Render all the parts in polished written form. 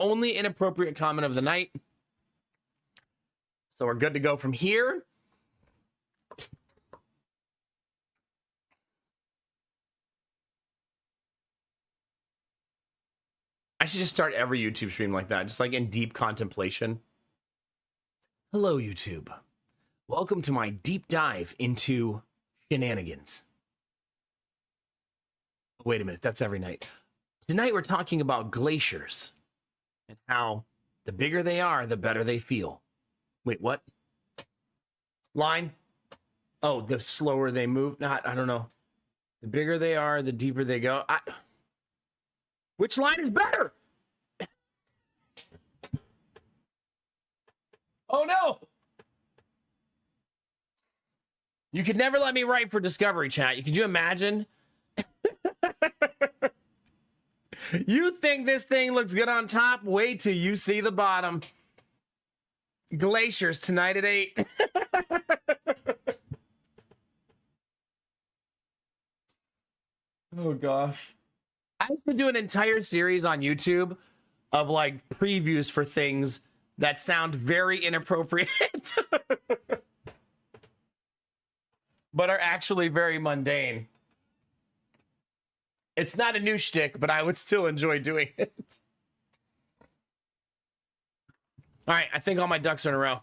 only inappropriate comment of the night. So we're good to go from here. I should just start every YouTube stream like that, just like in deep contemplation. Hello, YouTube. Welcome to my deep dive into shenanigans. Wait a minute, that's every night. Tonight we're talking about glaciers and how the bigger they are, the better they feel. Wait, what? Line? Oh, the slower they move? Not, I don't know. The bigger they are, the deeper they go. Which line is better? Oh no! You could never let me write for Discovery Chat. Could you imagine? You think this thing looks good on top? Wait till you see the bottom. Glaciers tonight at 8. Oh gosh. I used to do an entire series on YouTube of like previews for things that sound very inappropriate, but are actually very mundane. It's not a new shtick, but I would still enjoy doing it. All right, I think all my ducks are in a row,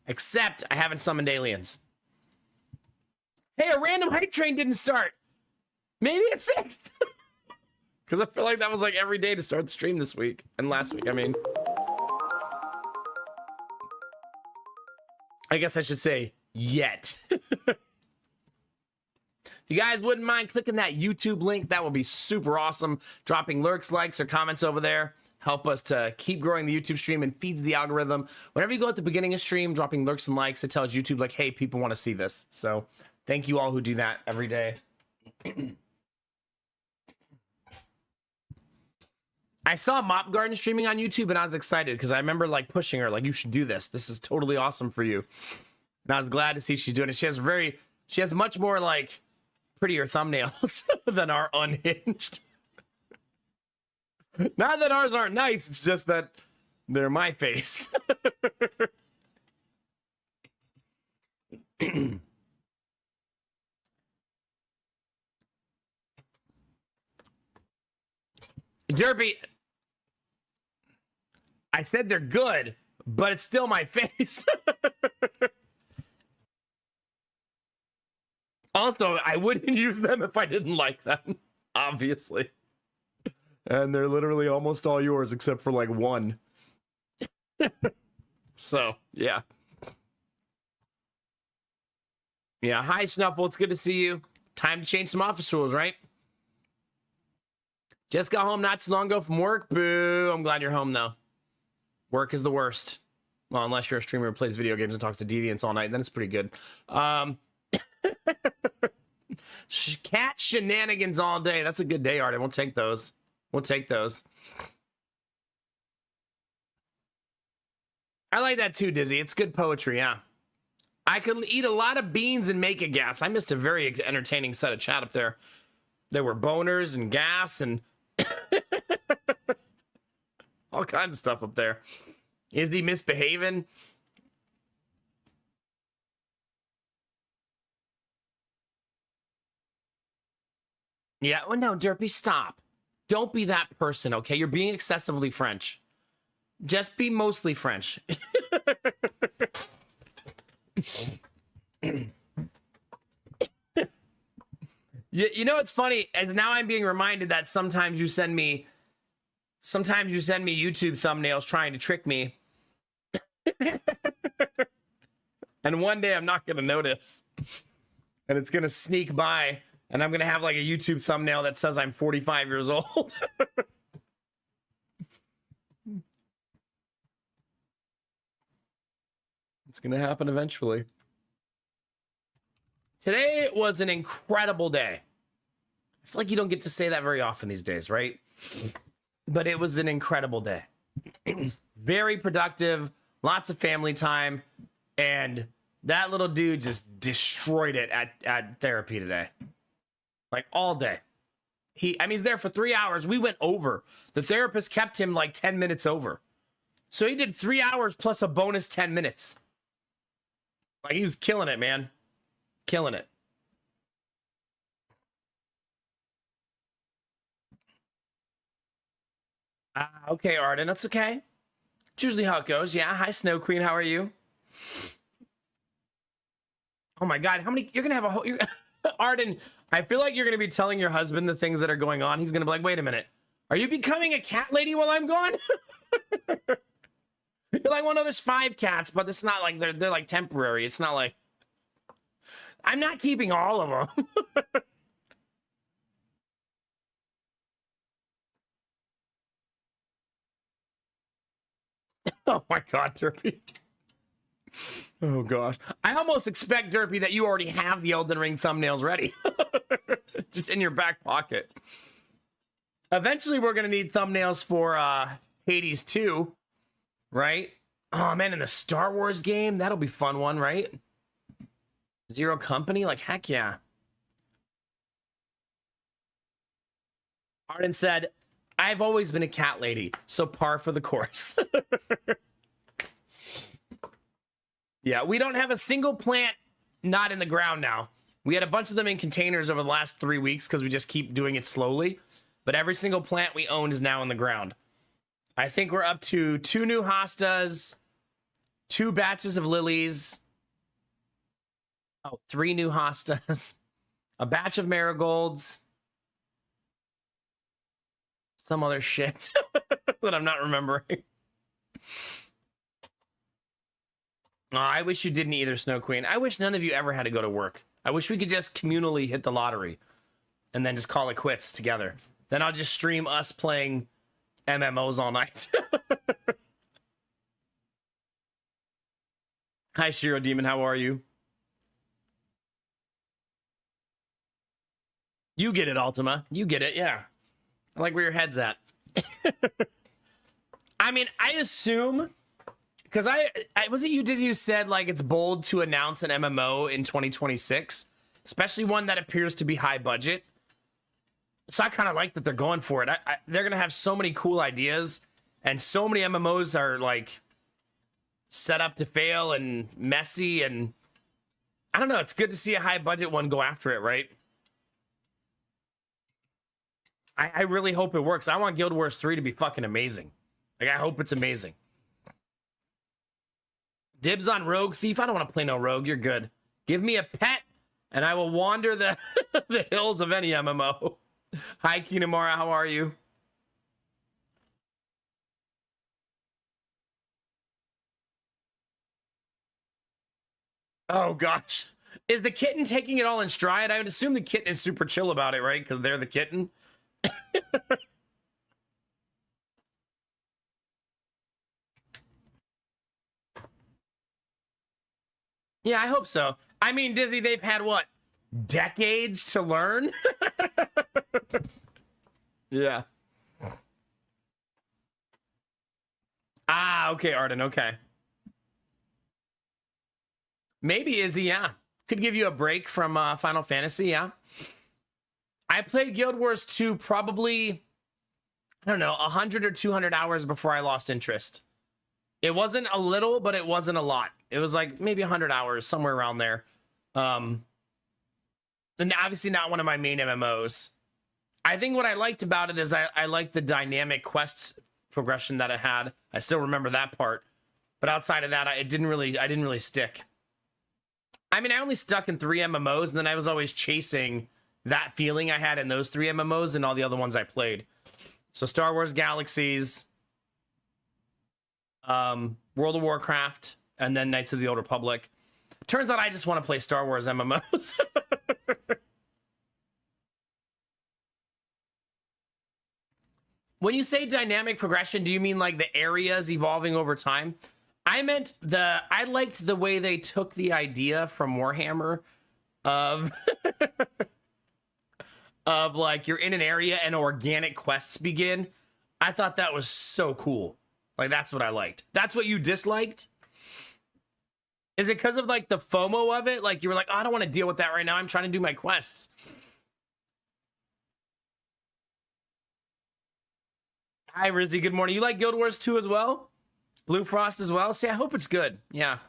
except I haven't summoned aliens. Hey, a random hype train didn't start. Maybe it fixed. Because I feel like that was like every day to start the stream this week. And last week, I mean. I guess I should say, yet. If you guys wouldn't mind clicking that YouTube link, that would be super awesome. Dropping lurks, likes, or comments over there. Help us to keep growing the YouTube stream and feeds the algorithm. Whenever you go at the beginning of stream, dropping lurks and likes, it tells YouTube like, hey, people want to see this. So thank you all who do that every day. I saw Mop Garden streaming on YouTube and I was excited because I remember like pushing her, like, you should do this. This is totally awesome for you. And I was glad to see she's doing it. She has much more like prettier thumbnails than our unhinged. Not that ours aren't nice, it's just that they're my face. Derpy, I said they're good, but it's still my face. Also, I wouldn't use them if I didn't like them, obviously. And they're literally almost all yours except for like one. So, yeah. Yeah, hi Snuffle, it's good to see you. Time to change some office rules, right? Just got home not too long ago from work. Boo, I'm glad you're home though. Work is the worst. Well, unless you're a streamer who plays video games and talks to deviants all night, then it's pretty good. Cat shenanigans all day. That's a good day, Arden. We'll take those. We'll take those. I like that too, Dizzy. It's good poetry, yeah. I could eat a lot of beans and make a gas. I missed a very entertaining set of chat up there. There were boners and gas and all kinds of stuff up there. Is he misbehaving? Yeah, well, no, Derpy, stop. Don't be that person, okay? You're being excessively French. Just be mostly French. You know what's funny? As now I'm being reminded that sometimes you send me YouTube thumbnails trying to trick me. And one day I'm not going to notice. And it's going to sneak by. And I'm going to have like a YouTube thumbnail that says I'm 45 years old. It's going to happen eventually. Today was an incredible day. I feel like you don't get to say that very often these days, right? But it was an incredible day. Very productive, lots of family time, and that little dude just destroyed it at therapy today. Like all day. I mean, he's there for 3 hours. We went over. The therapist kept him like 10 minutes over. So he did 3 hours plus a bonus 10 minutes. Like, he was killing it, man. Killing it. Okay, Arden, that's okay. It's usually how it goes. Yeah, hi, Snow Queen. How are you? Oh my God, how many? You're gonna have a whole. Arden, I feel like you're gonna be telling your husband the things that are going on. He's gonna be like, wait a minute. Are you becoming a cat lady while I'm gone? You're like, well, no, there's 5 cats, but it's not like they're like temporary. It's not like I'm not keeping all of them. Oh my God, Derpy. Oh gosh. I almost expect, Derpy, that you already have the Elden Ring thumbnails ready. Just in your back pocket. Eventually we're gonna need thumbnails for Hades 2, right? Oh man, in the Star Wars game, that'll be fun one, right? Zero Company, like heck yeah. Arden said, I've always been a cat lady, so par for the course. Yeah, we don't have a single plant not in the ground now. We had a bunch of them in containers over the last 3 weeks because we just keep doing it slowly. But every single plant we own is now in the ground. I think we're up to 2 new hostas, 2 batches of lilies. Oh, 3 new hostas, a batch of marigolds, some other shit that I'm not remembering. Oh, I wish you didn't either, Snow Queen. I wish none of you ever had to go to work. I wish we could just communally hit the lottery and then just call it quits together. Then I'll just stream us playing MMOs all night. Hi, Shiro Demon. How are you? You get it, Ultima. You get it, yeah. I like where your head's at. I mean, I assume... Because I was it you, Dizzy, who said, like, it's bold to announce an MMO in 2026? Especially one that appears to be high budget. So I kind of like that they're going for it. They're going to have so many cool ideas. And so many MMOs are, like, set up to fail and messy. And I don't know. It's good to see a high budget one go after it, right? I really hope it works. I want Guild Wars 3 to be fucking amazing. Like, I hope it's amazing. Dibs on Rogue Thief. I don't want to play no Rogue. You're good. Give me a pet, and I will wander the the hills of any MMO. Hi, Kinamara. How are you? Oh, gosh. Is the kitten taking it all in stride? I would assume the kitten is super chill about it, right? Because they're the kitten. Yeah, I hope so. I mean, Disney, they've had, what, decades to learn? Yeah. Ah, okay, Arden, okay. Maybe, Izzy, yeah. Could give you a break from Final Fantasy, yeah. I played Guild Wars 2 probably, I don't know, 100 or 200 hours before I lost interest. It wasn't a little, but it wasn't a lot. It was like maybe 100 hours, somewhere around there. And obviously not one of my main MMOs. I think what I liked about it is I liked the dynamic quests progression that it had. I still remember that part. But outside of that, I didn't really stick. I mean, I only stuck in 3 MMOs, and then I was always chasing that feeling I had in those 3 MMOs and all the other ones I played. So Star Wars Galaxies, World of Warcraft, and then Knights of the Old Republic. Turns out I just want to play Star Wars MMOs. When you say dynamic progression, do you mean like the areas evolving over time? I meant I liked the way they took the idea from Warhammer of of like you're in an area and organic quests begin. I thought that was so cool. Like, that's what I liked. That's what you disliked? Is it because of like the FOMO of it? Like you were like, oh, I don't want to deal with that right now. I'm trying to do my quests. Hi, Rizzy. Good morning. You like Guild Wars 2 as well? Blue Frost as well? See, I hope it's good. Yeah.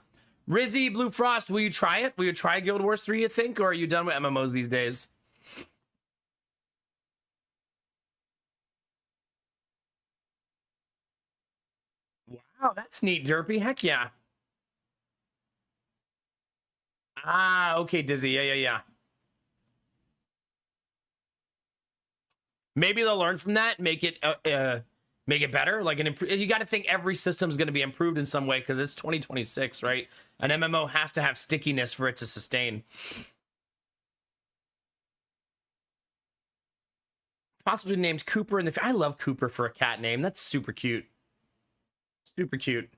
Rizzy, Blue Frost, will you try it? Will you try Guild Wars 3, you think? Or are you done with MMOs these days? Wow, that's neat, Derpy. Heck yeah. Ah, okay, Dizzy. Yeah. Maybe they'll learn from that, make it better. Like you got to think every system's going to be improved in some way because it's 2026, right? An MMO has to have stickiness for it to sustain. Possibly named Cooper in the. I love Cooper for a cat name. That's super cute. Super cute.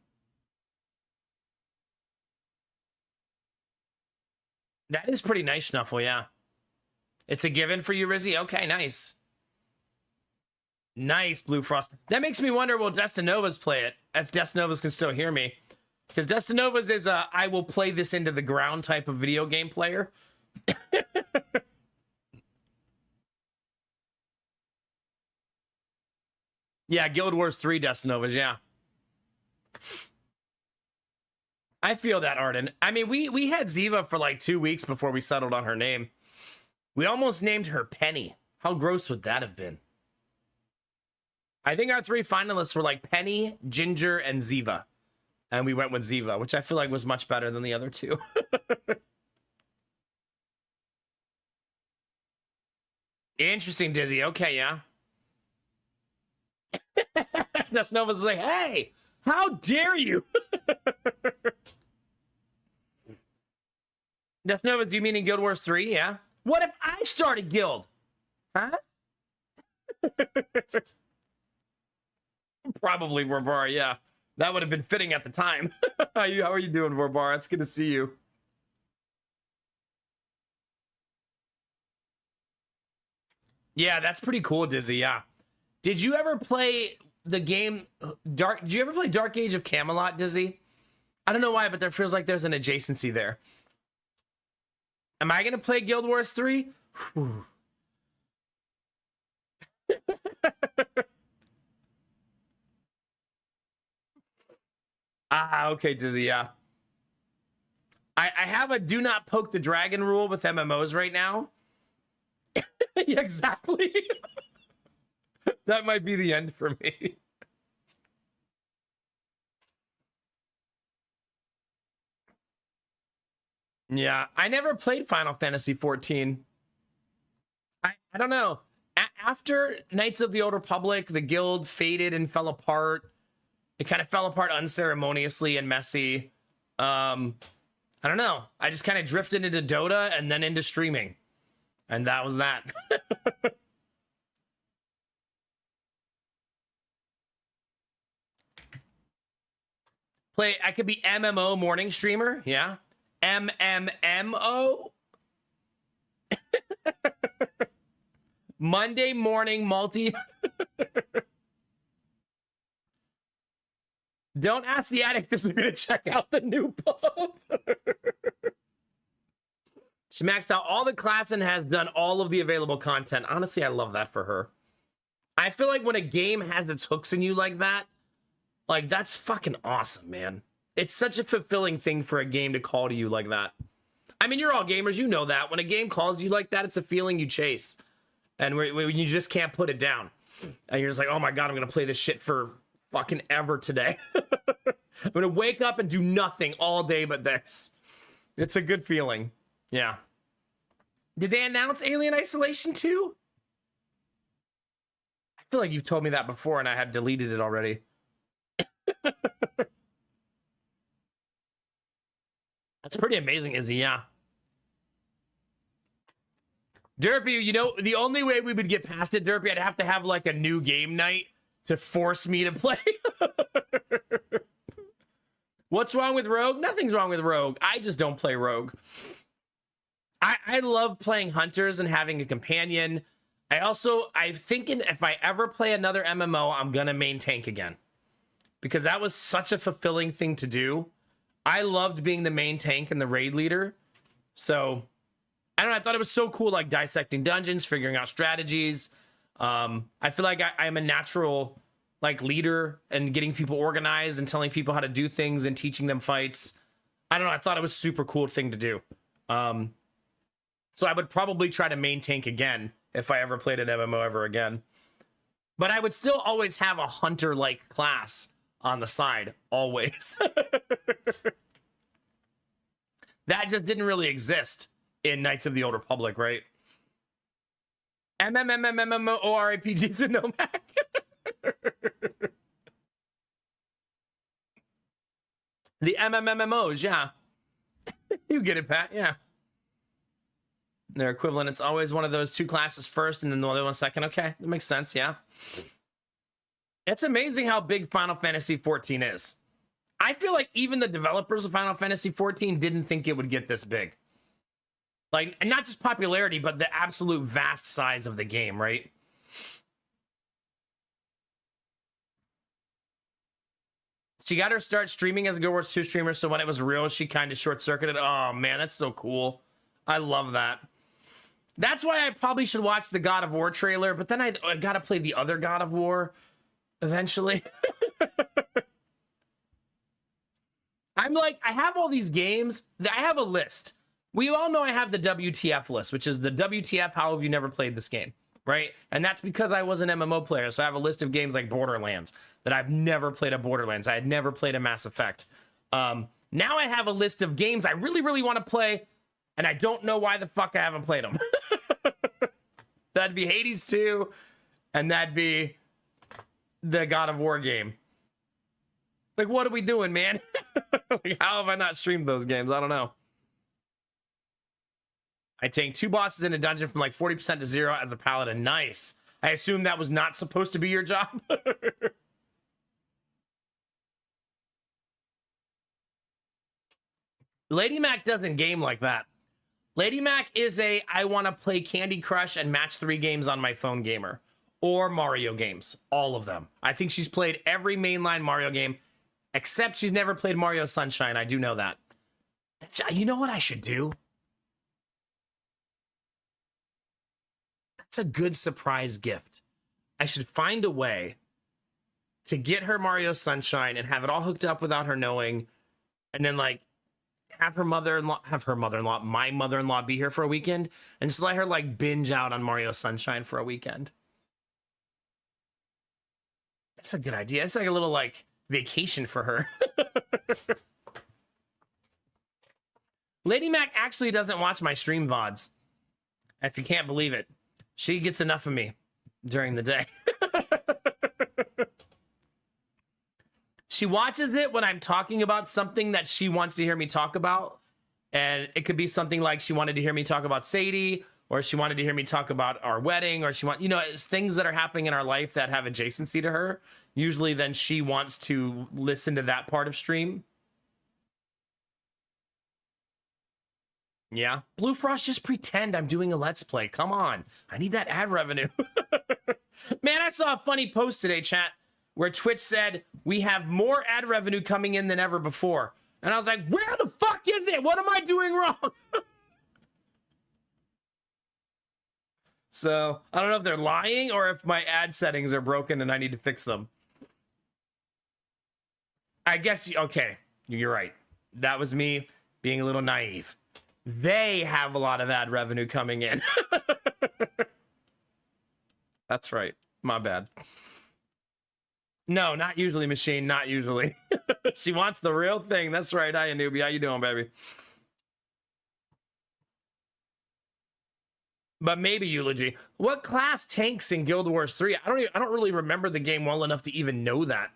That is pretty nice, Schnuffle. Yeah, it's a given for you, Rizzy. Okay, nice. Nice, Blue Frost. That makes me wonder, will Destinovas play it? If Destinovas can still hear me. Because Destinovas is a I will play this into the ground type of video game player. Yeah, Guild Wars 3 Destinovas, yeah. I feel that, Arden. I mean, we had Ziva for like 2 weeks before we settled on her name. We almost named her Penny. How gross would that have been? I think our 3 finalists were like Penny, Ginger, and Ziva. And we went with Ziva, which I feel like was much better than the other 2. Interesting, Dizzy. Okay, yeah. Dustnova's like, hey, how dare you? Dustnova, do you mean in Guild Wars 3? Yeah. What if I start a guild? Huh? Probably Vorbar, yeah. That would have been fitting at the time. How are you doing, Vorbar? It's good to see you. Yeah, that's pretty cool, Dizzy, yeah. Did you ever play the game Dark? Did you ever play Dark Age of Camelot, Dizzy? I don't know why, but there feels like there's an adjacency there. Am I gonna play Guild Wars 3? Ah, okay, Dizzy, yeah. I have a do not poke the dragon rule with MMOs right now. Yeah, exactly. That might be the end for me. Yeah, I never played Final Fantasy 14. I don't know. After Knights of the Old Republic, the guild faded and fell apart. It kind of fell apart unceremoniously and messy. I don't know. I just kind of drifted into Dota and then into streaming. And that was that. I could be MMO morning streamer. Yeah. MMMO. Monday morning multi. Don't ask the addict if they're going to check out the new pub. She maxed out all the class and has done all of the available content. Honestly, I love that for her. I feel like when a game has its hooks in you like that, like that's fucking awesome, man. It's such a fulfilling thing for a game to call to you like that. I mean, you're all gamers, you know that. When a game calls you like that, it's a feeling you chase. And when you just can't put it down. And you're just like, oh my God, I'm going to play this shit for fucking ever today. I'm going to wake up and do nothing all day but this. It's a good feeling. Yeah. Did they announce Alien Isolation 2? I feel like you've told me that before and I had deleted it already. That's pretty amazing, Izzy, yeah. Derpy, you know, the only way we would get past it, Derpy, I'd have to have like a new game night to force me to play. What's wrong with Rogue? Nothing's wrong with Rogue. I just don't play Rogue. I love playing Hunters and having a companion. I'm thinking if I ever play another MMO, I'm gonna main tank again. Because that was such a fulfilling thing to do. I loved being the main tank and the raid leader. So, I don't know, I thought it was so cool, like dissecting dungeons, figuring out strategies. I feel like I'm a natural like leader and getting people organized and telling people how to do things and teaching them fights. I don't know. I thought it was a super cool thing to do. So I would probably try to main tank again if I ever played an MMO ever again. But I would still always have a hunter-like class on the side, always. That just didn't really exist in Knights of the Old Republic, right? MMORPGs with no Mac. The MMMMOs, yeah. You get it, Pat, yeah. Their equivalent, it's always one of those two classes first and then the other one second. Okay, that makes sense, yeah. It's amazing how big Final Fantasy XIV is. I feel like even the developers of Final Fantasy XIV didn't think it would get this big. Like, not just popularity, but the absolute vast size of the game, right? She got her start streaming as a Guild Wars 2 streamer, so when it was real, she kind of short-circuited. Oh, man, that's so cool. I love that. That's why I probably should watch the God of War trailer, but then I gotta play the other God of War eventually. I'm like, I have all these games. I have a list. We all know I have the WTF list, which is the WTF, how have you never played this game, right? And that's because I was an MMO player, so I have a list of games like Borderlands that I've never played a Borderlands. I had never played a Mass Effect. Now I have a list of games I really, really want to play, and I don't know why the fuck I haven't played them. That'd be Hades 2, and that'd be the God of War game. Like, what are we doing, man? Like, how have I not streamed those games? I don't know. I tanked 2 bosses in a dungeon from like 40% to 0 as a paladin. Nice. I assume that was not supposed to be your job. Lady Mac doesn't game like that. Lady Mac is a, I want to play Candy Crush and match 3 games on my phone gamer. Or Mario games. All of them. I think she's played every mainline Mario game, except she's never played Mario Sunshine. I do know that. You know what I should do? That's a good surprise gift. I should find a way to get her Mario Sunshine and have it all hooked up without her knowing, and then like have my mother-in-law be here for a weekend and just let her like binge out on Mario Sunshine for a weekend. That's a good idea. It's like a little like vacation for her. Lady Mac actually doesn't watch my stream VODs. If you can't believe it. She gets enough of me during the day. She watches it when I'm talking about something that she wants to hear me talk about. And it could be something like she wanted to hear me talk about Sadie, or she wanted to hear me talk about our wedding, or it's things that are happening in our life that have adjacency to her. Usually then she wants to listen to that part of stream. Yeah. Blue Frost, just pretend I'm doing a Let's Play. Come on. I need that ad revenue. Man, I saw a funny post today, chat, where Twitch said, we have more ad revenue coming in than ever before. And I was like, where the fuck is it? What am I doing wrong? So, I don't know if they're lying or if my ad settings are broken and I need to fix them. I guess, okay, you're right. That was me being a little naive. They have a lot of ad revenue coming in. That's right. My bad. No, not usually, Machine. Not usually. She wants the real thing. That's right. Hi, Newbie. How you doing, baby? But maybe Eulogy. What class tanks in Guild Wars 3? I don't really remember the game well enough to even know that.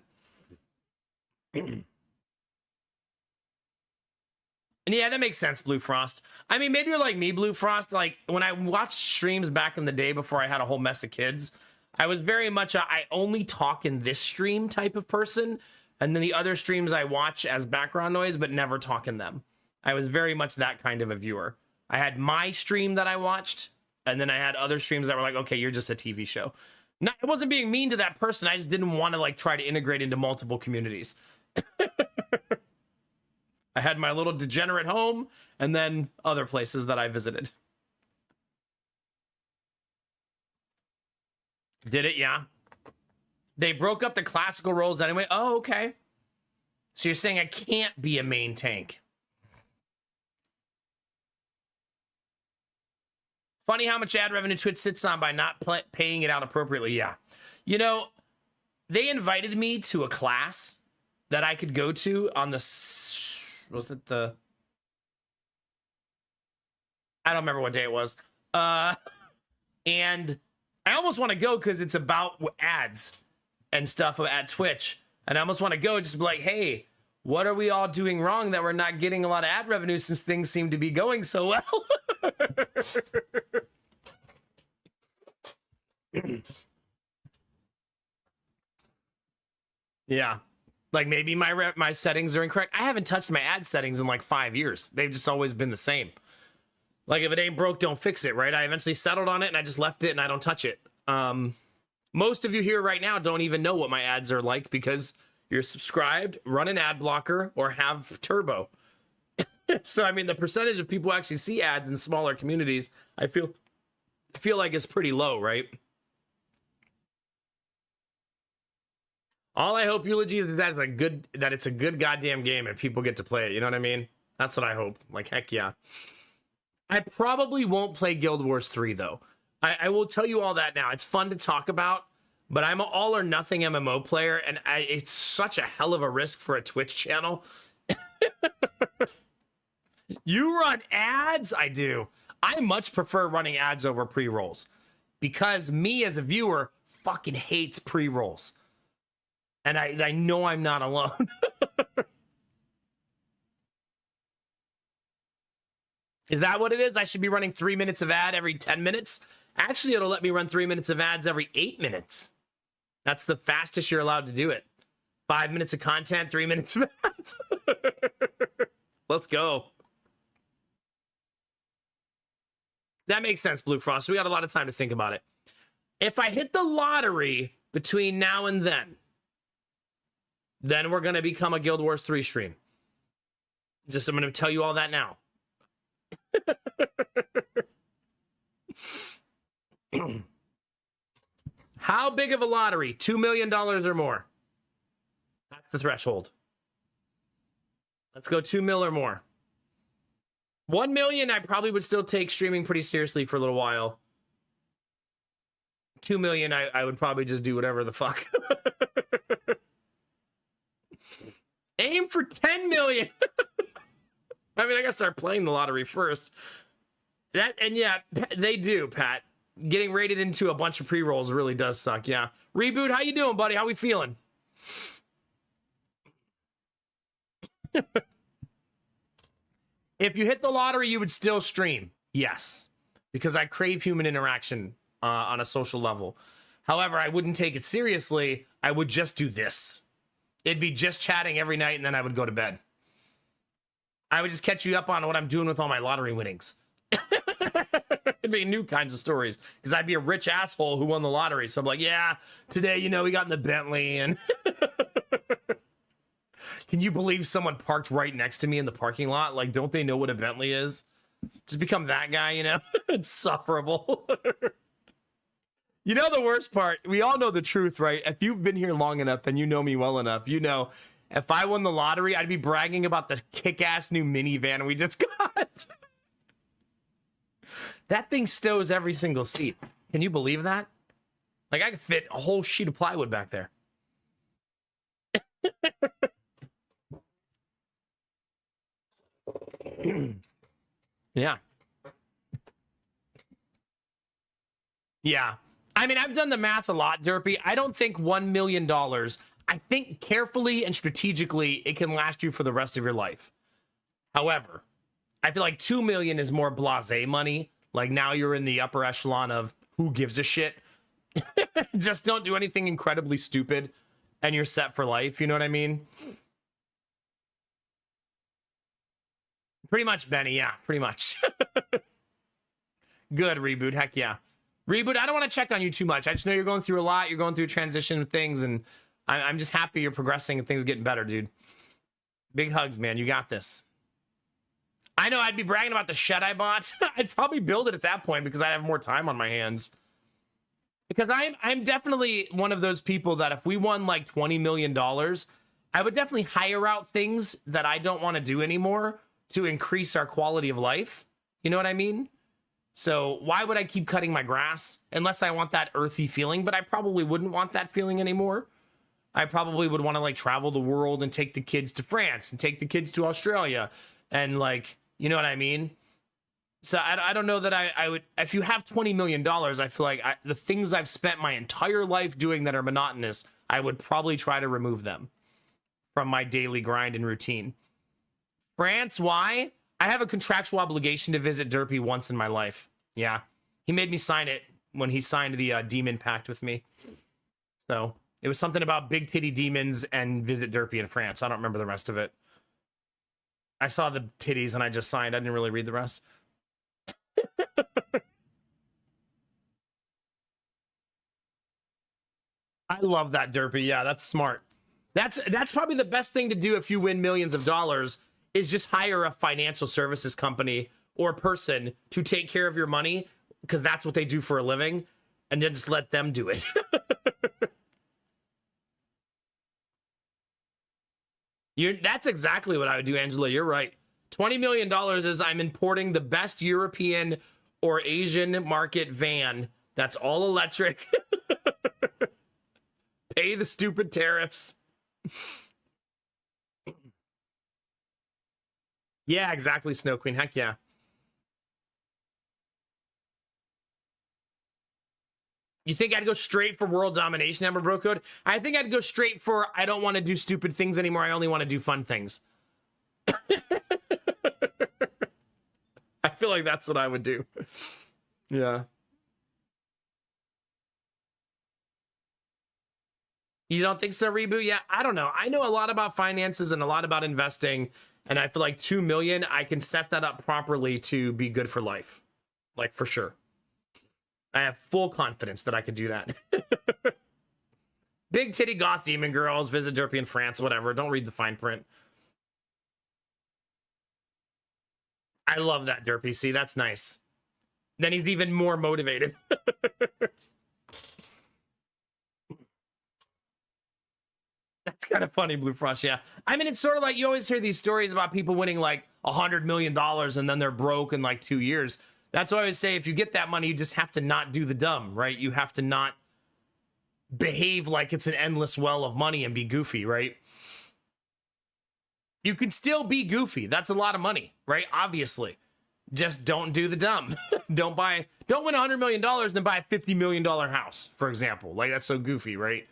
And yeah, that makes sense, Blue Frost. I mean, maybe you're like me, Blue Frost. Like, when I watched streams back in the day before I had a whole mess of kids, I was very much a I only talk in this stream type of person. And then the other streams I watch as background noise, but never talk in them. I was very much that kind of a viewer. I had my stream that I watched, and then I had other streams that were like, okay, you're just a TV show. No, I wasn't being mean to that person. I just didn't want to like try to integrate into multiple communities. I had my little degenerate home and then other places that I visited. Did it? Yeah. They broke up the classical roles anyway. Oh, okay. So you're saying I can't be a main tank. Funny how much ad revenue Twitch sits on by not paying it out appropriately. Yeah. You know, they invited me to a class that I could go to on the... Was it the... I don't remember what day it was. And I almost want to go because it's about ads and stuff at Twitch. And I almost want to go just be like, hey, what are we all doing wrong that we're not getting a lot of ad revenue since things seem to be going so well? Yeah. Like maybe my settings are incorrect. I haven't touched my ad settings in like 5 years. They've just always been the same. Like if it ain't broke, don't fix it, right? I eventually settled on it and I just left it and I don't touch it. Most of you here right now don't even know what my ads are like because you're subscribed, run an ad blocker, or have turbo. So, I mean, the percentage of people who actually see ads in smaller communities, I feel like is pretty low, right? All I hope, Eulogy, is that it's a good goddamn game and people get to play it. You know what I mean? That's what I hope. Like, heck yeah. I probably won't play Guild Wars 3, though. I will tell you all that now. It's fun to talk about, but I'm an all or nothing MMO player, and it's such a hell of a risk for a Twitch channel. You run ads? I do. I much prefer running ads over pre-rolls because me as a viewer fucking hates pre-rolls. And I know I'm not alone. Is that what it is? I should be running 3 minutes of ad every 10 minutes? Actually, it'll let me run 3 minutes of ads every 8 minutes. That's the fastest you're allowed to do it. 5 minutes of content, 3 minutes of ads. Let's go. That makes sense, Blue Frost. We got a lot of time to think about it. If I hit the lottery between now and then we're going to become a Guild Wars 3 stream. I'm going to tell you all that now. How big of a lottery? $2 million or more. That's the threshold. Let's go 2 mil or more. 1 million, I probably would still take streaming pretty seriously for a little while. 2 million, I would probably just do whatever the fuck. Aim for 10 million. I mean, I gotta start playing the lottery first. And yeah, they do, Pat. Getting rated into a bunch of pre-rolls really does suck, yeah. Reboot, how you doing, buddy? How we feeling? If you hit the lottery, you would still stream. Yes. Because I crave human interaction on a social level. However, I wouldn't take it seriously. I would just do this. It'd be just chatting every night, and then I would go to bed. I would just catch you up on what I'm doing with all my lottery winnings. It'd be new kinds of stories, because I'd be a rich asshole who won the lottery. So I'm like, yeah, today, you know, we got in the Bentley, and... Can you believe someone parked right next to me in the parking lot? Like, don't they know what a Bentley is? Just become that guy, you know? It's sufferable. You know the worst part? We all know the truth, right? If you've been here long enough and you know me well enough, you know, if I won the lottery, I'd be bragging about the kick-ass new minivan we just got. That thing stows every single seat. Can you believe that? Like, I could fit a whole sheet of plywood back there. Yeah. Yeah. I mean, I've done the math a lot, Derpy. I don't think $1 million. I think carefully and strategically, it can last you for the rest of your life. However, I feel like 2 million is more blasé money. Like now you're in the upper echelon of who gives a shit. Just don't do anything incredibly stupid and you're set for life. You know what I mean? Pretty much, Benny. Yeah, pretty much. Good, Reboot. Heck yeah. Reboot, I don't want to check on you too much. I just know you're going through a lot. You're going through a transition of things, and I'm just happy you're progressing and things are getting better, dude. Big hugs, man. You got this. I know I'd be bragging about the shed I bought. I'd probably build it at that point because I'd have more time on my hands. Because I'm definitely one of those people that if we won like $20 million, I would definitely hire out things that I don't want to do anymore to increase our quality of life. You know what I mean? So why would I keep cutting my grass unless I want that earthy feeling? But I probably wouldn't want that feeling anymore. I probably would want to like travel the world and take the kids to France and take the kids to Australia. And like, you know what I mean? So I don't know that I would, if you have $20 million, I feel like the things I've spent my entire life doing that are monotonous, I would probably try to remove them from my daily grind and routine. France, why? I have a contractual obligation to visit Derpy once in my life. Yeah. He made me sign it when he signed the demon pact with me. So it was something about big titty demons and visit Derpy in France. I don't remember the rest of it. I saw the titties and I just signed. I didn't really read the rest. I love that, Derpy. Yeah, that's smart. That's probably the best thing to do if you win millions of dollars is just hire a financial services company or person to take care of your money because that's what they do for a living, and then just let them do it. That's exactly what I would do, Angela. You're right. $20 million is I'm importing the best European or Asian market van that's all electric. Pay the stupid tariffs. Yeah, exactly, Snow Queen. Heck yeah. You think I'd go straight for world domination, Amber Bro Code? I think I'd go straight for I don't want to do stupid things anymore. I only want to do fun things. I feel like that's what I would do. Yeah. You don't think so, Reboot? Yeah, I don't know. I know a lot about finances and a lot about investing, and I feel like 2 million, I can set that up properly to be good for life. Like, for sure. I have full confidence that I could do that. Big titty goth demon girls, visit Derpy in France, whatever. Don't read the fine print. I love that, Derpy. See, that's nice. Then he's even more motivated. That's kind of funny, Blue Frost. Yeah. I mean, it's sort of like you always hear these stories about people winning like $100 million and then they're broke in like 2 years. That's why I always say if you get that money, you just have to not do the dumb, right? You have to not behave like it's an endless well of money and be goofy, right? You can still be goofy. That's a lot of money, right? Obviously. Just don't do the dumb. Don't win $100 million and then buy a $50 million house, for example. Like, that's so goofy, right?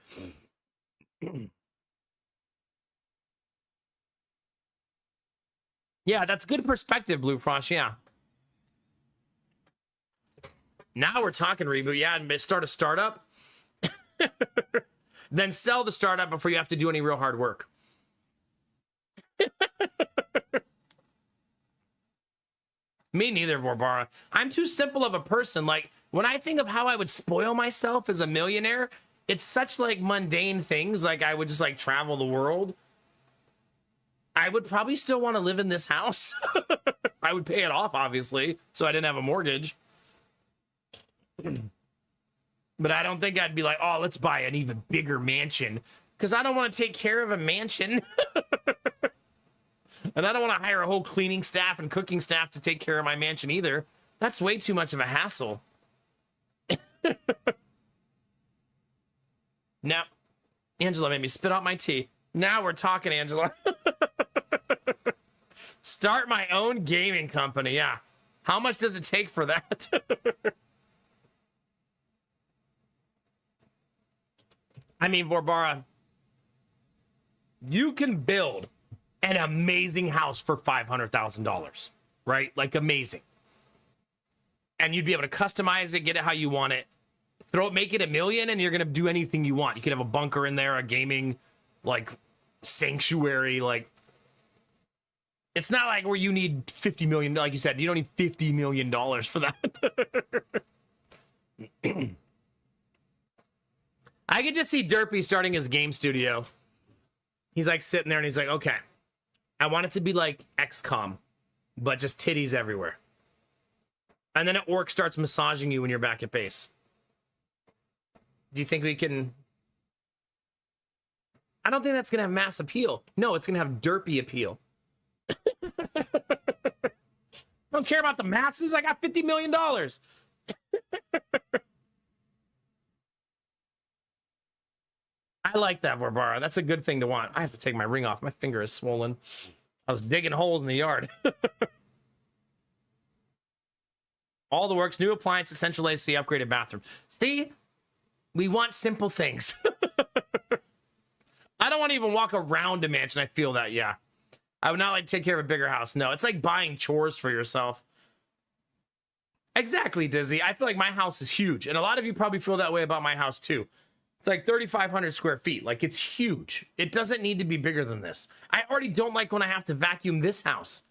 Yeah, that's good perspective, Blue Frost. Yeah. Now we're talking, Reboot. Yeah, and start a startup. Then sell the startup before you have to do any real hard work. Me neither, Vorbara. I'm too simple of a person. Like, when I think of how I would spoil myself as a millionaire, it's such like mundane things. Like, I would just like travel the world. I would probably still want to live in this house. I would pay it off, obviously, so I didn't have a mortgage. But I don't think I'd be like, oh, let's buy an even bigger mansion. Because I don't want to take care of a mansion. And I don't want to hire a whole cleaning staff and cooking staff to take care of my mansion either. That's way too much of a hassle. Now, Angela made me spit out my tea. Now we're talking, Angela. Start my own gaming company. Yeah. How much does it take for that? I mean, Vorbara, you can build an amazing house for $500,000, right? Like, amazing. And you'd be able to customize it, get it how you want it, make it $1 million, and you're going to do anything you want. You could have a bunker in there, a gaming, like, sanctuary, like, it's not like where you need $50 million. Like you said, you don't need $50 million for that. I could just see Derpy starting his game studio. He's like sitting there and he's like, okay, I want it to be like XCOM, but just titties everywhere. And then an orc starts massaging you when you're back at base. Do you think we can? I don't think that's gonna have mass appeal. No, it's gonna have derpy appeal. I don't care about the masses. I got $50 million. I like that, Barbara. That's a good thing to want. I have to take my ring off. My finger is swollen. I was digging holes in the yard. All the works, new appliance, essential AC, upgraded bathroom. See, we want simple things. I don't want to even walk around a mansion. I feel that, yeah. I would not like to take care of a bigger house. No, it's like buying chores for yourself. Exactly, Dizzy. I feel like my house is huge. And a lot of you probably feel that way about my house, too. It's like 3,500 square feet. Like, it's huge. It doesn't need to be bigger than this. I already don't like when I have to vacuum this house.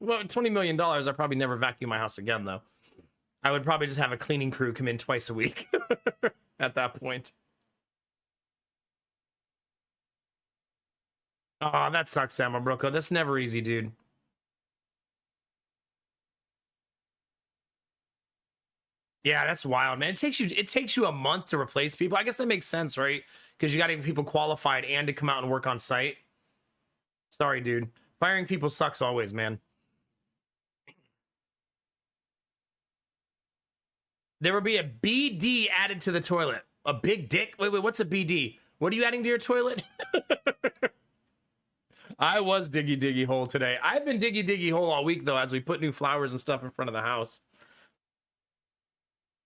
Well, $20 million, I'll probably never vacuum my house again, though. I would probably just have a cleaning crew come in twice a week at that point. Oh, that sucks, Sam Broco. That's never easy, dude. Yeah, that's wild, man. It takes you a month to replace people. I guess that makes sense, right? Because you got to get people qualified and to come out and work on site. Sorry, dude. Firing people sucks always, man. There will be a BD added to the toilet. A big dick? Wait, what's a BD? What are you adding to your toilet? I was diggy hole today. I've been diggy hole all week, though, as we put new flowers and stuff in front of the house.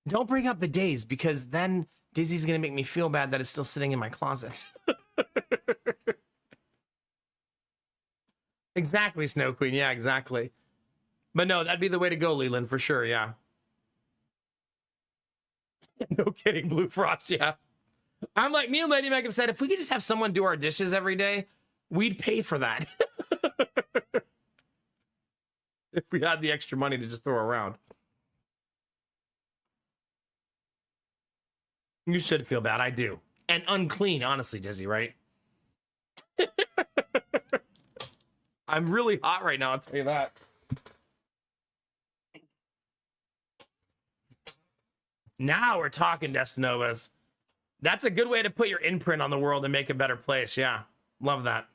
Don't bring up bidets, because then Dizzy's going to make me feel bad that it's still sitting in my closet. Exactly, Snow Queen. Yeah, exactly. But no, that'd be the way to go, Leland, for sure, yeah. No kidding, Blue Frost, yeah. I'm like, me and Lady Meg have said, if we could just have someone do our dishes every day, we'd pay for that. If we had the extra money to just throw around. You should feel bad, I do. And unclean, honestly, Dizzy, right? I'm really hot right now, I'll tell you that. Now we're talking, Destinovas. That's a good way to put your imprint on the world and make a better place. Yeah, love that.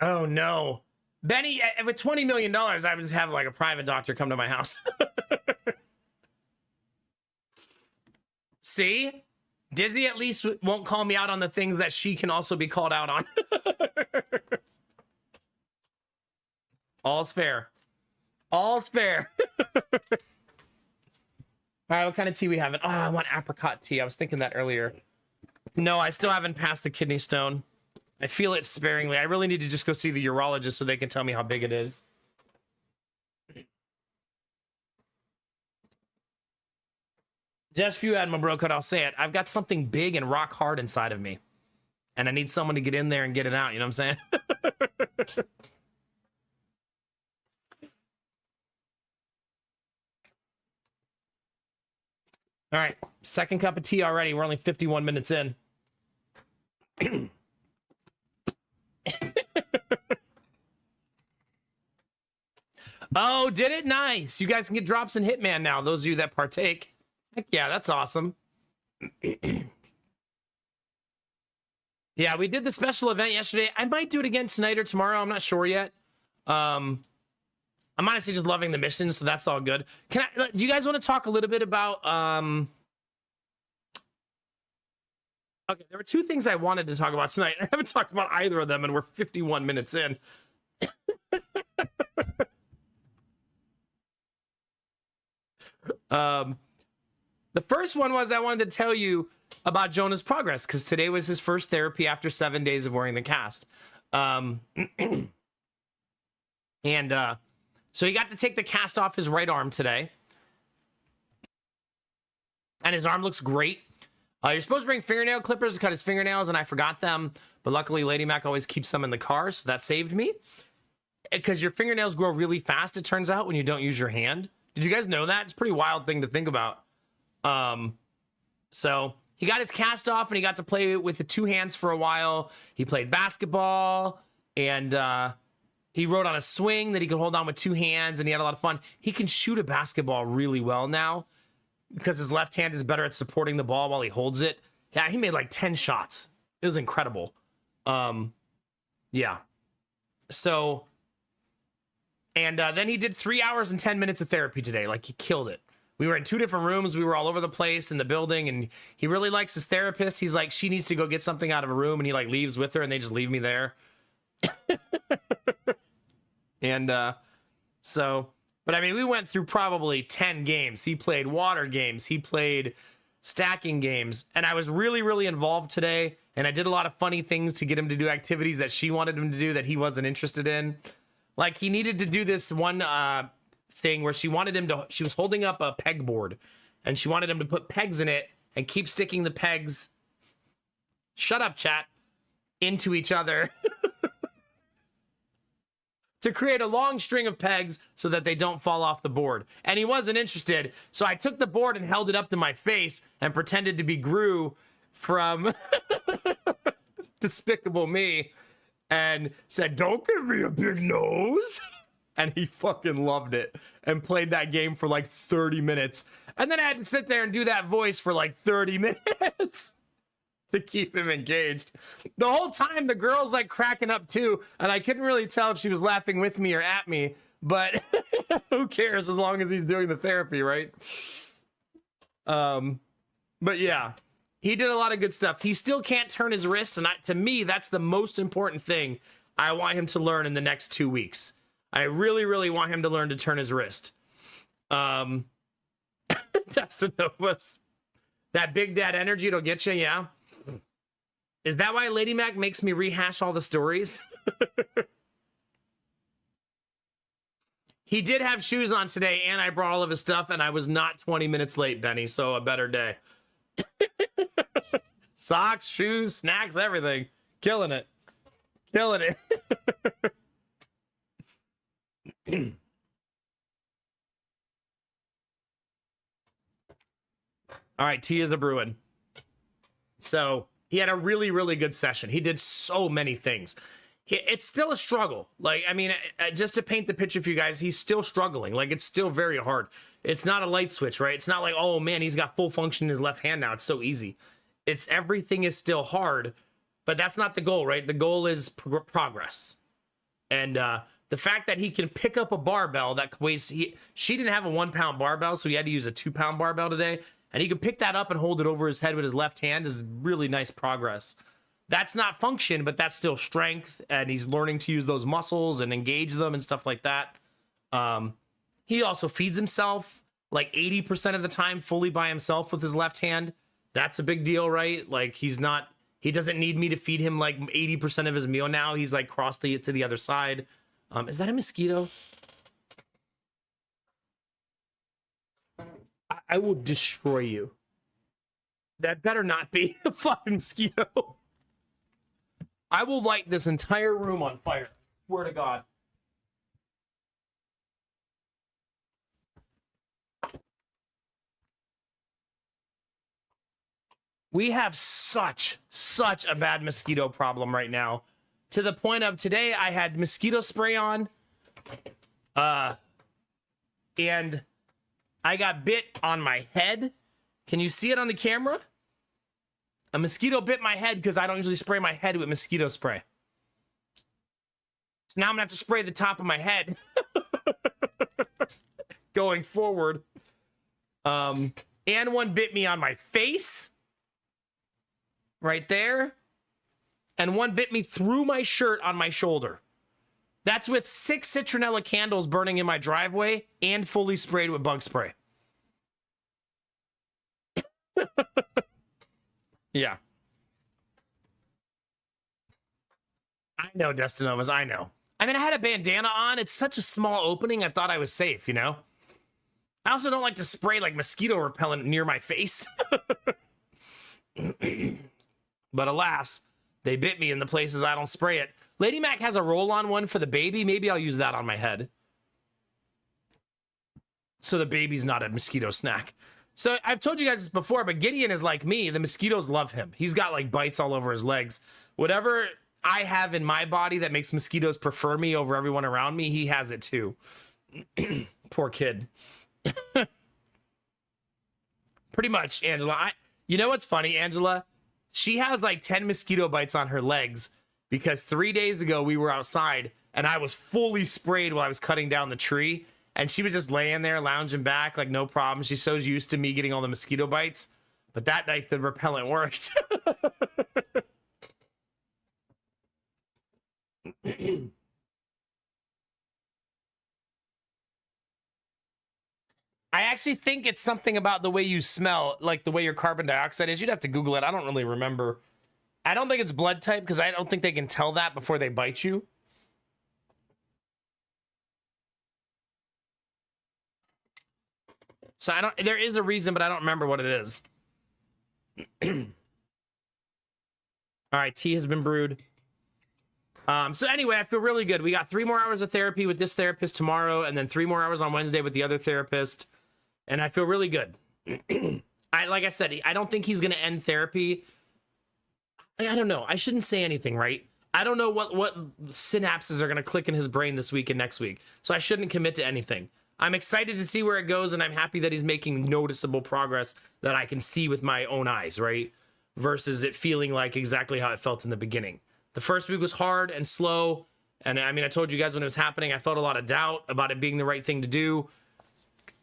Oh, no. Benny, with $20 million, I would just have like a private doctor come to my house. See? Disney at least won't call me out on the things that she can also be called out on. All's fair. All's fair. All right, what kind of tea we having? Oh, I want apricot tea. I was thinking that earlier. No, I still haven't passed the kidney stone. I feel it sparingly. I really need to just go see the urologist so they can tell me how big it is. Just for you, Admiral Brocut, I'll say it. I've got something big and rock hard inside of me. And I need someone to get in there and get it out. You know what I'm saying? All right. Second cup of tea already. We're only 51 minutes in. Oh, did it? Nice. You guys can get drops in Hitman now, those of you that partake. Heck yeah, that's awesome. Yeah, we did the special event yesterday. I might do it again tonight or tomorrow. I'm not sure yet. I'm honestly just loving the mission, so that's all good. Do you guys want to talk a little bit about okay, there were two things I wanted to talk about tonight. I haven't talked about either of them, and we're 51 minutes in. The first one was I wanted to tell you about Jonah's progress, because today was his first therapy after 7 days of wearing the cast. And so he got to take the cast off his right arm today. And his arm looks great. You're supposed to bring fingernail clippers to cut his fingernails, and I forgot them. But luckily, Lady Mac always keeps them in the car, so that saved me. Because your fingernails grow really fast, it turns out, when you don't use your hand. Did you guys know that? It's a pretty wild thing to think about. So he got his cast off, and he got to play with the two hands for a while. He played basketball, and He rode on a swing that he could hold on with two hands, and he had a lot of fun. He can shoot a basketball really well now because his left hand is better at supporting the ball while he holds it. Yeah, he made like 10 shots. It was incredible. Yeah. So, and then he did 3 hours and 10 minutes of therapy today. Like, he killed it. We were in 2 different rooms. We were all over the place in the building, and he really likes his therapist. He's like, she needs to go get something out of a room, and he like leaves with her, and they just leave me there. And so, but I mean, we went through probably 10 games. He played water games. He played stacking games. And I was really, really involved today. And I did a lot of funny things to get him to do activities that she wanted him to do that he wasn't interested in. Like, he needed to do this one thing where she wanted him to, she was holding up a pegboard and she wanted him to put pegs in it and keep sticking the pegs, shut up, chat, into each other to create a long string of pegs so that they don't fall off the board. And he wasn't interested. So I took the board and held it up to my face and pretended to be Gru from Despicable Me and said, "Don't give me a big nose." And he fucking loved it and played that game for like 30 minutes. And then I had to sit there and do that voice for like 30 minutes to keep him engaged. The whole time the girl's like cracking up too, and I couldn't really tell if she was laughing with me or at me, but who cares as long as he's doing the therapy, right? But yeah, he did a lot of good stuff. He still can't turn his wrist, and to me, that's the most important thing I want him to learn in the next 2 weeks. I really, really want him to learn to turn his wrist. Testanovas. That big dad energy, it'll get you, yeah. Is that why Lady Mac makes me rehash all the stories? He did have shoes on today, and I brought all of his stuff, and I was not 20 minutes late, Benny, so a better day. Socks, shoes, snacks, everything. Killing it. Killing it. All right, tea is a brewing. So he had a really, really good session. He did so many things. It's still a struggle. Like, I mean, just to paint the picture for you guys, he's still struggling. Like, it's still very hard. It's not a light switch, right? It's not like, oh man, he's got full function in his left hand now. It's so easy. It's everything is still hard, but that's not the goal, right? The goal is progress. And the fact that he can pick up a barbell that weighs, she didn't have a 1 pound barbell, so he had to use a 2 pound barbell today. And he can pick that up and hold it over his head with his left hand is really nice progress. That's not function, but that's still strength. And he's learning to use those muscles and engage them and stuff like that. He also feeds himself like 80% of the time fully by himself with his left hand. That's a big deal, right? Like, he doesn't need me to feed him like 80% of his meal now. He's like crossed to the other side. Is that a mosquito? I will destroy you. That better not be a fucking mosquito. I will light this entire room on fire. Swear to God. We have such a bad mosquito problem right now. To the point of today, I had mosquito spray on. And I got bit on my head. Can you see it on the camera? A mosquito bit my head because I don't usually spray my head with mosquito spray. So now I'm gonna have to spray the top of my head going forward. And one bit me on my face. Right there. And one bit me through my shirt on my shoulder. That's with 6 citronella candles burning in my driveway and fully sprayed with bug spray. Yeah. I know, Destinovas, I know. I mean, I had a bandana on. It's such a small opening, I thought I was safe, you know? I also don't like to spray like mosquito repellent near my face. But alas, they bit me in the places I don't spray it. Lady Mac has a roll-on one for the baby. Maybe I'll use that on my head. So the baby's not a mosquito snack. So I've told you guys this before, but Gideon is like me. The mosquitoes love him. He's got like bites all over his legs. Whatever I have in my body that makes mosquitoes prefer me over everyone around me, he has it too. Poor kid. Pretty much, Angela. You know what's funny, Angela? She has like 10 mosquito bites on her legs because 3 days ago we were outside and I was fully sprayed while I was cutting down the tree. And she was just laying there, lounging back, like no problem. She's so used to me getting all the mosquito bites. But that night, the repellent worked. I actually think it's something about the way you smell, like the way your carbon dioxide is. You'd have to Google it. I don't really remember. I don't think it's blood type because I don't think they can tell that before they bite you. So I don't, there is a reason, but I don't remember what it is. All right, tea has been brewed. So anyway, I feel really good. We got 3 more hours of therapy with this therapist tomorrow, and then 3 more hours on Wednesday with the other therapist. And I feel really good. Like I said, I don't think he's going to end therapy. I don't know. I shouldn't say anything, right? I don't know what synapses are going to click in his brain this week and next week. So I shouldn't commit to anything. I'm excited to see where it goes, and I'm happy that he's making noticeable progress that I can see with my own eyes, right? Versus it feeling like exactly how it felt in the beginning. The first week was hard and slow. And I mean, I told you guys when it was happening, I felt a lot of doubt about it being the right thing to do.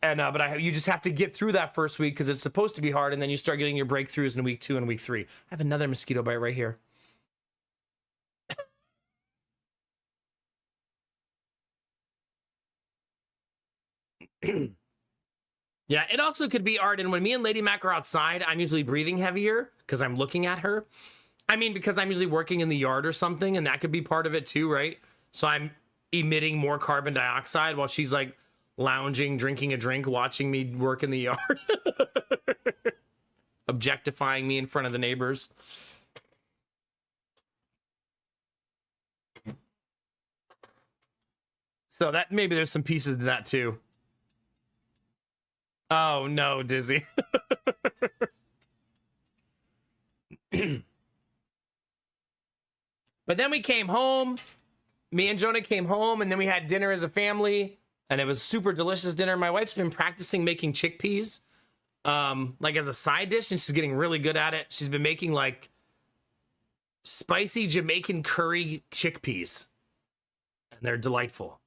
And but you just have to get through that first week because it's supposed to be hard, and then you start getting your breakthroughs in week 2 and week 3. I have another mosquito bite right here. Yeah, it also could be art. And when me and Lady Mac are outside, I'm usually breathing heavier because I'm looking at her. I mean, because I'm usually working in the yard or something, and that could be part of it too, right? So I'm emitting more carbon dioxide while she's like lounging, drinking a drink, watching me work in the yard. Objectifying me in front of the neighbors. So that maybe there's some pieces to that too. Oh no, Dizzy. But then we came home. Me and Jonah came home, and then we had dinner as a family, and it was super delicious dinner. My wife's been practicing making chickpeas, like as a side dish, and she's getting really good at it. She's been making like spicy Jamaican curry chickpeas, and they're delightful.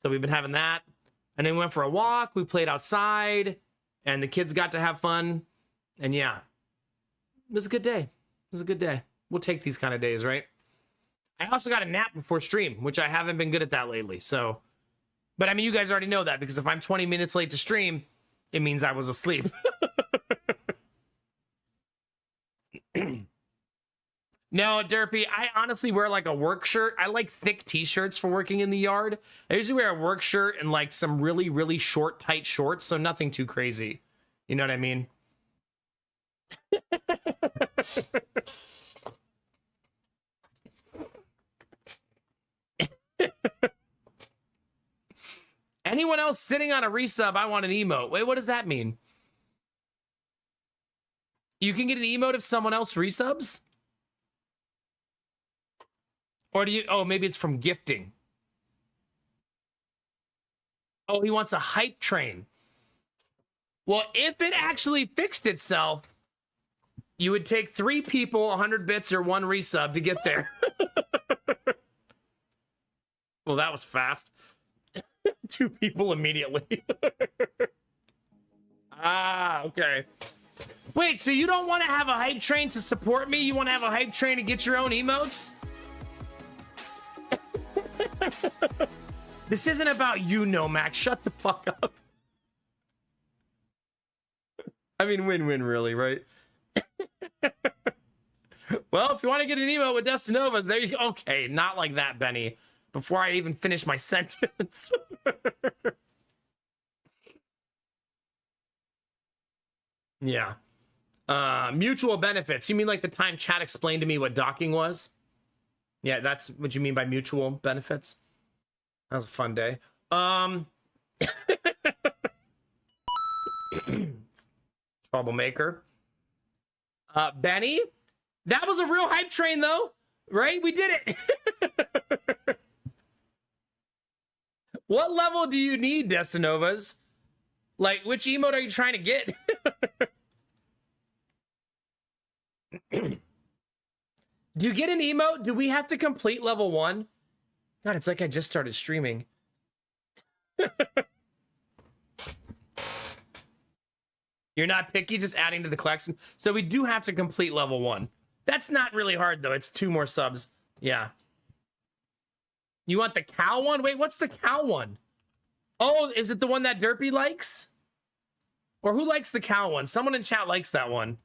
So we've been having that, and then we went for a walk. We played outside, and the kids got to have fun, and yeah, it was a good day. It was a good day. We'll take these kind of days, right? I also got a nap before stream, which I haven't been good at that lately. So, but I mean, you guys already know that because if I'm 20 minutes late to stream, it means I was asleep. No, Derpy, I honestly wear like a work shirt. I like thick t-shirts for working in the yard. I usually wear a work shirt and like some really, really short, tight shorts. So nothing too crazy. You know what I mean? Anyone else sitting on a resub, I want an emote. Wait, what does that mean? You can get an emote if someone else resubs? Or do you, oh, maybe it's from gifting. Oh, he wants a hype train. Well, if it actually fixed itself, you would take 3 people, 100 bits, or 1 resub to get there. Well, that was fast. 2 people immediately. Ah, okay. Wait, so you don't want to have a hype train to support me? You want to have a hype train to get your own emotes? This isn't about you, no, Max. Shut the fuck up. I mean, win-win, really, right? Well, if you want to get an emote with Destinovas, there you go. Okay, not like that, Benny. Before I even finish my sentence. Yeah. Mutual benefits. You mean like the time chat explained to me what docking was? Yeah, that's what you mean by mutual benefits. That was a fun day. Troublemaker. Benny, that was a real hype train though. Right? We did it. What level do you need, Destinovas? Like, which emote are you trying to get? Do you get an emote? Do we have to complete level 1? God, it's like I just started streaming. You're not picky, just adding to the collection. So we do have to complete level 1. That's not really hard, though. It's 2 more subs. Yeah. You want the cow one? Wait, what's the cow one? Oh, is it the one that Derpy likes? Or who likes the cow one? Someone in chat likes that one.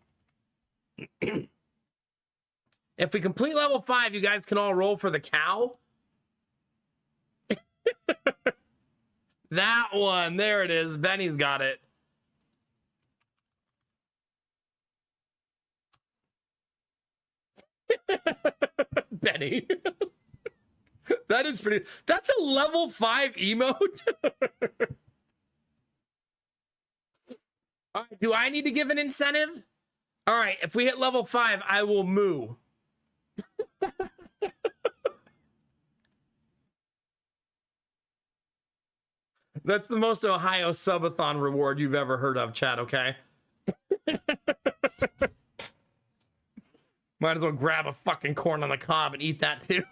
If we complete level 5, you guys can all roll for the cow. That one. There it is. Benny's got it. Benny. That is pretty. That's a level 5 emote. All right, do I need to give an incentive? All right, if we hit level 5, I will moo. That's the most Ohio subathon reward you've ever heard of, Chad, okay? Might as well grab a fucking corn on the cob and eat that too.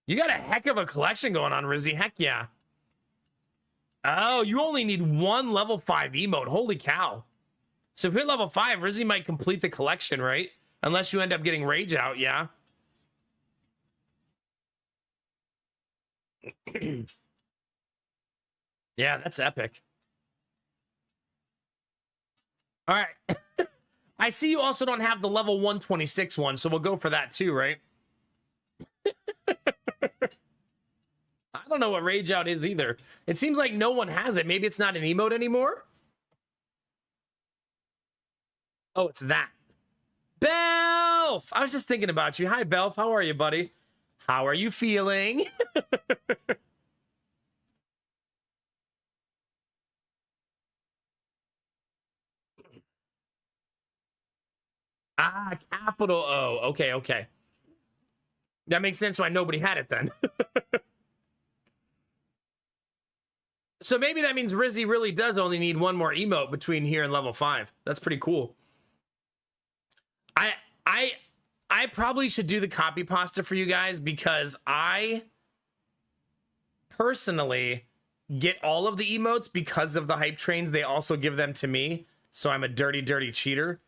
You got a heck of a collection going on, Rizzy. Heck yeah. Oh, you only need 1 level 5 emote. Holy cow. So if you're level 5, Rizzy might complete the collection, right? Unless you end up getting Rage Out, yeah. Yeah, that's epic. All right. I see you also don't have the level 126 one, so we'll go for that too, right? I don't know what Rage Out is either. It seems like no one has it. Maybe it's not an emote anymore? Oh, it's that. Belf! I was just thinking about you. Hi, Belf. How are you, buddy? How are you feeling? Ah, capital O. Okay, okay. That makes sense why nobody had it then. So maybe that means Rizzy really does only need 1 more emote between here and level 5. That's pretty cool. I probably should do the copy pasta for you guys because I personally get all of the emotes because of the hype trains. They also give them to me. So I'm a dirty, dirty cheater.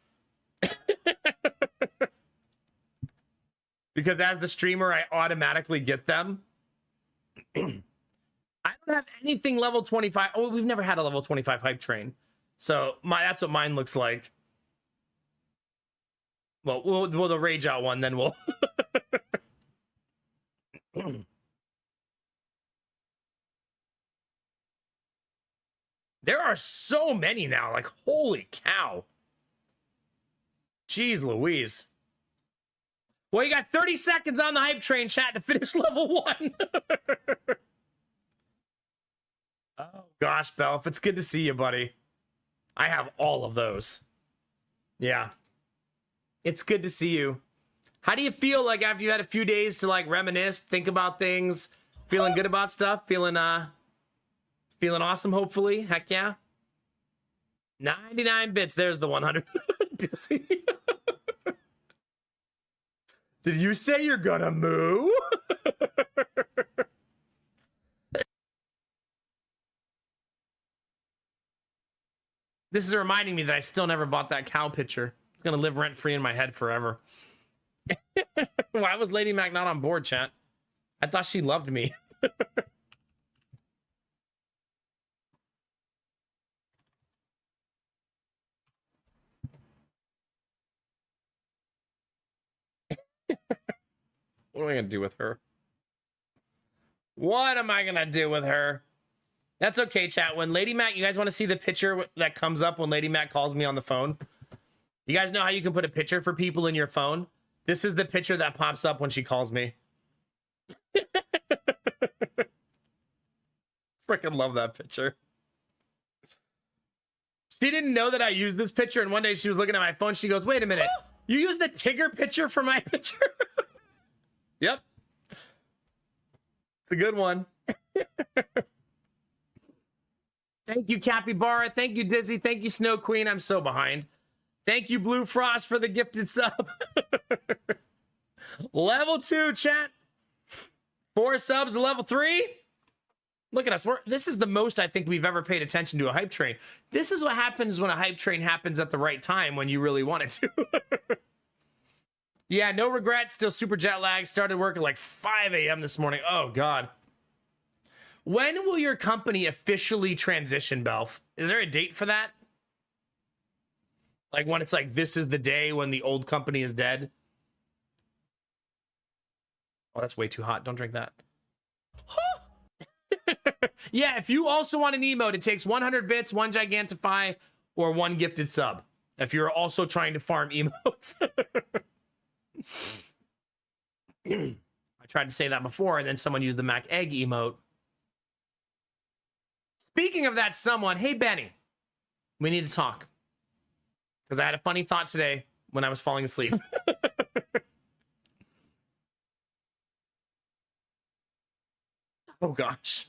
Because as the streamer, I automatically get them. I don't have anything level 25. Oh, we've never had a level 25 hype train. So that's what mine looks like. Well, we'll the Rage Out one, then we'll... There are so many now. Like, holy cow. Jeez Louise. Well, you got 30 seconds on the hype train, chat, to finish level 1. Oh, gosh, Belf. It's good to see you, buddy. I have all of those. Yeah. It's good to see you. How do you feel like after you had a few days to like reminisce, think about things, feeling good about stuff, feeling awesome, hopefully? Heck yeah. 99 bits. There's the 100. Did you say you're gonna moo? This is reminding me that I still never bought that cow picture. It's gonna live rent-free in my head forever. Why was Lady Mac not on board, chat? I thought she loved me. What am I gonna do with her? What am I gonna do with her? That's okay, chat. When Lady Mac, you guys want to see the picture that comes up when Lady Mac calls me on the phone? You guys know how you can put a picture for people in your phone? This is the picture that pops up when she calls me. Freaking love that picture. She didn't know that I used this picture, and one day she was looking at my phone. She goes, wait a minute. You use the Tigger picture for my picture? Yep. It's a good one. Thank you, Capybara. Thank you, Dizzy. Thank you, Snow Queen. I'm so behind. Thank you, Blue Frost, for the gifted sub. Level 2, chat. 4 subs to level 3. Look at us. This is the most I think we've ever paid attention to a hype train. This is what happens when a hype train happens at the right time when you really want it to. Yeah, no regrets. Still super jet lagged. Started work at like 5 a.m. this morning. Oh, God. When will your company officially transition, Belf? Is there a date for that? Like when it's like, this is the day when the old company is dead? Oh, that's way too hot. Don't drink that. Yeah, if you also want an emote, it takes 100 bits, 1 Gigantify, or 1 gifted sub. If you're also trying to farm emotes. I tried to say that before, and then someone used the Mac Egg emote. Speaking of that someone, hey, Benny. We need to talk. Because I had a funny thought today when I was falling asleep. Oh, gosh.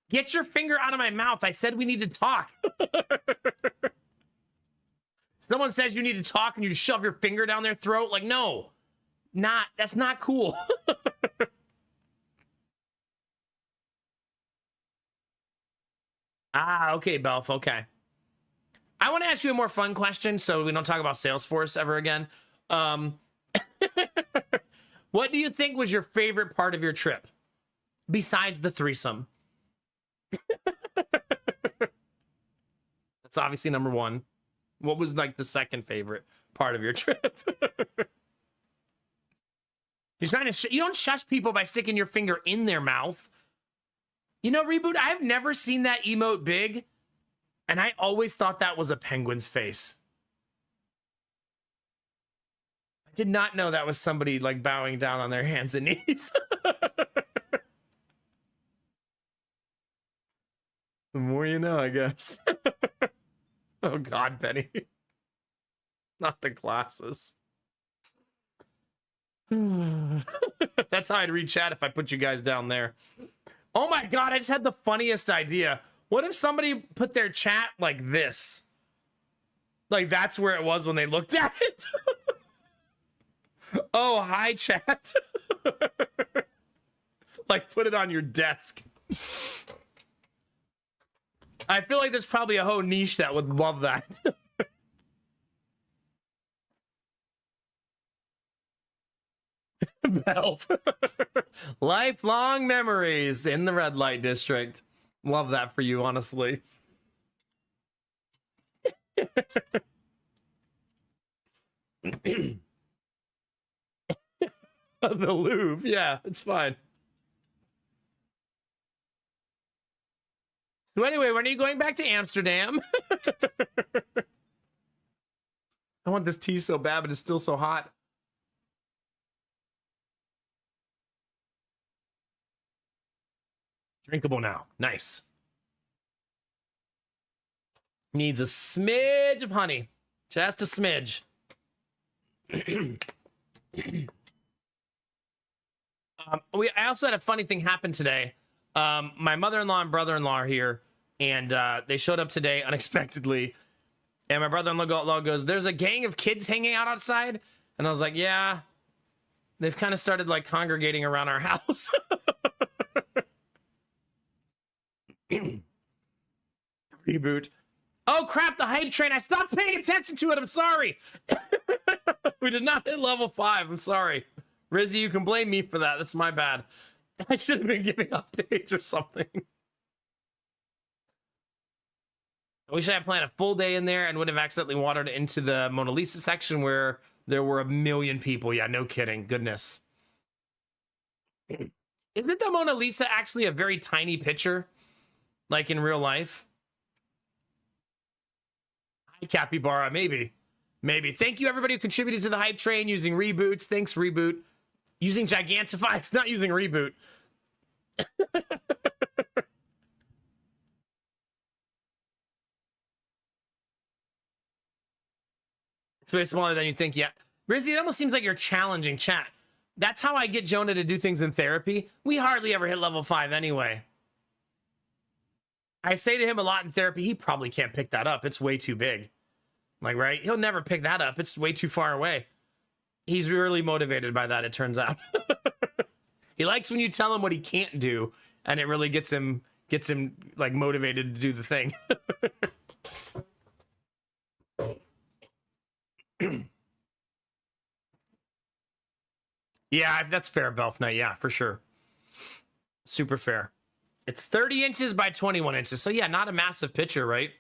Get your finger out of my mouth. I said we need to talk. Someone says you need to talk and you just shove your finger down their throat. Like, no. That's not cool. Ah, okay, Belf. Okay. I want to ask you a more fun question so we don't talk about Salesforce ever again. What do you think was your favorite part of your trip? Besides the threesome. That's obviously number 1. What was like the second favorite part of your trip? You're trying to you don't shush people by sticking your finger in their mouth. You know, Reboot, I've never seen that emote big, and I always thought that was a penguin's face. I did not know that was somebody like bowing down on their hands and knees. The more you know, I guess. Oh, God, Benny. Not the glasses. That's how I'd read chat if I put you guys down there. Oh, my God, I just had the funniest idea. What if somebody put their chat like this? Like, that's where it was when they looked at it? Oh, hi, chat. Like, put it on your desk. I feel like there's probably a whole niche that would love that. Belf. Lifelong memories in the red light district. Love that for you, honestly. The Louvre. Yeah, it's fine. So anyway, when are you going back to Amsterdam? I want this tea so bad, but it's still so hot. Drinkable now. Nice. Needs a smidge of honey. Just a smidge. I also had a funny thing happen today. My mother-in-law and brother-in-law are here, and they showed up today unexpectedly. And my brother-in-law goes, "There's a gang of kids hanging out outside." And I was like, "Yeah." They've kind of started like congregating around our house. Reboot. Oh crap, the hype train. I stopped paying attention to it. I'm sorry. We did not hit level 5. I'm sorry. Rizzy, you can blame me for that. That's my bad. I should have been giving updates or something. I wish I had planned a full day in there and would have accidentally wandered into the Mona Lisa section where there were 1 million people. Yeah, no kidding. Goodness. Isn't the Mona Lisa actually a very tiny picture? Like in real life? Hi, Capybara. Maybe. Maybe. Thank you, everybody who contributed to the hype train using reboots. Thanks, Reboot. Using Gigantify. It's not using Reboot. It's way smaller than you think. Yeah. Rizzy, it almost seems like you're challenging chat. That's how I get Jonah to do things in therapy. We hardly ever hit level 5 anyway. I say to him a lot in therapy, he probably can't pick that up. It's way too big. Like, right? He'll never pick that up. It's way too far away. He's really motivated by that, it turns out. He likes when you tell him what he can't do, and it really gets him like motivated to do the thing. Yeah, that's fair, Belf Knight. Yeah, for sure. Super fair. It's 30 inches by 21 inches. So yeah, not a massive picture, right?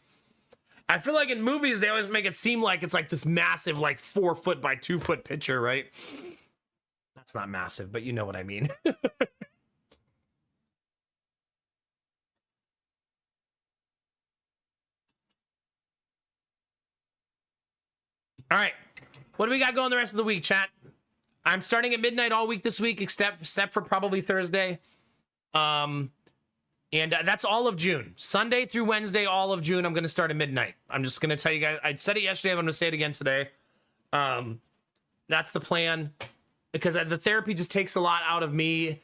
I feel like in movies, they always make it seem like it's like this massive, like 4 foot by 2 foot picture, right? That's not massive, but you know what I mean. All right. What do we got going the rest of the week, chat? I'm starting at midnight all week this week, except for probably Thursday. And that's all of June. Sunday through Wednesday, all of June, I'm going to start at midnight. I'm just going to tell you guys. I said it yesterday. I'm going to say it again today. That's the plan. Because the therapy just takes a lot out of me.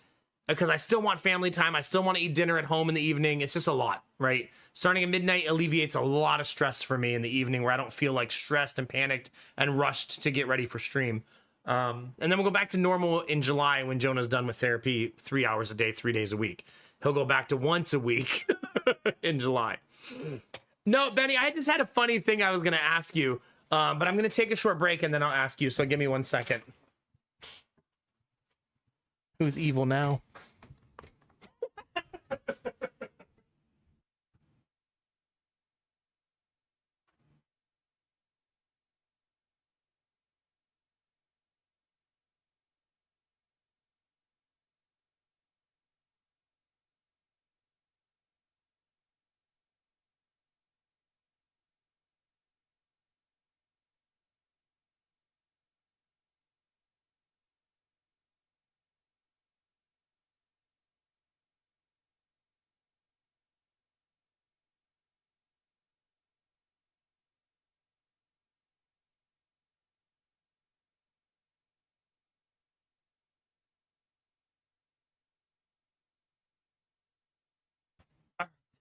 Because I still want family time. I still want to eat dinner at home in the evening. It's just a lot, right? Starting at midnight alleviates a lot of stress for me in the evening where I don't feel like stressed and panicked and rushed to get ready for stream. And then we'll go back to normal in July when Jonah's done with therapy 3 hours a day, 3 days a week. He'll go back to once a week in July. No, Benny, I just had a funny thing I was going to ask you, but I'm going to take a short break and then I'll ask you. So give me 1 second. Who's evil now?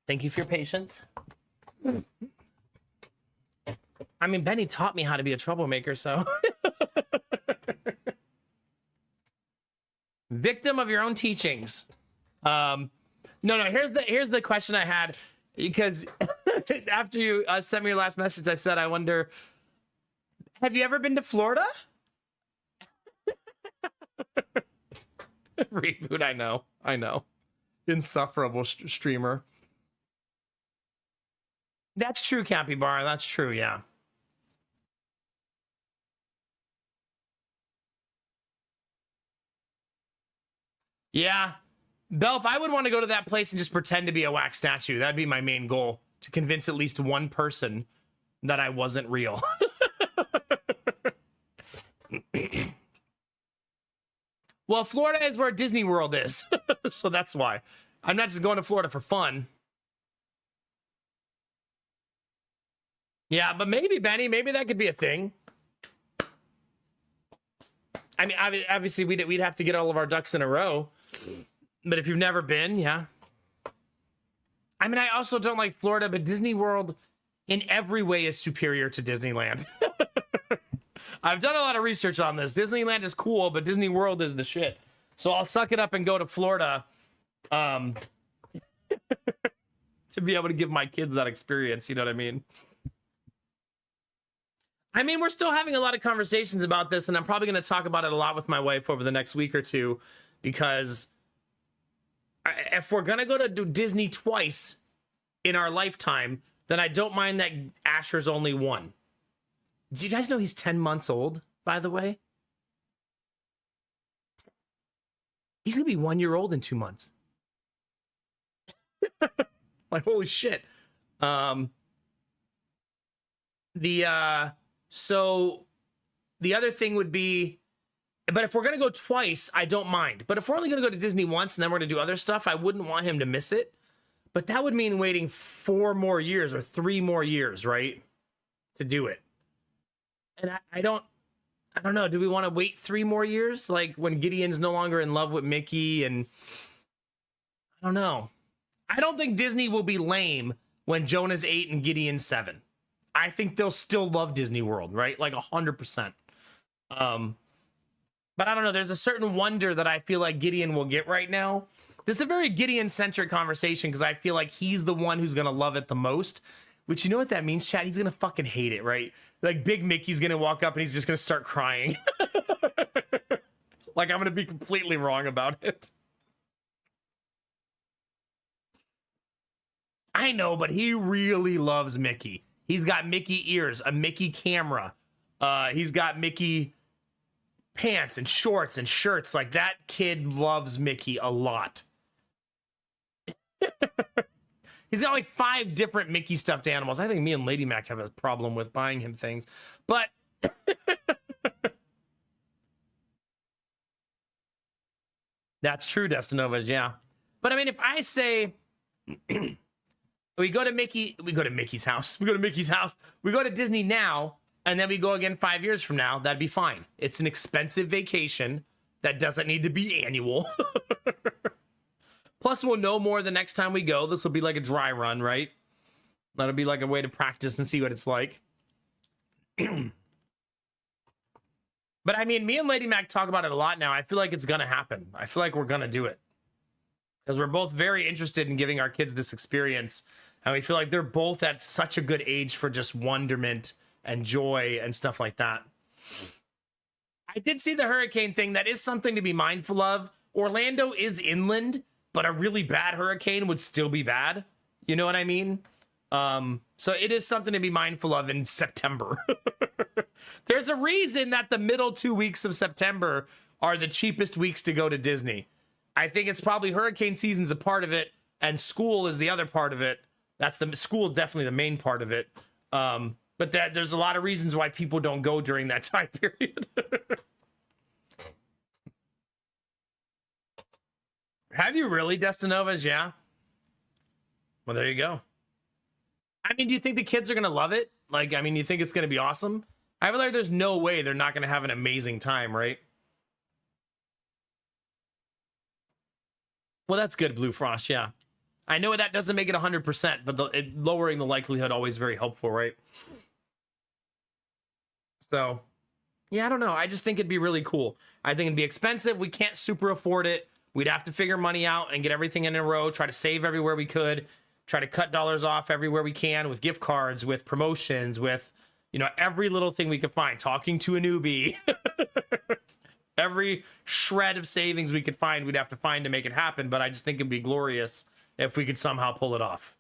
Thank you for your patience. I mean, Benny taught me how to be a troublemaker, so. Victim of your own teachings. No, here's the question I had, because after you sent me your last message, I said, I wonder, have you ever been to Florida? Reboot, I know. Insufferable streamer. That's true, Capybara. That's true, yeah. Yeah. Belf, I would want to go to that place and just pretend to be a wax statue. That'd be my main goal, to convince at least one person that I wasn't real. Well, Florida is where Disney World is, so that's why. I'm not just going to Florida for fun. Yeah, but maybe, Benny, maybe that could be a thing. I mean, obviously, we'd have to get all of our ducks in a row. But if you've never been, yeah. I mean, I also don't like Florida, but Disney World in every way is superior to Disneyland. I've done a lot of research on this. Disneyland is cool, but Disney World is the shit. So I'll suck it up and go to Florida to be able to give my kids that experience. You know what I mean? I mean, we're still having a lot of conversations about this, and I'm probably going to talk about it a lot with my wife over the next week or two, because if we're going to go to Disney twice in our lifetime, then I don't mind that Asher's only one. Do you guys know he's 10 months old, by the way? He's going to be 1 year old in 2 months. Like, holy shit. So the other thing would be, but if we're going to go twice, I don't mind. But if we're only going to go to Disney once and then we're going to do other stuff, I wouldn't want him to miss it. But that would mean waiting 4 more years or 3 more years, right? To do it. And I don't know. Do we want to wait 3 more years? Like when Gideon's no longer in love with Mickey, and I don't know. I don't think Disney will be lame when Jonah's 8 and Gideon's 7. I think they'll still love Disney World, right? Like 100%. But I don't know. There's a certain wonder that I feel like Gideon will get right now. This is a very Gideon-centric conversation because I feel like he's the one who's going to love it the most. Which, you know what that means, Chad? He's going to fucking hate it, right? Like, Big Mickey's going to walk up and he's just going to start crying. Like, I'm going to be completely wrong about it. I know, but he really loves Mickey. He's got Mickey ears, a Mickey camera. He's got Mickey pants and shorts and shirts. Like, that kid loves Mickey a lot. He's got like 5 different Mickey stuffed animals. I think me and Lady Mac have a problem with buying him things. But that's true, Destinovas, yeah. But I mean, if I say we go to Mickey's house. We go to Mickey's house. We go to Disney now, and then we go again 5 years from now, that'd be fine. It's an expensive vacation that doesn't need to be annual. Plus, we'll know more the next time we go. This will be like a dry run, right? That'll be like a way to practice and see what it's like. But I mean, me and Lady Mac talk about it a lot now. I feel like it's going to happen. I feel like we're going to do it. Because we're both very interested in giving our kids this experience. And we feel like they're both at such a good age for just wonderment and joy and stuff like that. I did see the hurricane thing. That is something to be mindful of. Orlando is inland, but a really bad hurricane would still be bad. You know what I mean? So it is something to be mindful of in September. There's a reason that the middle 2 weeks of September are the cheapest weeks to go to Disney. I think it's probably hurricane season's a part of it, and school is the other part of it. School is definitely the main part of it. But there's a lot of reasons why people don't go during that time period. Have you really, Destinovas? Yeah. Well, there you go. I mean, do you think the kids are going to love it? Like, I mean, you think it's going to be awesome? I feel like there's no way they're not going to have an amazing time, right? Well, that's good, Blue Frost, yeah. I know that doesn't make it 100%, but lowering the likelihood always very helpful, right? So, yeah, I don't know. I just think it'd be really cool. I think it'd be expensive. We can't super afford it. We'd have to figure money out and get everything in a row, try to save everywhere we could, try to cut dollars off everywhere we can with gift cards, with promotions, with, you know, every little thing we could find, talking to a newbie. Every shred of savings we could find, we'd have to find to make it happen. But I just think it'd be glorious if we could somehow pull it off.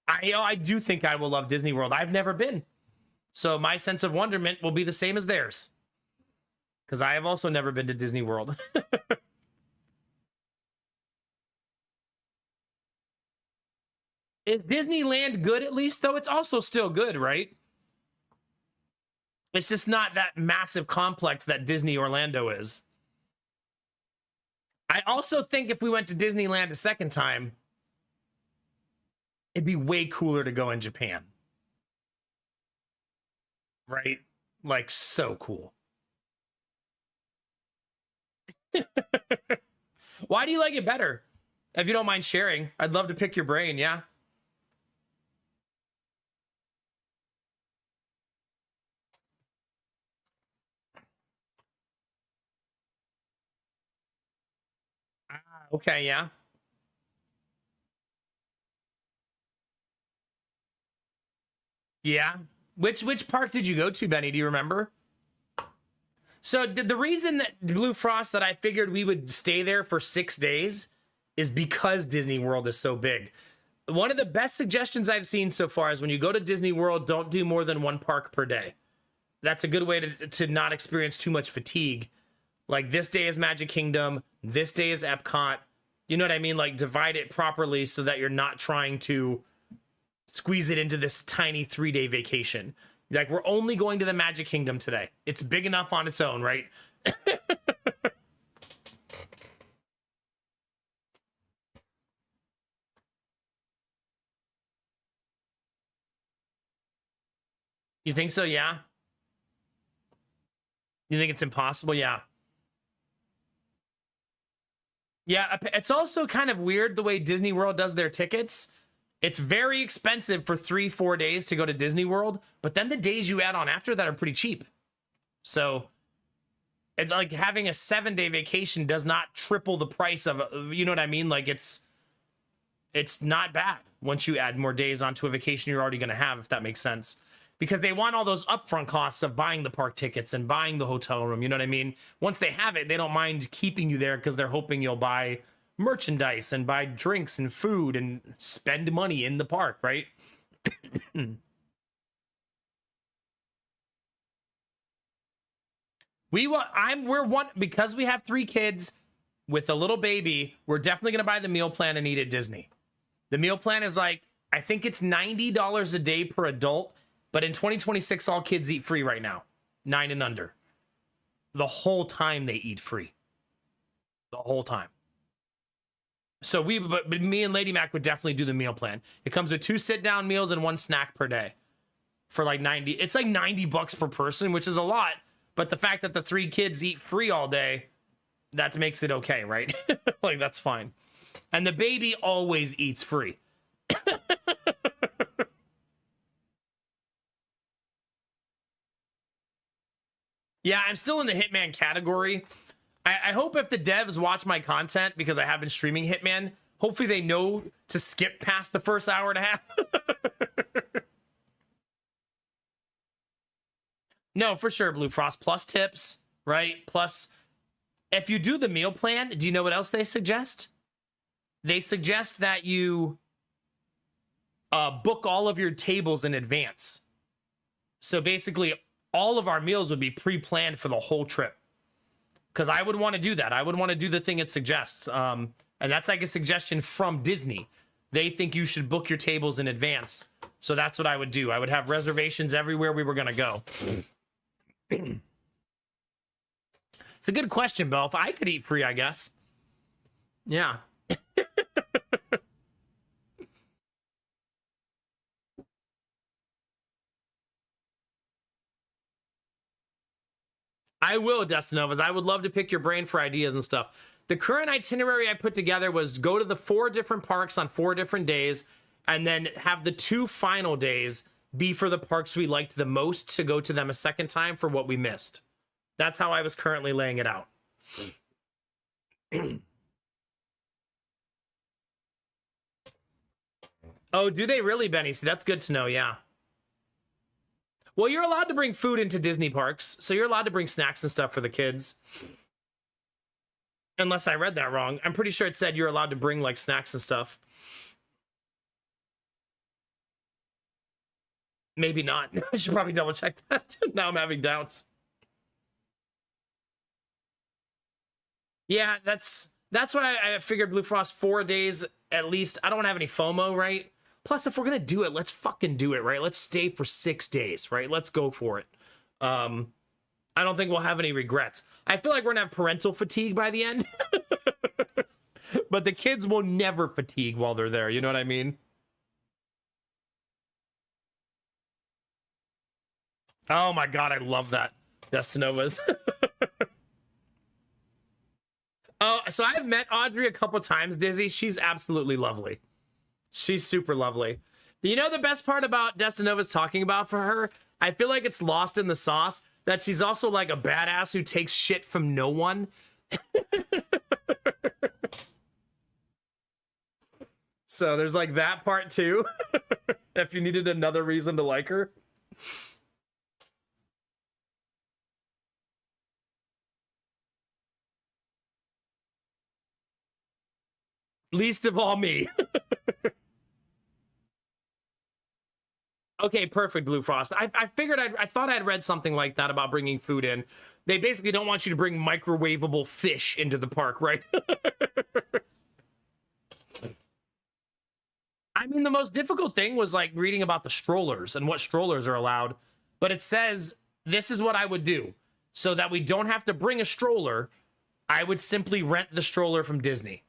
I do think I will love Disney World. I've never been. So my sense of wonderment will be the same as theirs. Because I have also never been to Disney World. Is Disneyland good at least, though? It's also still good, right? It's just not that massive complex that Disney Orlando is. I also think if we went to Disneyland a second time, it'd be way cooler to go in Japan. Right? Like, so cool. Why do you like it better? If you don't mind sharing, I'd love to pick your brain, yeah? Okay, yeah. Yeah. Which park did you go to, Benny? Do you remember? So the reason that Blue Frost that I figured we would stay there for 6 days is because Disney World is so big. One of the best suggestions I've seen so far is when you go to Disney World, don't do more than 1 park per day. That's a good way to not experience too much fatigue. Like, this day is Magic Kingdom, this day is Epcot. You know what I mean? Like, divide it properly so that you're not trying to squeeze it into this tiny 3-day vacation. Like, we're only going to the Magic Kingdom today. It's big enough on its own, right? You think so? Yeah. You think it's impossible? Yeah. Yeah, it's also kind of weird the way Disney World does their tickets. It's very expensive for 3-4 days to go to Disney World, but then the days you add on after that are pretty cheap. So, like having a 7-day vacation does not triple the price of, you know what I mean? Like it's not bad once you add more days onto a vacation you're already going to have, if that makes sense. Because they want all those upfront costs of buying the park tickets and buying the hotel room. You know what I mean? Once they have it, they don't mind keeping you there because they're hoping you'll buy merchandise and buy drinks and food and spend money in the park, right? Because we have 3 kids with a little baby, we're definitely going to buy the meal plan and eat at Disney. The meal plan is like, I think it's $90 a day per adult. But in 2026, all kids eat free right now, 9 and under. The whole time they eat free. The whole time. So but me and Lady Mac would definitely do the meal plan. It comes with 2 sit-down meals and 1 snack per day for like 90. It's like $90 per person, which is a lot. But the fact that the 3 kids eat free all day, that makes it okay, right? Like, that's fine. And the baby always eats free. Yeah, I'm still in the Hitman category. I hope if the devs watch my content, because I have been streaming Hitman, hopefully they know to skip past the first hour and a half. No, for sure, Blue Frost. Plus tips, right? Plus, if you do the meal plan, do you know what else they suggest? They suggest that you book all of your tables in advance. So basically, all of our meals would be pre-planned for the whole trip. Because I would want to do that. I would want to do the thing it suggests. And that's like a suggestion from Disney. They think you should book your tables in advance. So that's what I would do. I would have reservations everywhere we were going to go. It's a good question, Bill. If I could eat free, I guess. Yeah. I will, Destinovas. I would love to pick your brain for ideas and stuff. The current itinerary I put together was go to the 4 different parks on 4 different days, and then have the 2 final days be for the parks we liked the most to go to them a second time for what we missed. That's how I was currently laying it out. Oh, do they really, Benny? See, that's good to know, yeah. Well, you're allowed to bring food into Disney parks, so you're allowed to bring snacks and stuff for the kids. Unless I read that wrong. I'm pretty sure it said you're allowed to bring, like, snacks and stuff. Maybe not. I should probably double check that. Now I'm having doubts. Yeah, that's why I figured Blue Frost 4 days at least. I don't want to have any FOMO, right? Plus, if we're gonna do it, let's fucking do it, right? Let's stay for 6 days, right? Let's go for it. I don't think we'll have any regrets. I feel like we're gonna have parental fatigue by the end. But the kids will never fatigue while they're there, you know what I mean? Oh my god, I love that. Destinovas. Oh, so I've met Audrey a couple times, Dizzy. She's absolutely lovely. She's super lovely. You know the best part about Destinova's talking about for her? I feel like it's lost in the sauce that she's also like a badass who takes shit from no one. So there's like that part too. If you needed another reason to like her. Least of all me. Okay, perfect, Blue Frost. I figured I thought I'd read something like that about bringing food in. They basically don't want you to bring microwavable fish into the park, right? I mean, the most difficult thing was like reading about the strollers and what strollers are allowed. But it says, this is what I would do. So that we don't have to bring a stroller, I would simply rent the stroller from Disney.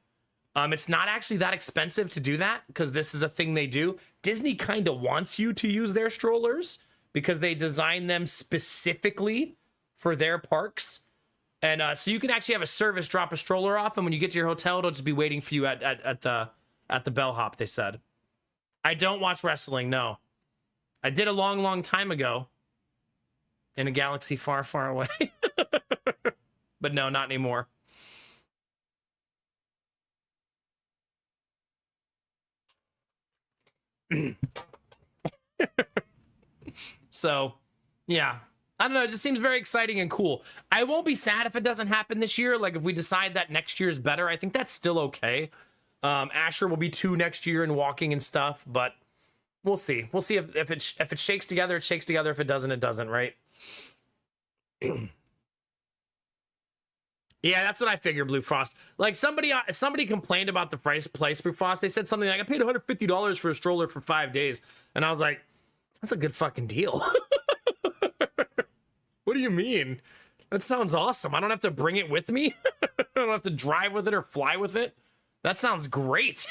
It's not actually that expensive to do that because this is a thing they do. Disney kind of wants you to use their strollers because they designed them specifically for their parks. And so you can actually have a service drop a stroller off, and when you get to your hotel, it'll just be waiting for you at the bellhop, they said. I don't watch wrestling, no. I did a long, long time ago in a galaxy far, far away. But no, not anymore. So, yeah. I don't know. It just seems very exciting and cool. I won't be sad if it doesn't happen this year. Like, if we decide that next year is better, I think that's still okay. Asher will be 2 next year and walking and stuff, but we'll see. We'll see if it shakes together, it shakes together. If it doesn't, it doesn't, right? Yeah, that's what I figured, Blue Frost. Like, somebody complained about the price Blue Frost. They said something like, I paid $150 for a stroller for 5 days. And I was like, that's a good fucking deal. What do you mean? That sounds awesome. I don't have to bring it with me. I don't have to drive with it or fly with it. That sounds great.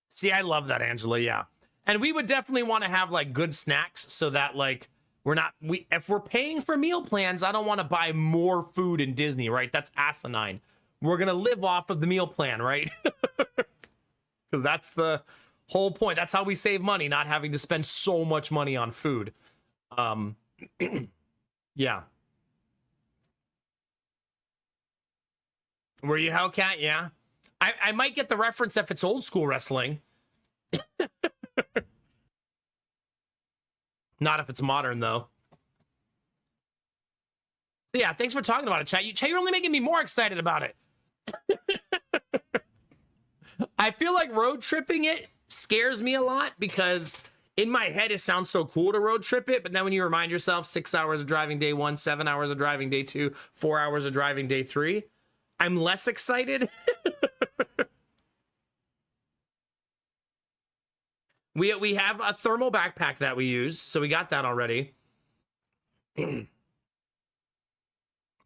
See, I love that, Angela. Yeah. And we would definitely want to have like good snacks so that like if we're paying for meal plans, I don't want to buy more food in Disney, right? That's asinine. We're going to live off of the meal plan, right? Because that's the whole point. That's how we save money, not having to spend so much money on food. Yeah. Were you Hellcat? Yeah. I might get the reference if it's old school wrestling. Not if it's modern, though. So yeah, thanks for talking about it, chat. You're only making me more excited about it. I feel like road tripping it scares me a lot because in my head it sounds so cool to road trip it, but then when you remind yourself 6 hours of driving day 1, 7 hours of driving day 2, 4 hours of driving day 3, I'm less excited. We have a thermal backpack that we use, so we got that already.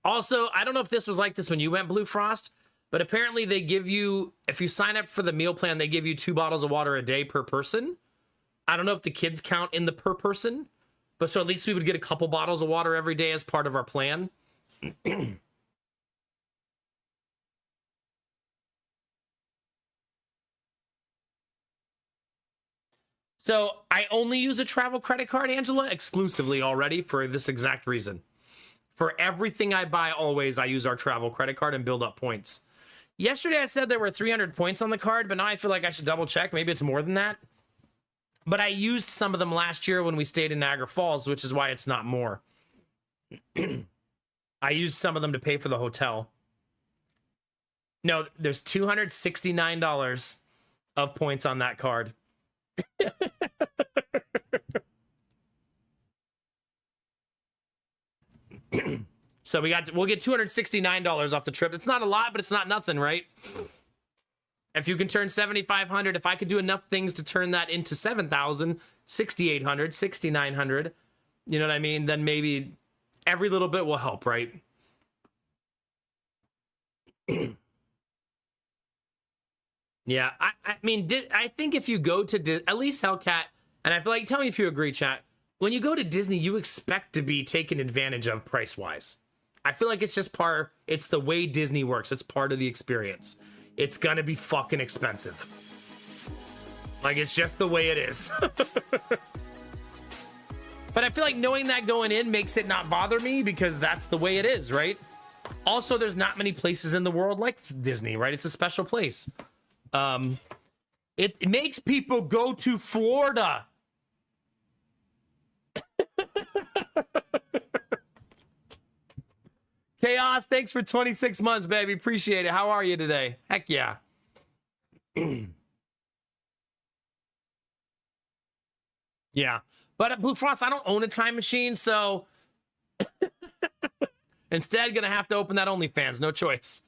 Also, I don't know if this was like this when you went, Blue Frost, but apparently they give you, if you sign up for the meal plan, they give you 2 bottles of water a day per person. I don't know if the kids count in the per person, but so at least we would get a couple bottles of water every day as part of our plan. So I only use a travel credit card, Angela, exclusively already for this exact reason. For everything I buy, always, I use our travel credit card and build up points. Yesterday, I said there were 300 points on the card, but now I feel like I should double check. Maybe it's more than that. But I used some of them last year when we stayed in Niagara Falls, which is why it's not more. I used some of them to pay for the hotel. No, there's $269 of points on that card. So we'll get $269 off the trip. It's not a lot, but it's not nothing, right? If you can turn 7,500, if I could do enough things to turn that into 7,000, 6,800, 6,900, you know what I mean? Then maybe every little bit will help, right? Yeah, I mean, I think if you go to at least Hellcat, and I feel like, tell me if you agree, chat. When you go to Disney, you expect to be taken advantage of price-wise. I feel like it's just it's the way Disney works. It's part of the experience. It's gonna be fucking expensive. Like, it's just the way it is. But I feel like knowing that going in makes it not bother me because that's the way it is, right? Also, there's not many places in the world like Disney, right? It's a special place. It makes people go to Florida. Chaos, thanks for 26 months, baby. Appreciate it. How are you today? Heck yeah. Yeah. But at Blue Frost, I don't own a time machine, so instead gonna have to open that OnlyFans. No choice.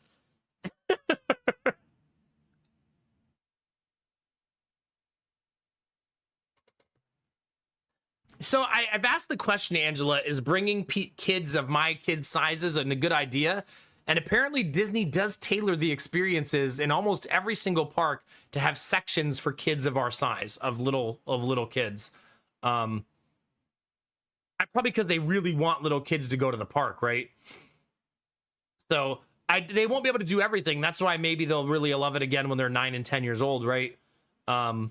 So I've asked the question, Angela, is bringing kids of my kids' sizes a good idea? And apparently Disney does tailor the experiences in almost every single park to have sections for kids of our size, of little kids. Probably because they really want little kids to go to the park, right? So they won't be able to do everything. That's why maybe they'll really love it again when they're 9 and 10 years old, right? But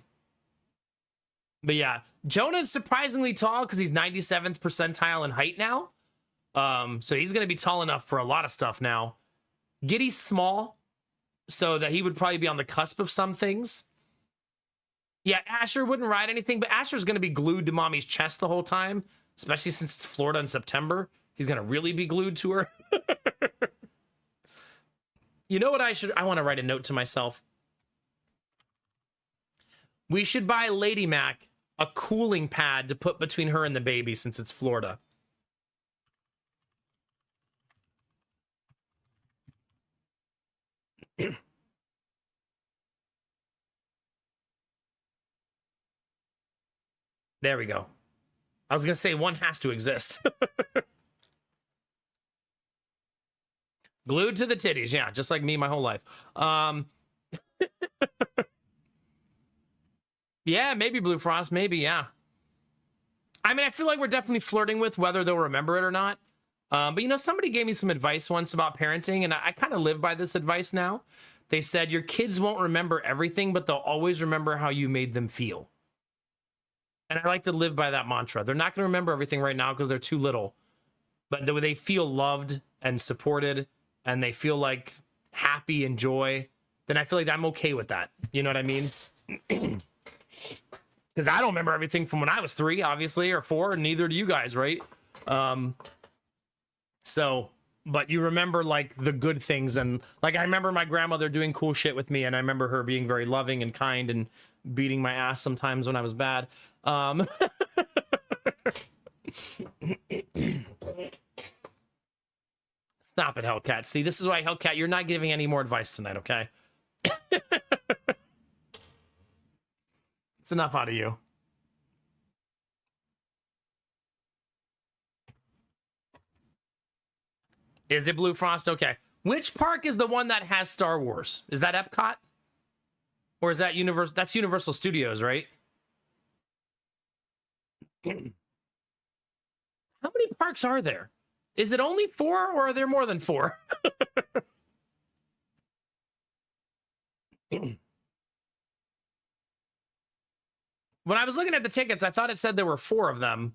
yeah, Jonah's surprisingly tall because he's 97th percentile in height now. So he's going to be tall enough for a lot of stuff now. Giddy's small, so that he would probably be on the cusp of some things. Yeah, Asher wouldn't ride anything, but Asher's going to be glued to mommy's chest the whole time, especially since it's Florida in September. He's going to really be glued to her. You know what I want to write a note to myself. We should buy Lady Mac a cooling pad to put between her and the baby since it's Florida. There we go. I was going to say one has to exist. Glued to the titties. Yeah, just like me my whole life. Yeah, maybe Blue Frost. Maybe, yeah. I mean, I feel like we're definitely flirting with whether they'll remember it or not. But, you know, somebody gave me some advice once about parenting, and I kind of live by this advice now. They said, your kids won't remember everything, but they'll always remember how you made them feel. And I like to live by that mantra. They're not going to remember everything right now because they're too little. But they feel loved and supported, and they feel like happy and joy, then I feel like I'm okay with that. You know what I mean? Because I don't remember everything from when I was 3, obviously, or 4, and neither do you guys, right? But you remember, like, the good things. And, like, I remember my grandmother doing cool shit with me, and I remember her being very loving and kind and beating my ass sometimes when I was bad. Stop it, Hellcat. See, this is why, Hellcat, you're not giving any more advice tonight, okay? It's enough out of you. Is it Blue Frost? Okay. Which park is the one that has Star Wars? Is that Epcot? Or is that Universal? That's Universal Studios, right? How many parks are there? Is it only 4 or are there more than 4? When I was looking at the tickets, I thought it said there were 4 of them.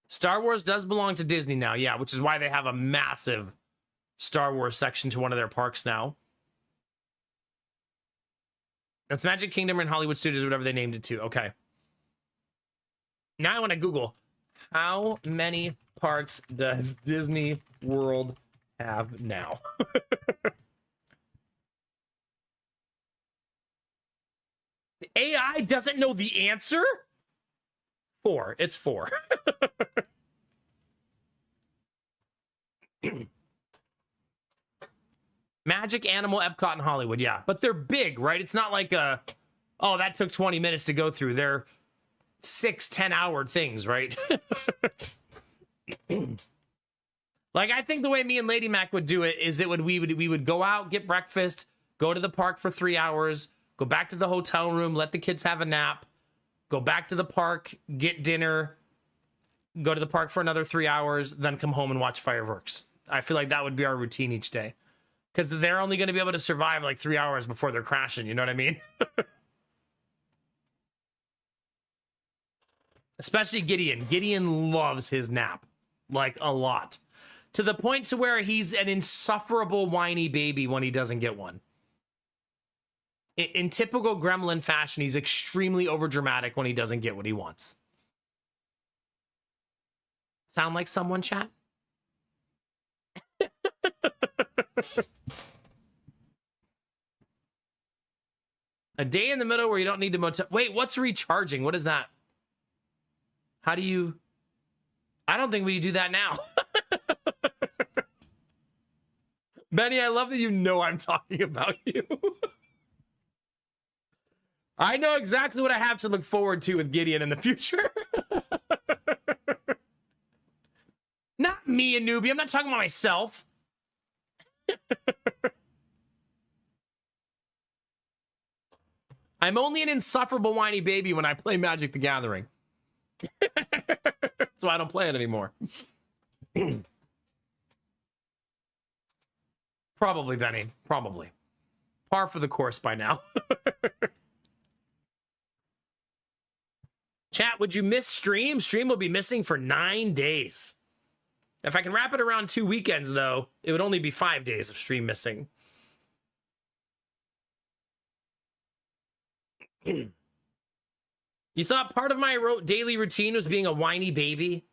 Star Wars does belong to Disney now, yeah, which is why they have a massive Star Wars section to one of their parks now. That's Magic Kingdom and Hollywood Studios, whatever they named it to. Okay. Now I want to Google, how many parks does Disney World have now? The AI doesn't know the answer? 4. It's 4. Magic, Animal, Epcot, and Hollywood, yeah. But they're big, right? It's not like a, oh, that took 20 minutes to go through. They're 6-10-hour things, right? Like, I think the way me and Lady Mac would do it is we would go out, get breakfast, go to the park for 3 hours, go back to the hotel room, let the kids have a nap, go back to the park, get dinner, go to the park for another 3 hours, then come home and watch fireworks. I feel like that would be our routine each day. Because they're only going to be able to survive like 3 hours before they're crashing, you know what I mean? Especially Gideon. Gideon loves his nap. Like, a lot. To the point to where he's an insufferable whiny baby when he doesn't get one. In typical gremlin fashion, he's extremely overdramatic when he doesn't get what he wants. Sound like someone, chat? A day in the middle where you don't need to motel. Wait, what's recharging? What is that? How do you... I don't think we do that now. Benny, I love that you know I'm talking about you. I know exactly what I have to look forward to with Gideon in the future. Not me, a newbie. I'm not talking about myself. I'm only an insufferable whiny baby when I play Magic the Gathering. That's why I don't play it anymore. Probably, Benny. Probably. Par for the course by now. Chat, would you miss stream? Stream will be missing for 9 days. If I can wrap it around 2 weekends, though, it would only be 5 days of stream missing. You thought part of my daily routine was being a whiny baby?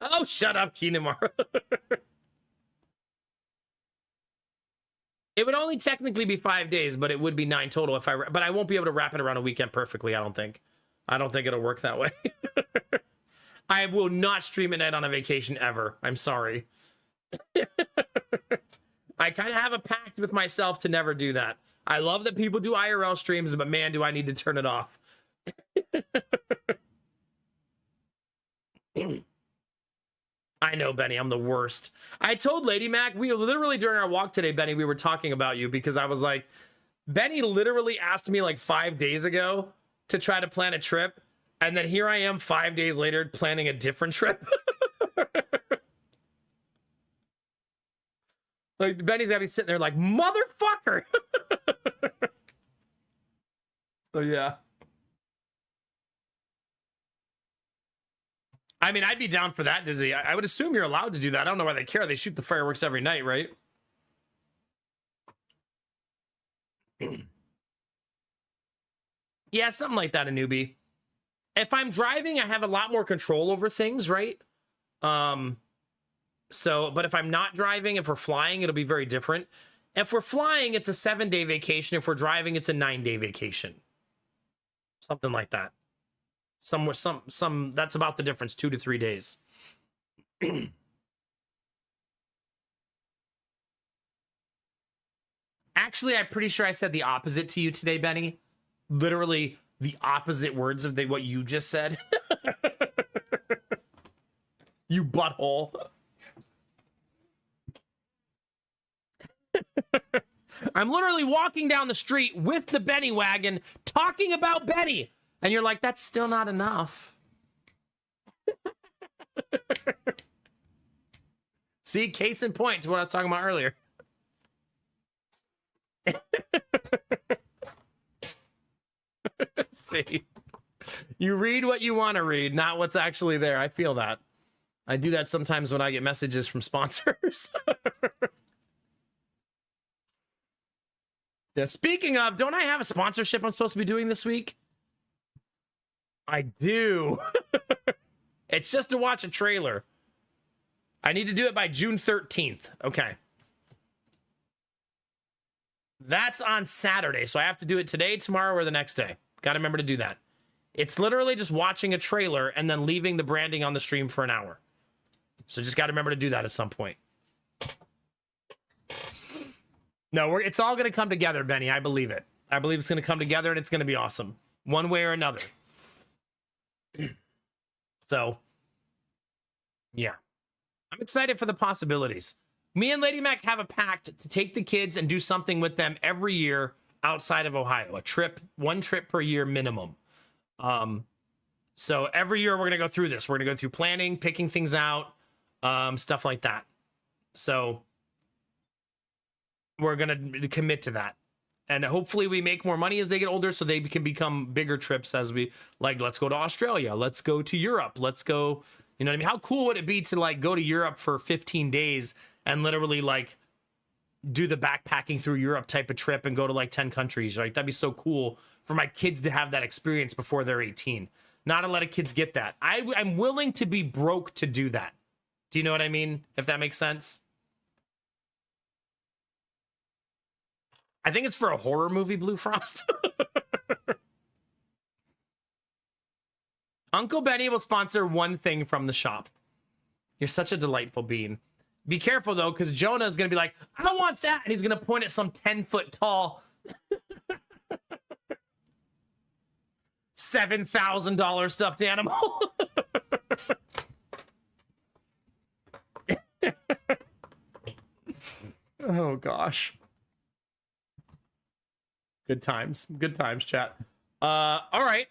Oh, shut up, Keenamar. It would only technically be 5 days, but it would be 9 total if but I won't be able to wrap it around a weekend perfectly, I don't think. I don't think it'll work that way. I will not stream at night on a vacation ever. I'm sorry. I kind of have a pact with myself to never do that. I love that people do IRL streams, but man, do I need to turn it off. I know, Benny, I'm the worst. I told Lady Mac, we literally during our walk today, Benny, we were talking about you because I was like, Benny literally asked me like 5 days ago to try to plan a trip. And then here I am 5 days later planning a different trip. Like Benny's gotta be sitting there like, motherfucker. So yeah. I mean, I'd be down for that, Dizzy. I would assume you're allowed to do that. I don't know why they care. They shoot the fireworks every night, right? Yeah, something like that, a newbie. If I'm driving, I have a lot more control over things, right? But if I'm not driving, if we're flying, it'll be very different. If we're flying, it's a 7-day vacation. If we're driving, it's a 9-day vacation. Something like that. That's about the difference, 2 to 3 days. Actually, I'm pretty sure I said the opposite to you today, Benny. Literally the opposite words of what you just said. You butthole. I'm literally walking down the street with the Benny wagon talking about Benny. And you're like, that's still not enough. See, case in point to what I was talking about earlier. See, you read what you want to read, not what's actually there. I feel that. I do that sometimes when I get messages from sponsors. Yeah, speaking of, don't I have a sponsorship I'm supposed to be doing this week? I do. It's just to watch a trailer. I need to do it by June 13th. Okay. That's on Saturday, so I have to do it today, tomorrow, or the next day. Got to remember to do that. It's literally just watching a trailer and then leaving the branding on the stream for an hour. So just got to remember to do that at some point. No, it's all going to come together, Benny. I believe it. I believe it's going to come together and it's going to be awesome. One way or another. So, yeah. I'm excited for the possibilities. Me and Lady Mac have a pact to take the kids and do something with them every year outside of Ohio. One trip per year minimum. So every year we're going to go through this. We're going to go through planning, picking things out, stuff like that. So we're going to commit to that. And hopefully we make more money as they get older so they can become bigger trips as we, like, let's go to Australia. Let's go to Europe. Let's go, you know what I mean? How cool would it be to, like, go to Europe for 15 days and literally, like, do the backpacking through Europe type of trip and go to, like, 10 countries, right? That'd be so cool for my kids to have that experience before they're 18. Not a lot of kids get that. I'm willing to be broke to do that. Do you know what I mean? If that makes sense. I think it's for a horror movie, Blue Frost. Uncle Benny will sponsor one thing from the shop. You're such a delightful bean. Be careful, though, because Jonah is going to be like, I want that. And he's going to point at some 10-foot tall $7,000 stuffed animal. Oh gosh. Good times. Good times, chat. All right.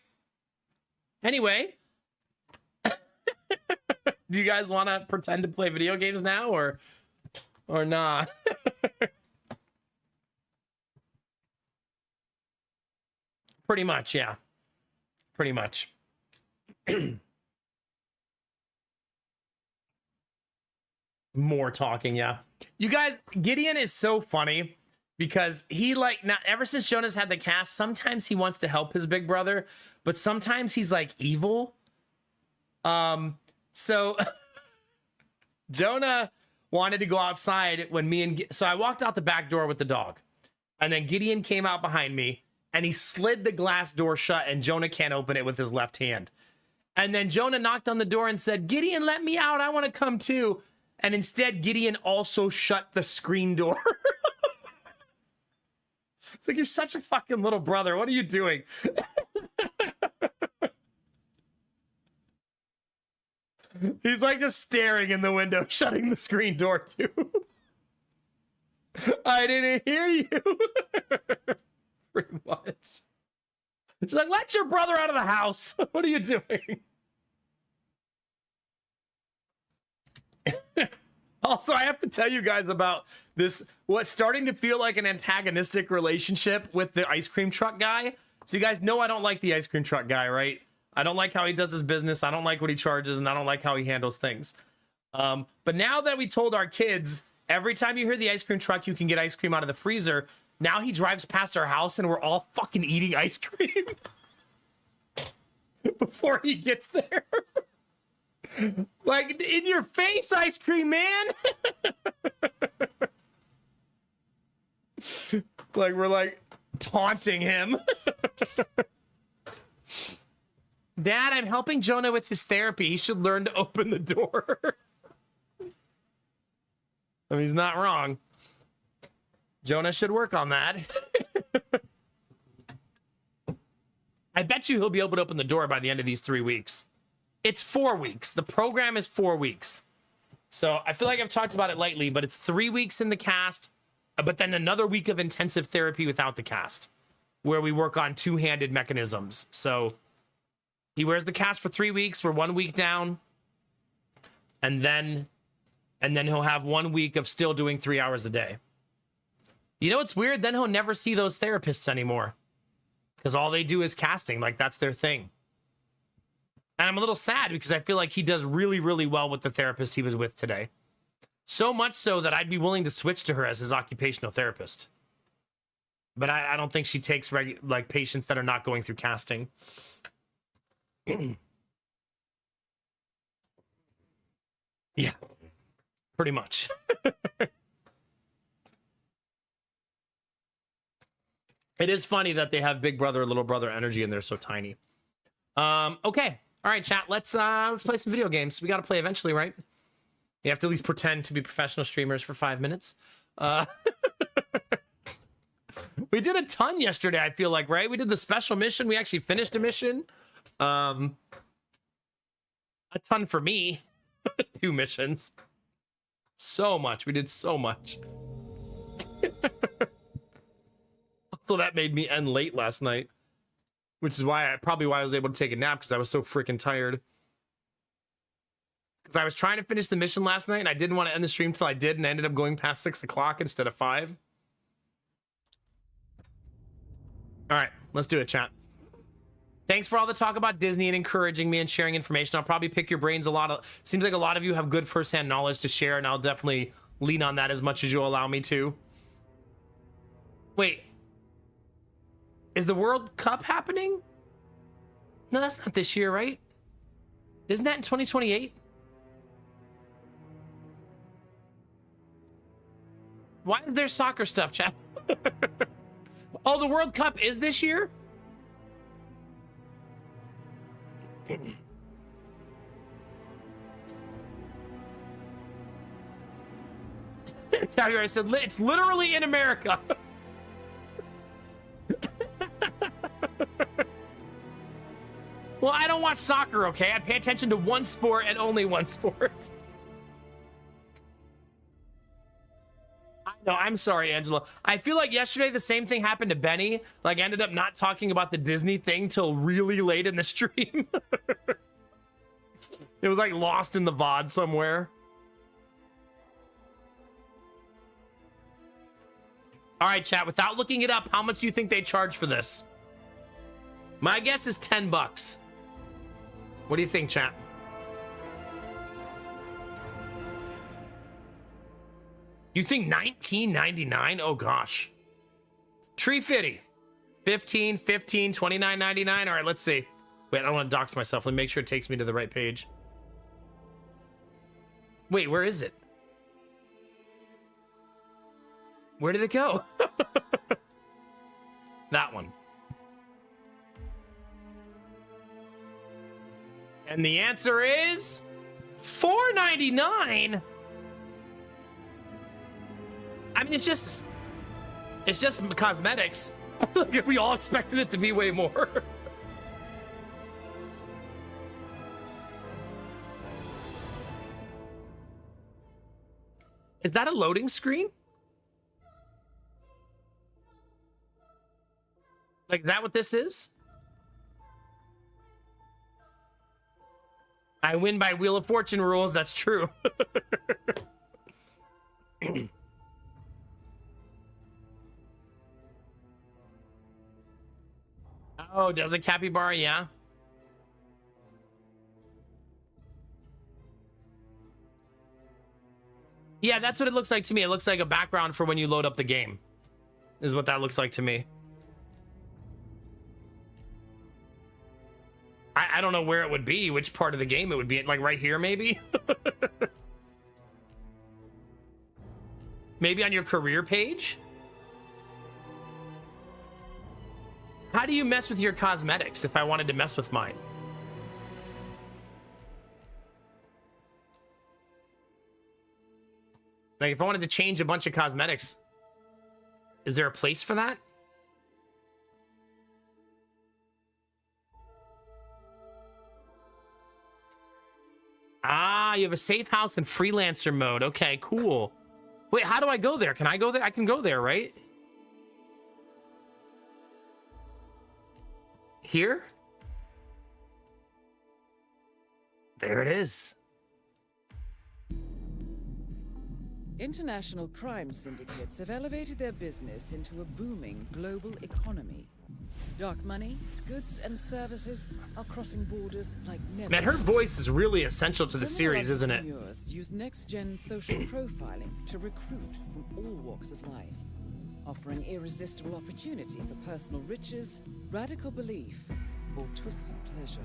Anyway, do you guys want to pretend to play video games now or not? Pretty much, yeah. Pretty much. More talking, yeah. You guys, Gideon is so funny because he like now ever since Jonas had the cast, sometimes he wants to help his big brother, but sometimes he's like evil. So Jonah wanted to go outside when so I walked out the back door with the dog, and then Gideon came out behind me and he slid the glass door shut, and Jonah can't open it with his left hand. And then Jonah knocked on the door and said, "Gideon, let me out. I want to come too." And instead, Gideon also shut the screen door. It's like, you're such a fucking little brother. What are you doing? He's like just staring in the window, shutting the screen door too. I didn't hear you. Pretty much. She's like, let your brother out of the house. What are you doing? Also, I have to tell you guys about this, what's starting to feel like an antagonistic relationship with the ice cream truck guy. So you guys know I don't like the ice cream truck guy, right? I don't like how he does his business. I don't like what he charges, and I don't like how he handles things. But now that we told our kids, every time you hear the ice cream truck, you can get ice cream out of the freezer. Now he drives past our house, and we're all fucking eating ice cream before he gets there. Like, in your face, ice cream man. Like, we're like taunting him. Dad, I'm helping Jonah with his therapy. He should learn to open the door. I mean, he's not wrong. Jonah should work on that. I bet you he'll be able to open the door by the end of these 3 weeks. It's 4 weeks. The program is 4 weeks. So I feel like I've talked about it lightly, but it's 3 weeks in the cast, but then another week of intensive therapy without the cast, where we work on two-handed mechanisms. So he wears the cast for 3 weeks. We're 1 week down. And then he'll have 1 week of still doing 3 hours a day. You know what's weird? Then he'll never see those therapists anymore, because all they do is casting. Like, that's their thing. And I'm a little sad because I feel like he does really, really well with the therapist he was with today. So much so that I'd be willing to switch to her as his occupational therapist. But I don't think she takes like patients that are not going through casting. Yeah, pretty much. It is funny that they have big brother, little brother energy and they're so tiny. Okay. All right, chat. Let's play some video games. We got to play eventually, right? You have to at least pretend to be professional streamers for 5 minutes. We did a ton yesterday, I feel like, right? We did the special mission. We actually finished a mission. A ton for me. 2 missions. So much. We did so much. So that made me end late last night, which is probably why I was able to take a nap, because I was so freaking tired. Because I was trying to finish the mission last night, and I didn't want to end the stream till I did, and I ended up going past 6 o'clock instead of 5. All right, let's do it, chat. Thanks for all the talk about Disney and encouraging me and sharing information. I'll probably pick your brains a lot. Seems like a lot of you have good firsthand knowledge to share, and I'll definitely lean on that as much as you'll allow me to. Wait. Is the World Cup happening? No, that's not this year, right? Isn't that in 2028? Why is there soccer stuff, chat? Oh, the World Cup is this year? I said it's literally in America. Well, I don't watch soccer, okay? I pay attention to one sport and only one sport. I No, I'm sorry, Angela. I feel like yesterday the same thing happened to Benny. Like, I ended up not talking about the Disney thing till really late in the stream. It was like lost in the VOD somewhere. All right, chat, without looking it up, how much do you think they charge for this? My guess is 10 bucks. What do you think, chat? You think $19.99? Oh gosh. Tree Fitty. 15, 29.99. All right, let's see. Wait, I don't want to dox myself. Let me make sure it takes me to the right page. Wait, where is it? Where did it go? That one. And the answer is $4.99. I mean, it's just cosmetics. We all expected it to be way more. Is that a loading screen? Like, is that what this is? I win by Wheel of Fortune rules. That's true. Oh, does a capybara? Yeah. Yeah, that's what it looks like to me. It looks like a background for when you load up the game. Is what that looks like to me. I don't know where it would be, which part of the game it would be. Like right here, maybe? Maybe on your career page? How do you mess with your cosmetics if I wanted to mess with mine? Like if I wanted to change a bunch of cosmetics, is there a place for that? Ah, you have a safe house and freelancer mode. Okay, cool. Wait, how do I go there? Can I go there? I can go there, right? Here? There it is. International crime syndicates have elevated their business into a booming global economy. Dark money, goods and services are crossing borders like never. Man, her voice is really essential to the series, isn't it? Use next-gen social profiling to recruit from all walks of life, offering irresistible opportunity for personal riches, radical belief, or twisted pleasure.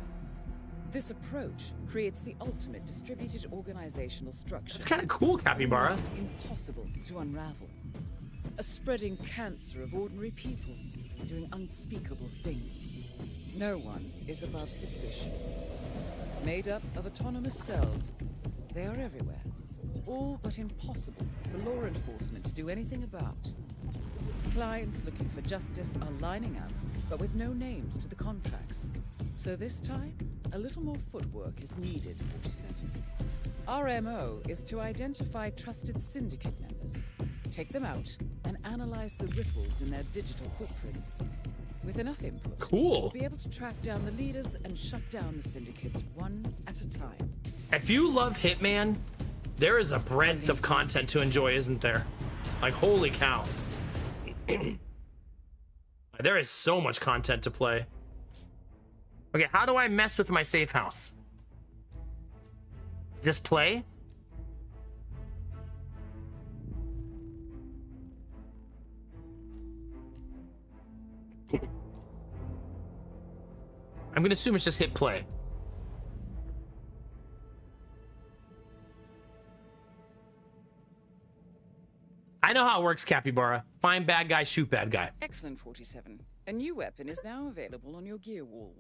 This approach creates the ultimate distributed organizational structure. That's kind of cool, Capybara. Almost impossible to unravel. A spreading cancer of ordinary people doing unspeakable things. No one is above suspicion. Made up of autonomous cells, they are everywhere. All but impossible for law enforcement to do anything about. Clients looking for justice are lining up, but with no names to the contracts. So this time, a little more footwork is needed, 47. Our MO is to identify trusted syndicate members, take them out, and analyze the ripples in their digital footprints. With enough input, we'll be able to track down the leaders and shut down the syndicates one at a time. If you love Hitman, there is a breadth of content to enjoy, isn't there? Like, holy cow. There is so much content to play. Okay, how do I mess with my safe house? Just play? I'm gonna assume it's just hit play. I know how it works, Capybara. Find bad guy, shoot bad guy. Excellent, 47. A new weapon is now available on your gear wall.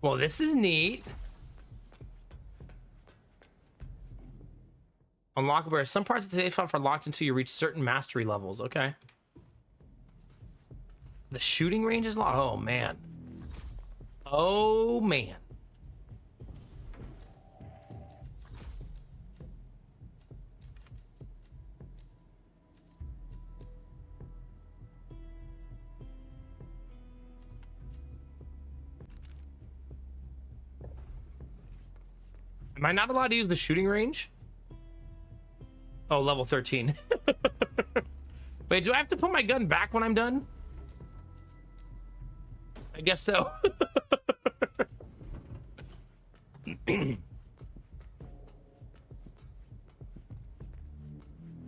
Well, this is neat. Unlockable. Some parts of the safe are locked until you reach certain mastery levels. Okay. The shooting range is locked. Oh, man. Oh, man. Am I not allowed to use the shooting range? Oh, level 13. Wait, do I have to put my gun back when I'm done? I guess so.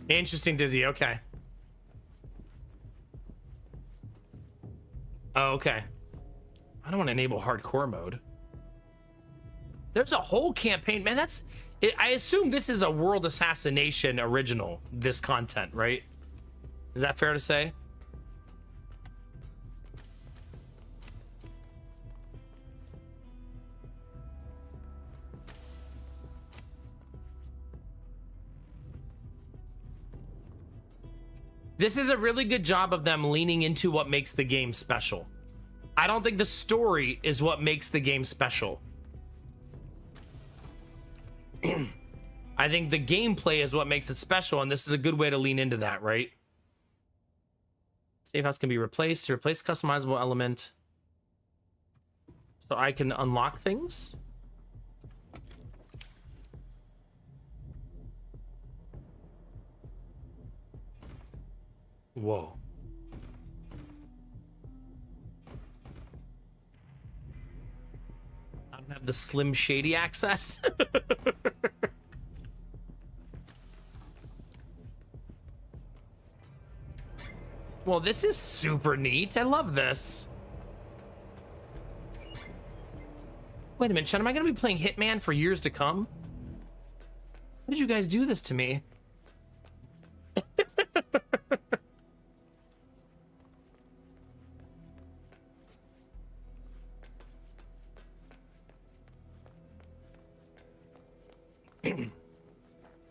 Interesting, Dizzy. Okay. Oh, okay. I don't want to enable hardcore mode. There's a whole campaign, man. That's it. I assume this is a World Assassination original, this content, right? Is that fair to say? This is a really good job of them leaning into what makes the game special. I don't think the story is what makes the game special. I think the gameplay is what makes it special, and this is a good way to lean into that, right? Safe house can be replaced. To replace customizable element. So I can unlock things. Whoa. I don't have the Slim Shady access. Well, this is super neat. I love this. Wait a minute, Sean, am I going to be playing Hitman for years to come? How did you guys do this to me?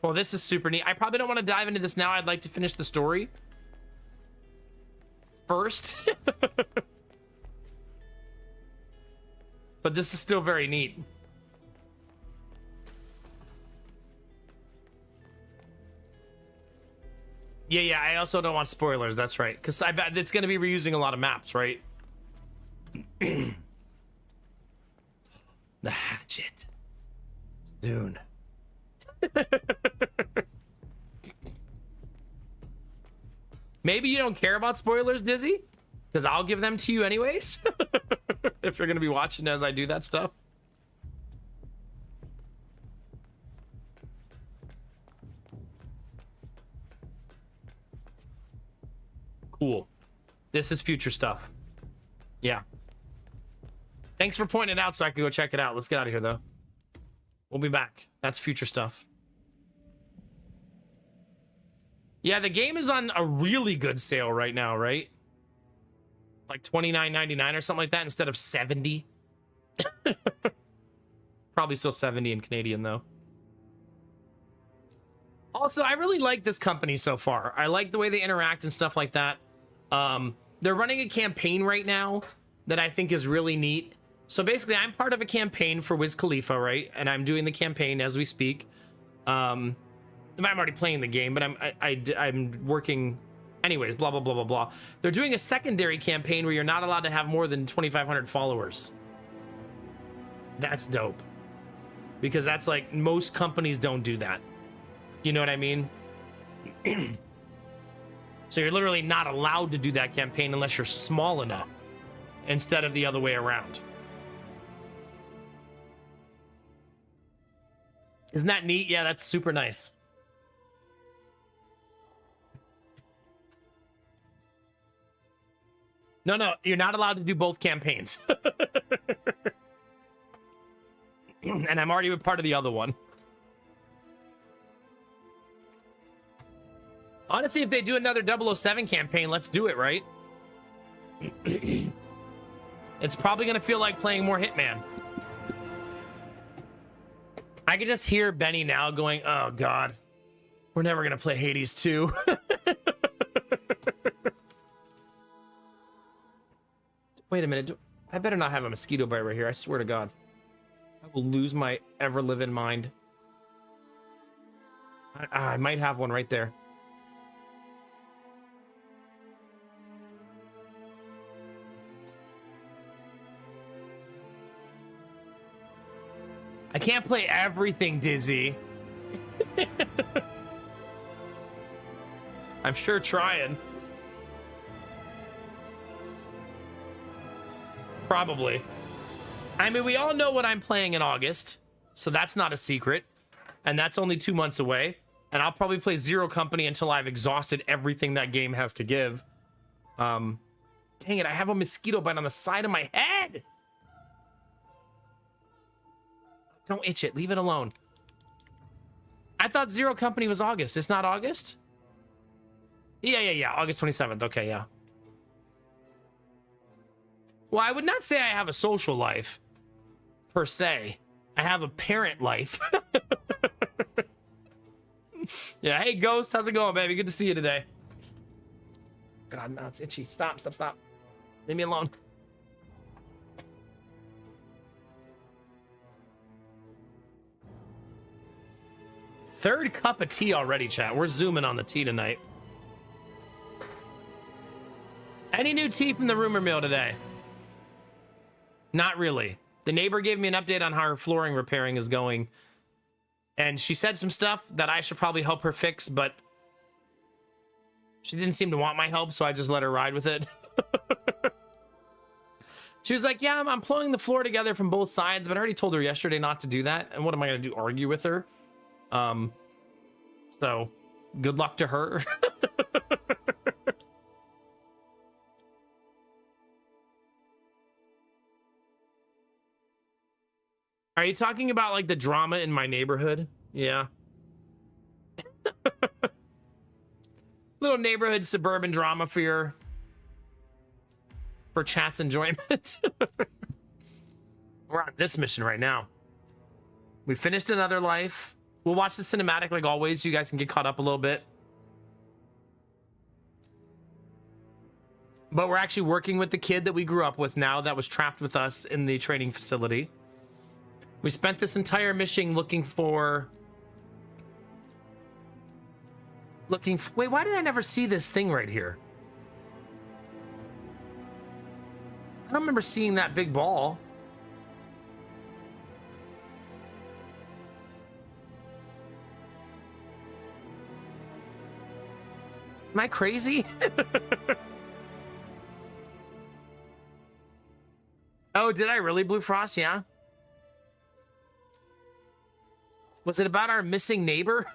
Well, this is super neat. I probably don't want to dive into this now. I'd like to finish the story first. But this is still very neat. Yeah, I also don't want spoilers. That's right. Because I bet it's going to be reusing a lot of maps, right? The hatchet. Soon. Maybe you don't care about spoilers, Dizzy, because I'll give them to you anyways. If you're gonna be watching as I do that stuff. Cool. This is future stuff. Yeah. Thanks for pointing it out so I can go check it out. Let's get out of here though. We'll be back. That's future stuff. Yeah, the game is on a really good sale right now, right? Like $29.99 or something like that instead of 70. Probably still 70 in Canadian though. Also, I really like this company so far. I like the way they interact and stuff like that. They're running a campaign right now that I think is really neat. So basically, I'm part of a campaign for Wiz Khalifa, right? And I'm doing the campaign as we speak. I'm already playing the game, but I'm working anyways, blah, blah, blah, blah, blah. They're doing a secondary campaign where you're not allowed to have more than 2,500 followers. That's dope. Because that's like, most companies don't do that. You know what I mean? So you're literally not allowed to do that campaign unless you're small enough, instead of the other way around. Isn't that neat? Yeah, that's super nice. No, you're not allowed to do both campaigns. And I'm already a part of the other one. Honestly, if they do another 007 campaign, let's do it, right? It's probably going to feel like playing more Hitman. I can just hear Benny now going, oh, God. We're never going to play Hades 2. Wait a minute. I better not have a mosquito bite right here. I swear to God. I will lose my ever-living mind. I might have one right there. I can't play everything, Dizzy. I'm sure trying. Probably. I mean, we all know what I'm playing in August, so that's not a secret. And that's only 2 months away. And I'll probably play Zero Company until I've exhausted everything that game has to give. Dang it, I have a mosquito bite on the side of my head. Don't itch it, leave it alone. I thought Zero Company was August. It's not August? Yeah. August 27th. Okay, yeah. Well, I would not say I have a social life, per se. I have a parent life. Yeah, hey, Ghost. How's it going, baby? Good to see you today. God, no, it's itchy. Stop. Leave me alone. Third cup of tea already, chat. We're zooming on the tea tonight. Any new tea from the rumor mill today? Not really. The neighbor gave me an update on how her flooring repairing is going. And she said some stuff that I should probably help her fix, but she didn't seem to want my help, so I just let her ride with it. She was like, yeah, I'm plowing the floor together from both sides, but I already told her yesterday not to do that. And what am I going to do, argue with her? So good luck to her. Are you talking about like the drama in my neighborhood? Yeah. Little neighborhood suburban drama for chat's enjoyment. We're on this mission right now. We finished another life. We'll watch the cinematic like always, so you guys can get caught up a little bit. But we're actually working with the kid that we grew up with now that was trapped with us in the training facility. We spent this entire mission looking for... Wait, why did I never see this thing right here? I don't remember seeing that big ball. Am I crazy? Oh, did I really, Blue Frost? Yeah. Was it about our missing neighbor?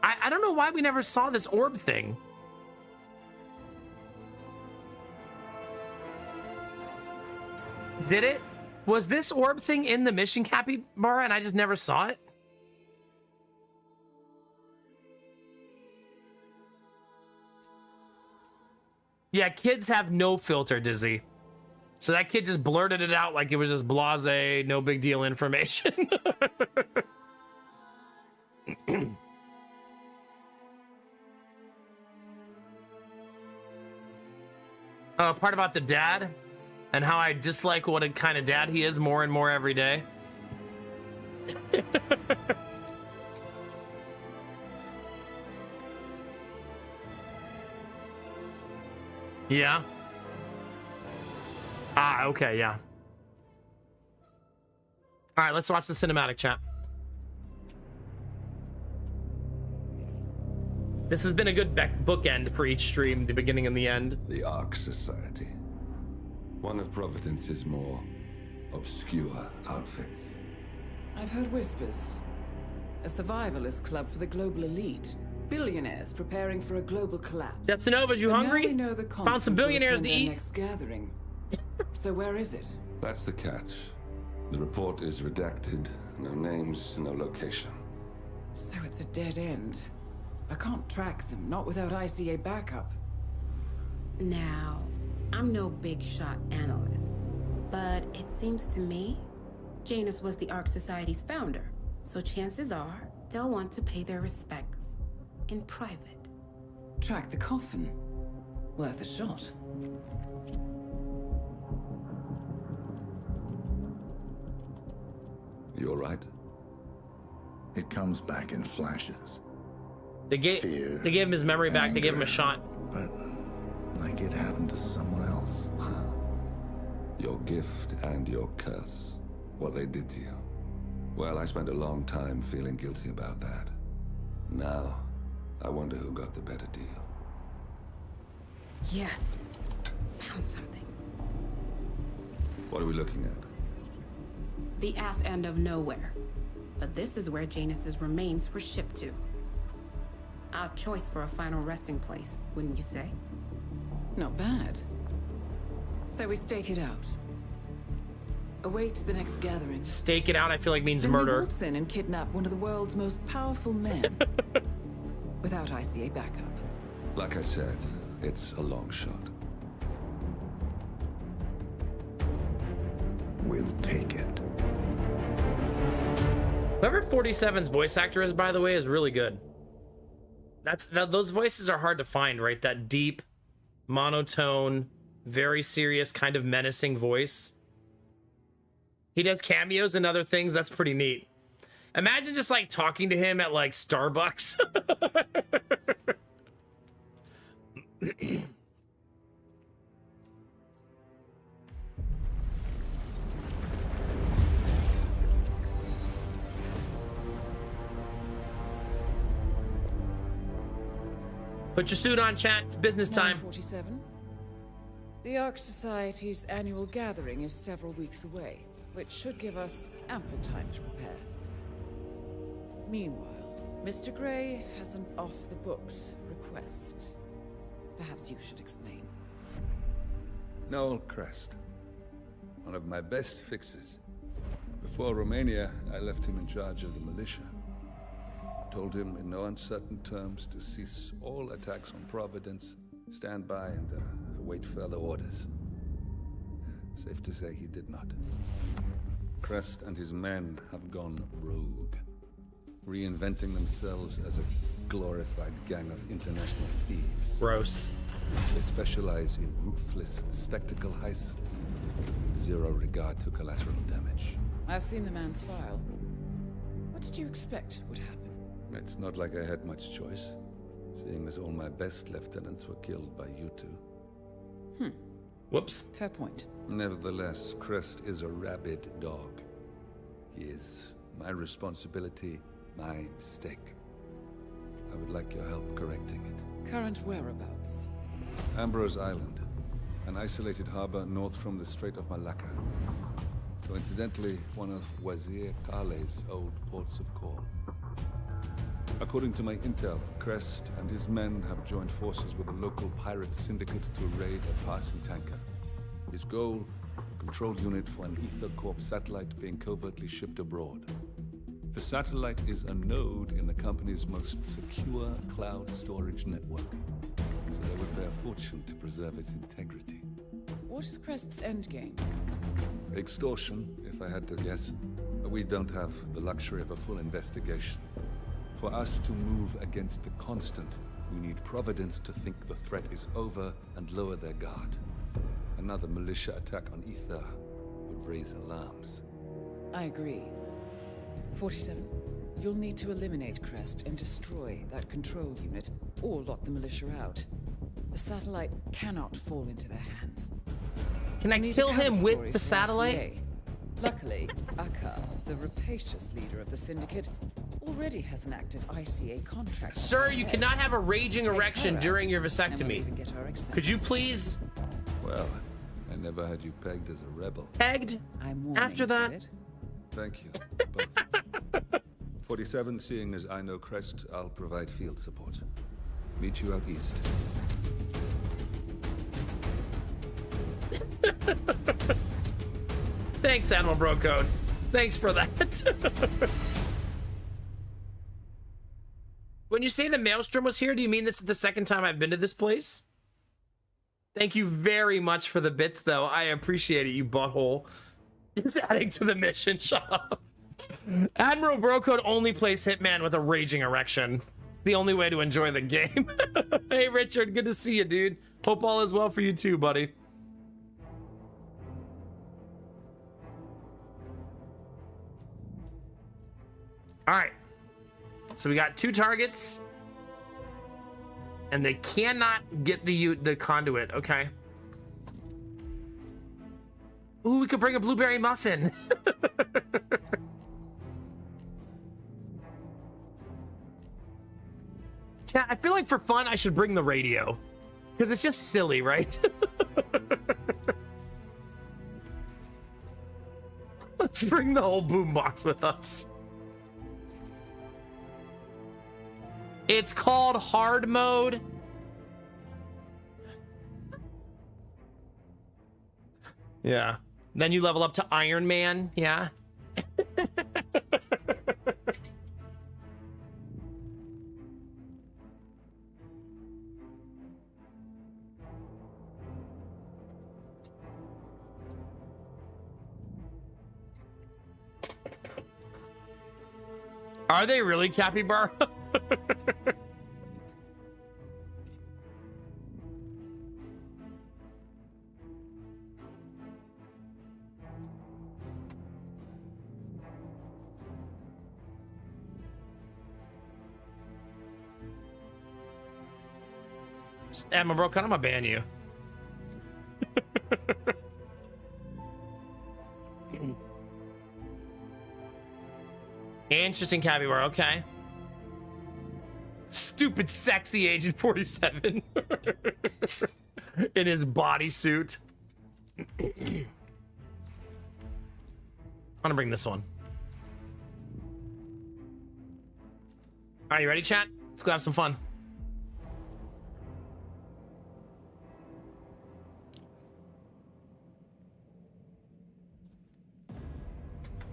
I don't know why we never saw this orb thing. Did it? Was this orb thing in the mission capybara and I just never saw it? Yeah, kids have no filter, Dizzy. So that kid just blurted it out like it was just blasé, no big deal information. Part about the dad and how I dislike what a kind of dad he is more and more every day. Yeah. Ah, okay, yeah. All right, let's watch the cinematic, chat. This has been a good bookend for each stream, the beginning and the end. The Ark Society. One of Providence's more obscure outfits. I've heard whispers. A survivalist club for the global elite. Billionaires preparing for a global collapse. Jetsunova, you But hungry? Now we know the Found some billionaires to eat. Next gathering. So where is it? That's the catch. The report is redacted. No names, no location. So it's a dead end. I can't track them, not without ICA backup. Now, I'm no big shot analyst, but it seems to me Janus was the Ark Society's founder, so chances are they'll want to pay their respects in private. Track the coffin. Worth a shot. You all right? It comes back in flashes. They gave him his memory back. They gave him a shot. But like it happened to someone else. Your gift and your curse. What they did to you. Well, I spent a long time feeling guilty about that. Now, I wonder who got the better deal. Yes. Found something. What are we looking at? The ass end of nowhere. But this is where Janus's remains were shipped to. Our choice for a final resting place, wouldn't you say? Not bad. So we stake it out. Await the next gathering. Stake it out, I feel like means Then we murder. waltz in and kidnap one of the world's most powerful men. Without ICA backup. Like I said, it's a long shot. We'll take it. Whoever 47's voice actor is, by the way, is really good. Those voices are hard to find, right? That deep, monotone, very serious, kind of menacing voice. He does cameos and other things. That's pretty neat. Imagine just like talking to him at like Starbucks. Put your suit on, chat. It's business time. 47. The Ark Society's annual gathering is several weeks away, which should give us ample time to prepare. Meanwhile, Mr. Gray has an off-the-books request. Perhaps you should explain. Noel Crest. One of my best fixes. Before Romania, I left him in charge of the militia. Told him in no uncertain terms to cease all attacks on Providence, stand by and await further orders. Safe to say he did not. Crest and his men have gone rogue, reinventing themselves as a glorified gang of international thieves. Gross. They specialize in ruthless spectacle heists with zero regard to collateral damage. I've seen the man's file. What did you expect would happen? It's not like I had much choice, seeing as all my best lieutenants were killed by you two. Whoops. Fair point. Nevertheless, Crest is a rabid dog. He is my responsibility, my mistake. I would like your help correcting it. Current whereabouts? Ambrose Island, an isolated harbor north from the Strait of Malacca. Coincidentally, one of Wazir Kale's old ports of call. According to my intel, Crest and his men have joined forces with a local pirate syndicate to raid a passing tanker. His goal, a control unit for an Ether Corp satellite being covertly shipped abroad. The satellite is a node in the company's most secure cloud storage network, so they would pay a fortune to preserve its integrity. What is Crest's endgame? Extortion, if I had to guess. We don't have the luxury of a full investigation. For us to move against the constant, we need Providence to think the threat is over and lower their guard. Another militia attack on Ether would raise alarms. I agree. 47. You'll need to eliminate Crest and destroy that control unit, or lock the militia out. The satellite cannot fall into their hands. Can I Need a kill cover him story with the for satellite? ICA. Luckily, Akka, the rapacious leader of the syndicate, already has an active ICA contract. Sir, you cannot have a raging Take her erection out, during your and we'll vasectomy. even get our Could you expenses. please Well, I never had you pegged as a rebel. pegged I'm warming after to that? it. Thank you, both. 47, seeing as I know Crest, I'll provide field support. Meet you out east. Thanks, Admiral Brocode. Thanks for that. When you say the Maelstrom was here, do you mean this is the second time I've been to this place? Thank you very much for the bits, though. I appreciate it, you butthole. Just adding to the mission shop. Admiral Brocode only plays Hitman with a raging erection. It's the only way to enjoy the game. Hey, Richard, good to see you, dude. Hope all is well for you too, buddy. All right. So we got 2 targets. And they cannot get the conduit. Okay. Ooh, we could bring a blueberry muffin. Yeah, I feel like for fun, I should bring the radio. Because it's just silly, right? Let's bring the whole boombox with us. It's called hard mode. Yeah. Then you level up to Iron Man. Yeah. Are they really, Capybara? Emma, bro, I'm gonna ban you. Interesting, Capybara. Okay. Stupid, sexy Agent 47 in his bodysuit. I'm gonna bring this one. Are you ready, chat? Let's go have some fun.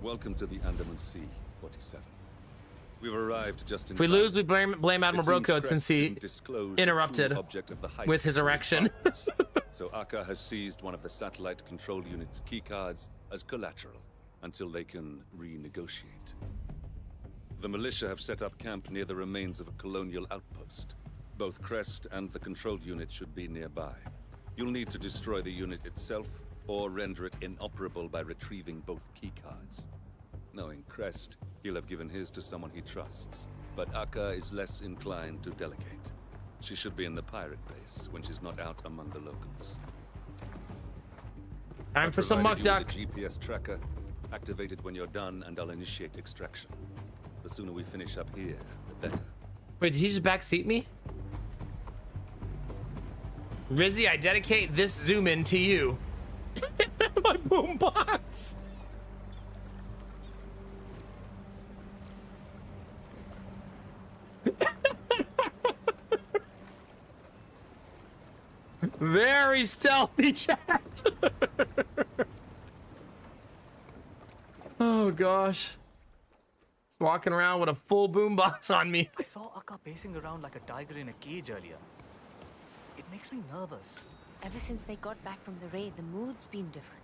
Welcome to the Andaman Sea, 47. We've arrived just in If we time. lose, we blame Admiral It seems Brocode Crest since he didn't disclose the interrupted true object of the heist with his to erection. partners. So Akka has seized one of the satellite control unit's keycards as collateral until they can renegotiate. The militia have set up camp near the remains of a colonial outpost. Both Crest and the control unit should be nearby. You'll need to destroy the unit itself or render it inoperable by retrieving both keycards. Knowing Crest, he'll have given his to someone he trusts. But Akka is less inclined to delegate. She should be in the pirate base when she's not out among the locals. Time I've for some muck provided duck. you with a GPS tracker. Activate it when you're done, and I'll initiate extraction. The sooner we finish up here, the better. Wait, did he just backseat me? Rizzy, I dedicate this zoom in to you. My boombox. Very stealthy, chat. Oh gosh. Walking around with a full boombox on me. I saw Akka pacing around like a tiger in a cage earlier. It makes me nervous. Ever since they got back from the raid, the mood's been different.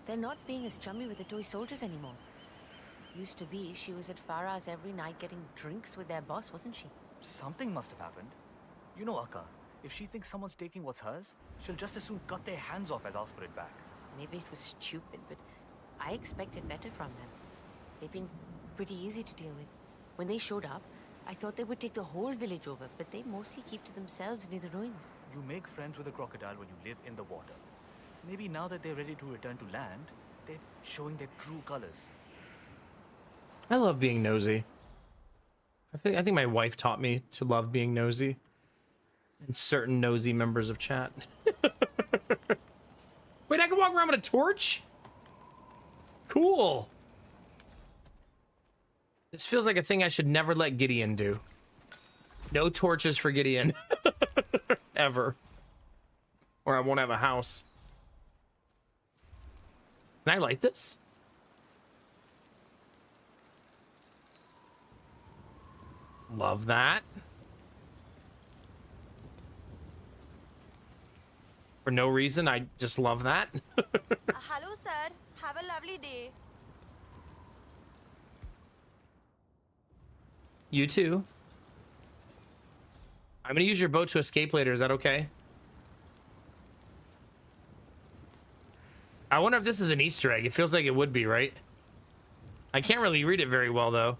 They're not being as chummy with the toy soldiers anymore. Used to be, she was at Farah's every night getting drinks with their boss, wasn't she? Something must have happened. You know Akka, if she thinks someone's taking what's hers, she'll just as soon cut their hands off as ask for it back. Maybe it was stupid, but I expected better from them. They've been pretty easy to deal with. When they showed up, I thought they would take the whole village over, but they mostly keep to themselves near the ruins. You make friends with a crocodile when you live in the water. Maybe now that they're ready to return to land, they're showing their true colors. I love being nosy. I think my wife taught me to love being nosy. And certain nosy members of chat. Wait, I can walk around with a torch? Cool. This feels like a thing I should never let Gideon do. No torches for Gideon. Ever. Or I won't have a house. Can I light this? Love that. For no reason, I just love that. Hello, sir. Have a lovely day. You too. I'm gonna use your boat to escape later. Is that okay? I wonder if this is an Easter egg. It feels like it would be, right? I can't really read it very well, though.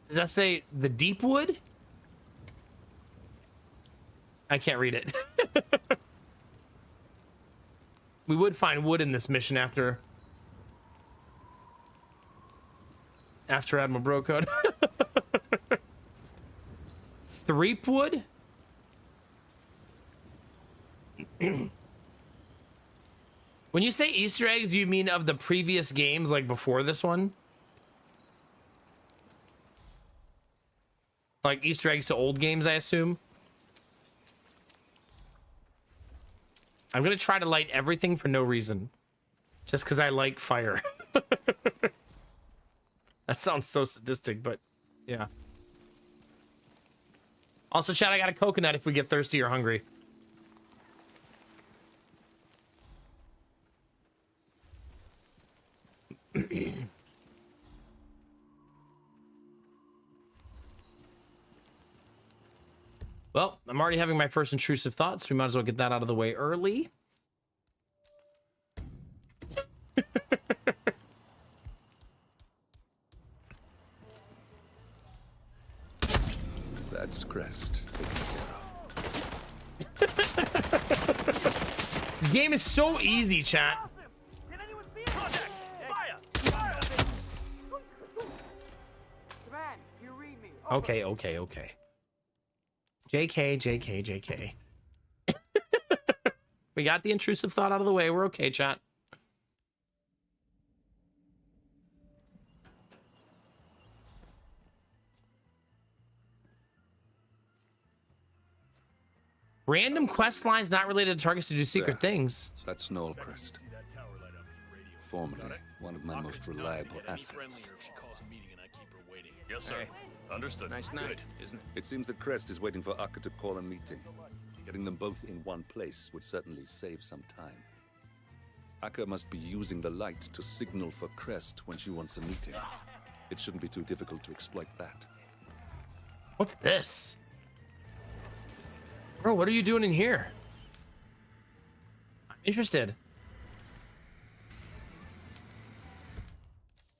Does that say the deep wood? I can't read it. We would find wood in this mission after Admiral Brocode. Threepwood? When you say Easter eggs, do you mean of the previous games, like before this one? Like Easter eggs to old games, I assume? I'm gonna try to light everything for no reason. Just because I like fire. That sounds so sadistic, but yeah. Also, chat, I got a coconut if we get thirsty or hungry. Well, I'm already having my first intrusive thoughts. We might as well get that out of the way early. That's Crest taken care of. This game is so easy, chat. Okay. JK. We got the intrusive thought out of the way. We're okay, chat. Random quest lines not related to targets to do secret things. That's Noel Crest. Formerly one of my most reliable assets. Yes, sir. Hey. Understood. Nice night, isn't it? It seems that Crest is waiting for Akka to call a meeting. Getting them both in one place would certainly save some time. Akka must be using the light to signal for Crest when she wants a meeting. It shouldn't be too difficult to exploit that. What's this? Bro, what are you doing in here? I'm interested.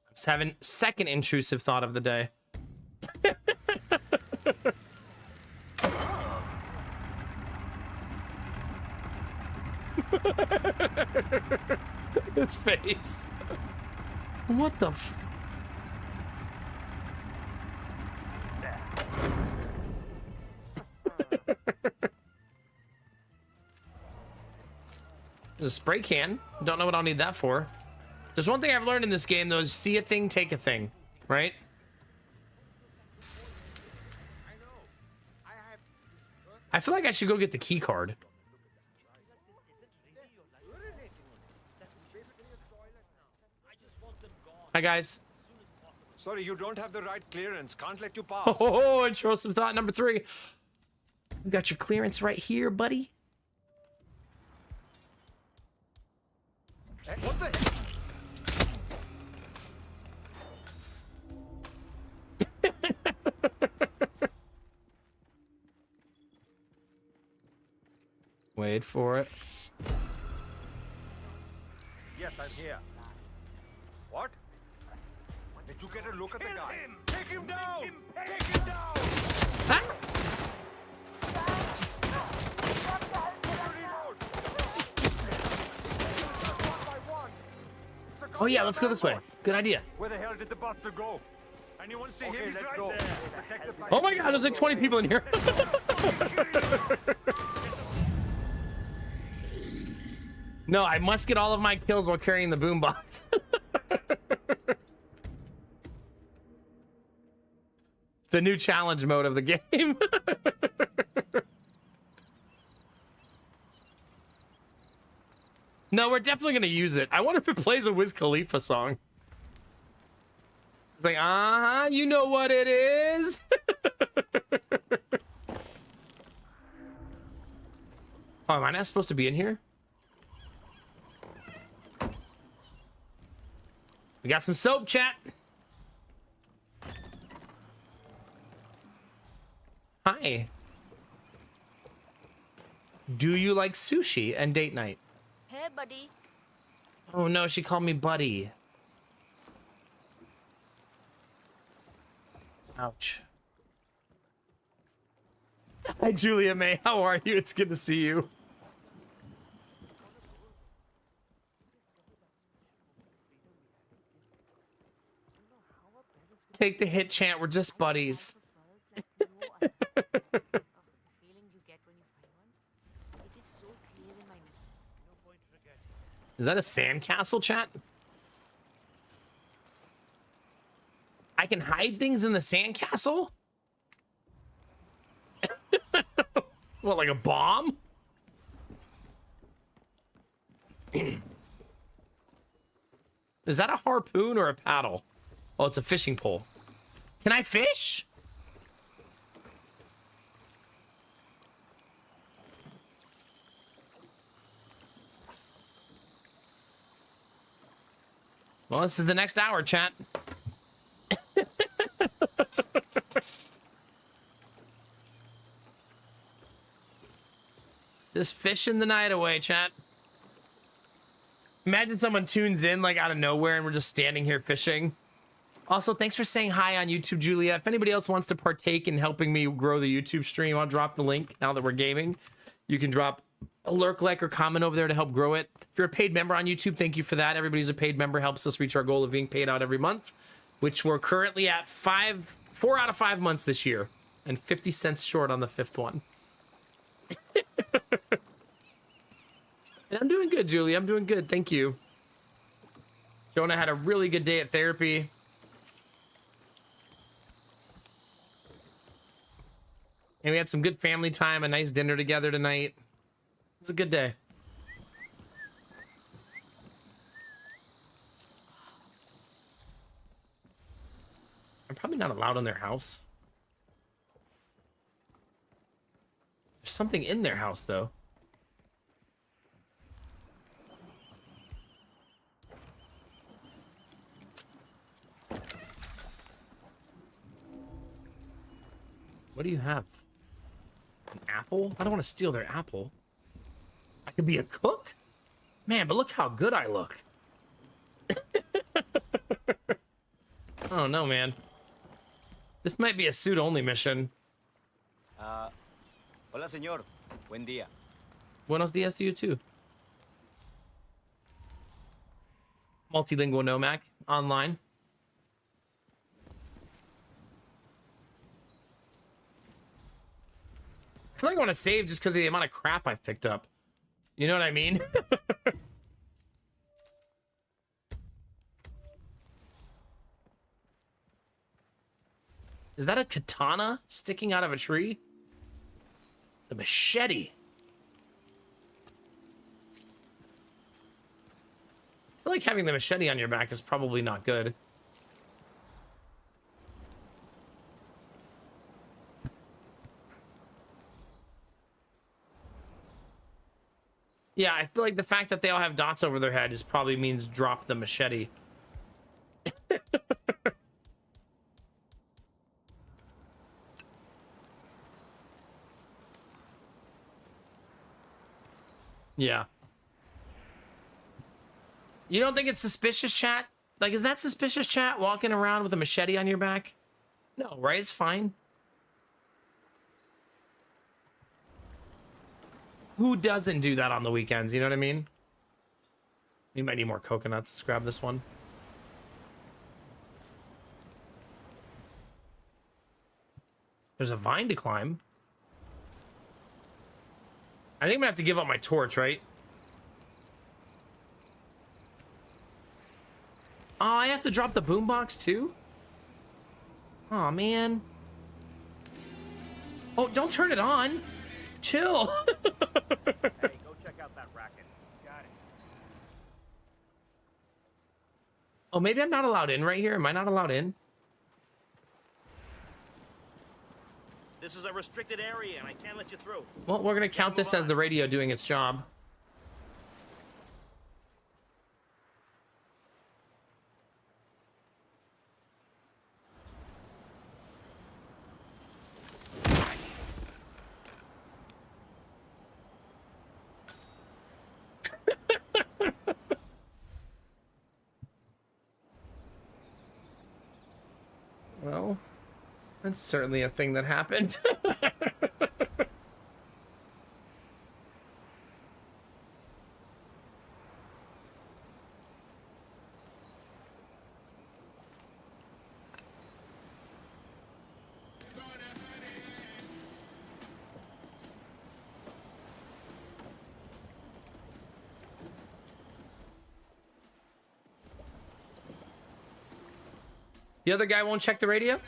I'm just having second intrusive thought of the day. His face. What the f... There's a spray can. Don't know what I'll need that for. There's one thing I've learned in this game, though, is see a thing, take a thing. Right? I feel like I should go get the key card. Hi, guys. Sorry, you don't have the right clearance. Can't let you pass. Oh, intrusive thought number 3. You got your clearance right here, buddy. Hey, what the heck? Wait for it. Yes, I'm here. What? Did you get a look at the guy? Take him down! Take him down! Ah! Oh yeah, let's go this way. Good idea. Where the hell did the buster go? Anyone see him? He's right there. Protect the Oh my god, there's like 20 people in here. No, I must get all of my kills while carrying the boombox. It's a new challenge mode of the game. No, we're definitely gonna use it. I wonder if it plays a Wiz Khalifa song. It's like, you know what it is. Oh, am I not supposed to be in here? We got some soap, chat. Hi. Do you like sushi and date night? Hey, buddy. Oh no, she called me buddy. Ouch. Hi, Julia May. How are you? It's good to see you. Take the hit, chant. We're just buddies. Is that a sandcastle, chat? I can hide things in the sandcastle? What, like a bomb? Is that a harpoon or a paddle? Oh, it's a fishing pole. Can I fish? Well, this is the next hour, chat. Just fishing the night away, chat. Imagine someone tunes in like out of nowhere and we're just standing here fishing. Also, thanks for saying hi on YouTube, Julia. If anybody else wants to partake in helping me grow the YouTube stream, I'll drop the link now that we're gaming. You can drop a lurk, like, or comment over there to help grow it. If you're a paid member on YouTube, thank you for that. Everybody who's a paid member helps us reach our goal of being paid out every month, which we're currently at 4 out of 5 months this year, and 50 cents short on the 5th one. And I'm doing good, Julie. I'm doing good. Thank you. Jonah had a really good day at therapy. And we had some good family time, a nice dinner together tonight. It was a good day. I'm probably not allowed in their house. There's something in their house, though. What do you have? An apple? I don't want to steal their apple. I could be a cook? Man, but look how good I look. Oh, no, man. This might be a suit-only mission. Hola, señor. Buen día. Buenos dias to you, too. Multilingual Nomad online. I feel like I want to save just because of the amount of crap I've picked up. You know what I mean? Is that a katana sticking out of a tree? It's a machete. I feel like having the machete on your back is probably not good. Yeah, I feel like the fact that they all have dots over their head is probably means drop the machete. Yeah. You don't think it's suspicious, chat? Like, is that suspicious, chat, walking around with a machete on your back? No, right? It's fine. Who doesn't do that on the weekends? You know what I mean? We might need more coconuts. Let's grab this one. There's a vine to climb. I think I'm gonna have to give up my torch, right? Oh, I have to drop the boombox too? Oh, man. Oh, don't turn it on. Chill. Hey, go check out that racket. Got it. Oh, maybe I'm not allowed in right here. Am I not allowed in? This is a restricted area and I can't let you through. Well, we're gonna count this as the radio doing its job. Well, that's certainly a thing that happened. The other guy won't check the radio?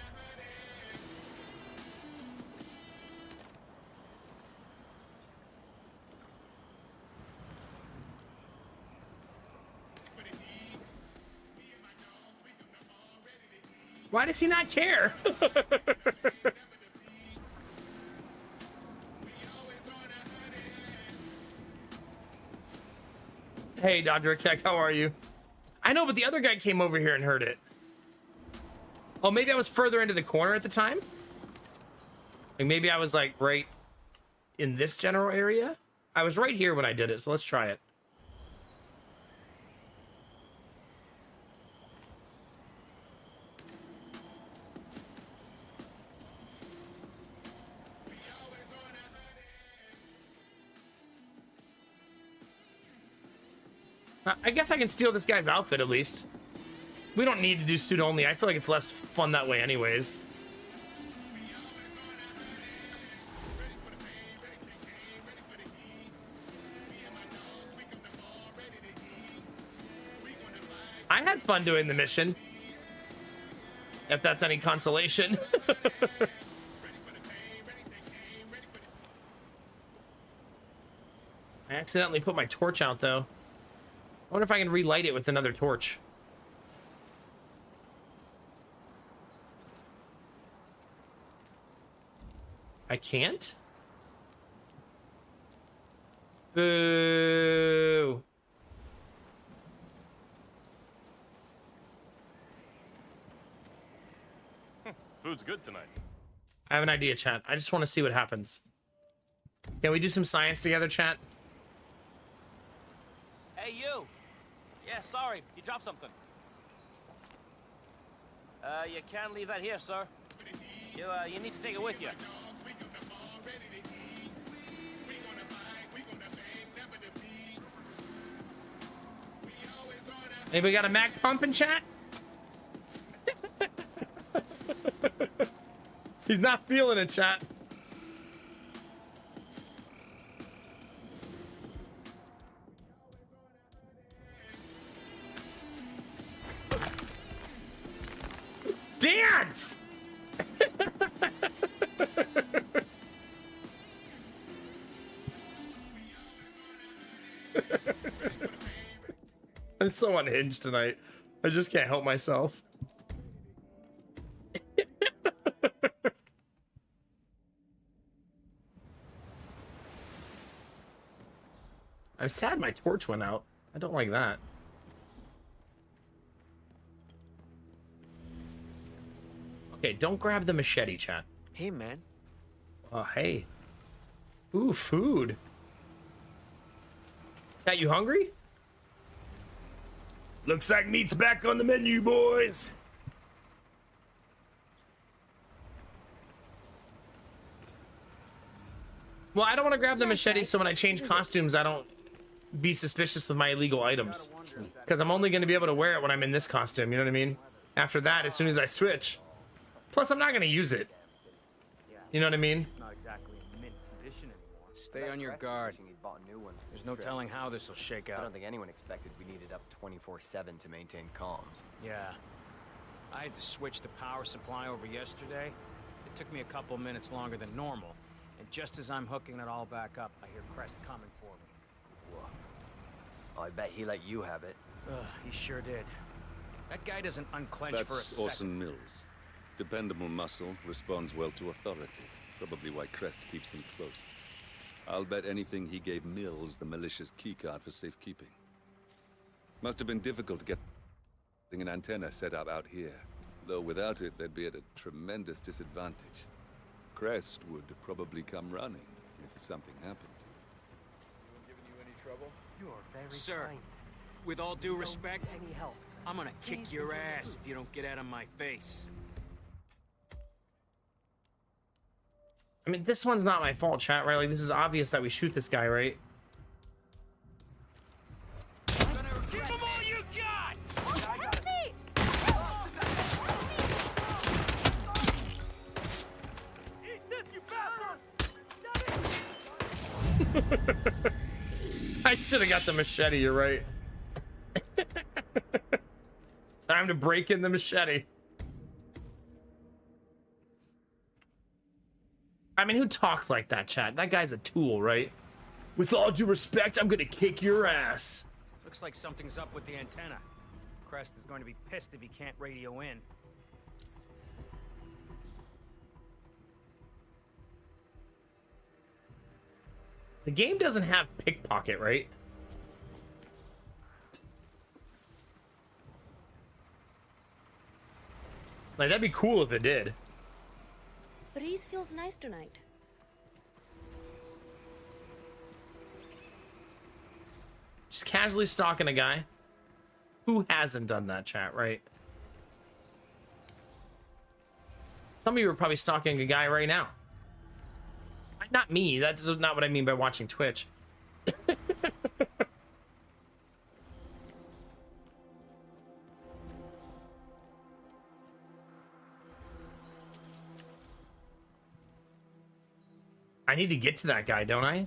Why does he not care? Hey, Dr. Keck, how are you? I know, but the other guy came over here and heard it. Oh, maybe I was further into the corner at the time? Like, maybe I was, like, right in this general area? I was right here when I did it, so let's try it. I guess I can steal this guy's outfit, at least. We don't need to do suit only. I feel like it's less fun that way anyways. I had fun doing the mission. If that's any consolation. I accidentally put my torch out, though. I wonder if I can relight it with another torch. I can't? Boo. Food's good tonight. I have an idea, chat. I just want to see what happens. Can we do some science together, chat? Hey, you! Yeah, sorry, you dropped something. You can't leave that here, sir. You need to take it with you. Anybody got a Mac pump in chat? He's not feeling it, chat. Dance! I'm so unhinged tonight. I just can't help myself. I'm sad my torch went out. I don't like that. Okay, don't grab the machete, chat. Hey, man. Oh, hey. Ooh, food. Chat, you hungry? Looks like meat's back on the menu, boys. Well, I don't want to grab the machete so when I change costumes, I don't be suspicious with my illegal items. Because I'm only going to be able to wear it when I'm in this costume, you know what I mean? After that, as soon as I switch. Plus, I'm not going to use it. You know what I mean? Not exactly in mint condition anymore. Stay on your guard. There's no telling how this will shake out. I don't think anyone expected we needed up 24/7 to maintain comms. Yeah. I had to switch the power supply over yesterday. It took me a couple minutes longer than normal. And just as I'm hooking it all back up, I hear Crest coming for me. Whoa. I bet he let you have it. He sure did. That guy doesn't unclench for a That's second. Orson Mills. Dependable muscle, responds well to authority. Probably why Crest keeps him close. I'll bet anything he gave Mills the malicious keycard for safekeeping. Must have been difficult to get an antenna set up out here. Though without it, they'd be at a tremendous disadvantage. Crest would probably come running if something happened to it. Anyone giving you any trouble? You are very Sir, kind. with all due respect, Any help? I'm gonna kick your ass if you don't get out of my face. I mean, this one's not my fault, chat, right? Like, this is obvious that we shoot this guy, right? Give him all you got! Help me! Eat this, you bastard! I should have got the machete, you're right. Time to break in the machete. I mean, who talks like that, chat? That guy's a tool, right? With all due respect, I'm gonna kick your ass. Looks like something's up with the antenna. Crest is going to be pissed if he can't radio in. The game doesn't have pickpocket, right? Like, that'd be cool if it did. Breeze feels nice tonight. Just casually stalking a guy. Who hasn't done that, chat, right? Some of you are probably stalking a guy right now. Not me. That's not what I mean by watching Twitch. I need to get to that guy, don't I?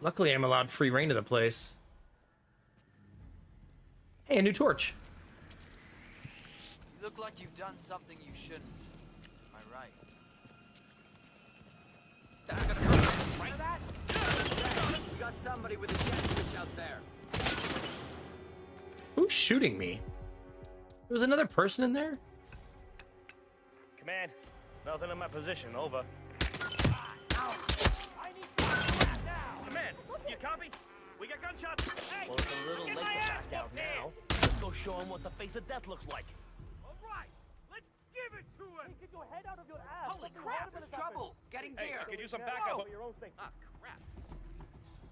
Luckily, I'm allowed free reign to the place. Hey, a new torch. You look like you've done something you shouldn't. Am I right? Right that? You got somebody with a jetfish out there. Who's shooting me? There was another person in there? Command, nothing in my position, over. Command, you copy? We got gunshots. Hey, well, it's a little late to back out now. Let's go show him what the face of death looks like. All right, let's give it to him. Hey, get your head out of your ass. Holy crap, there's trouble. Getting Hey, gear. I could use some backup. Your own thing. Ah, crap.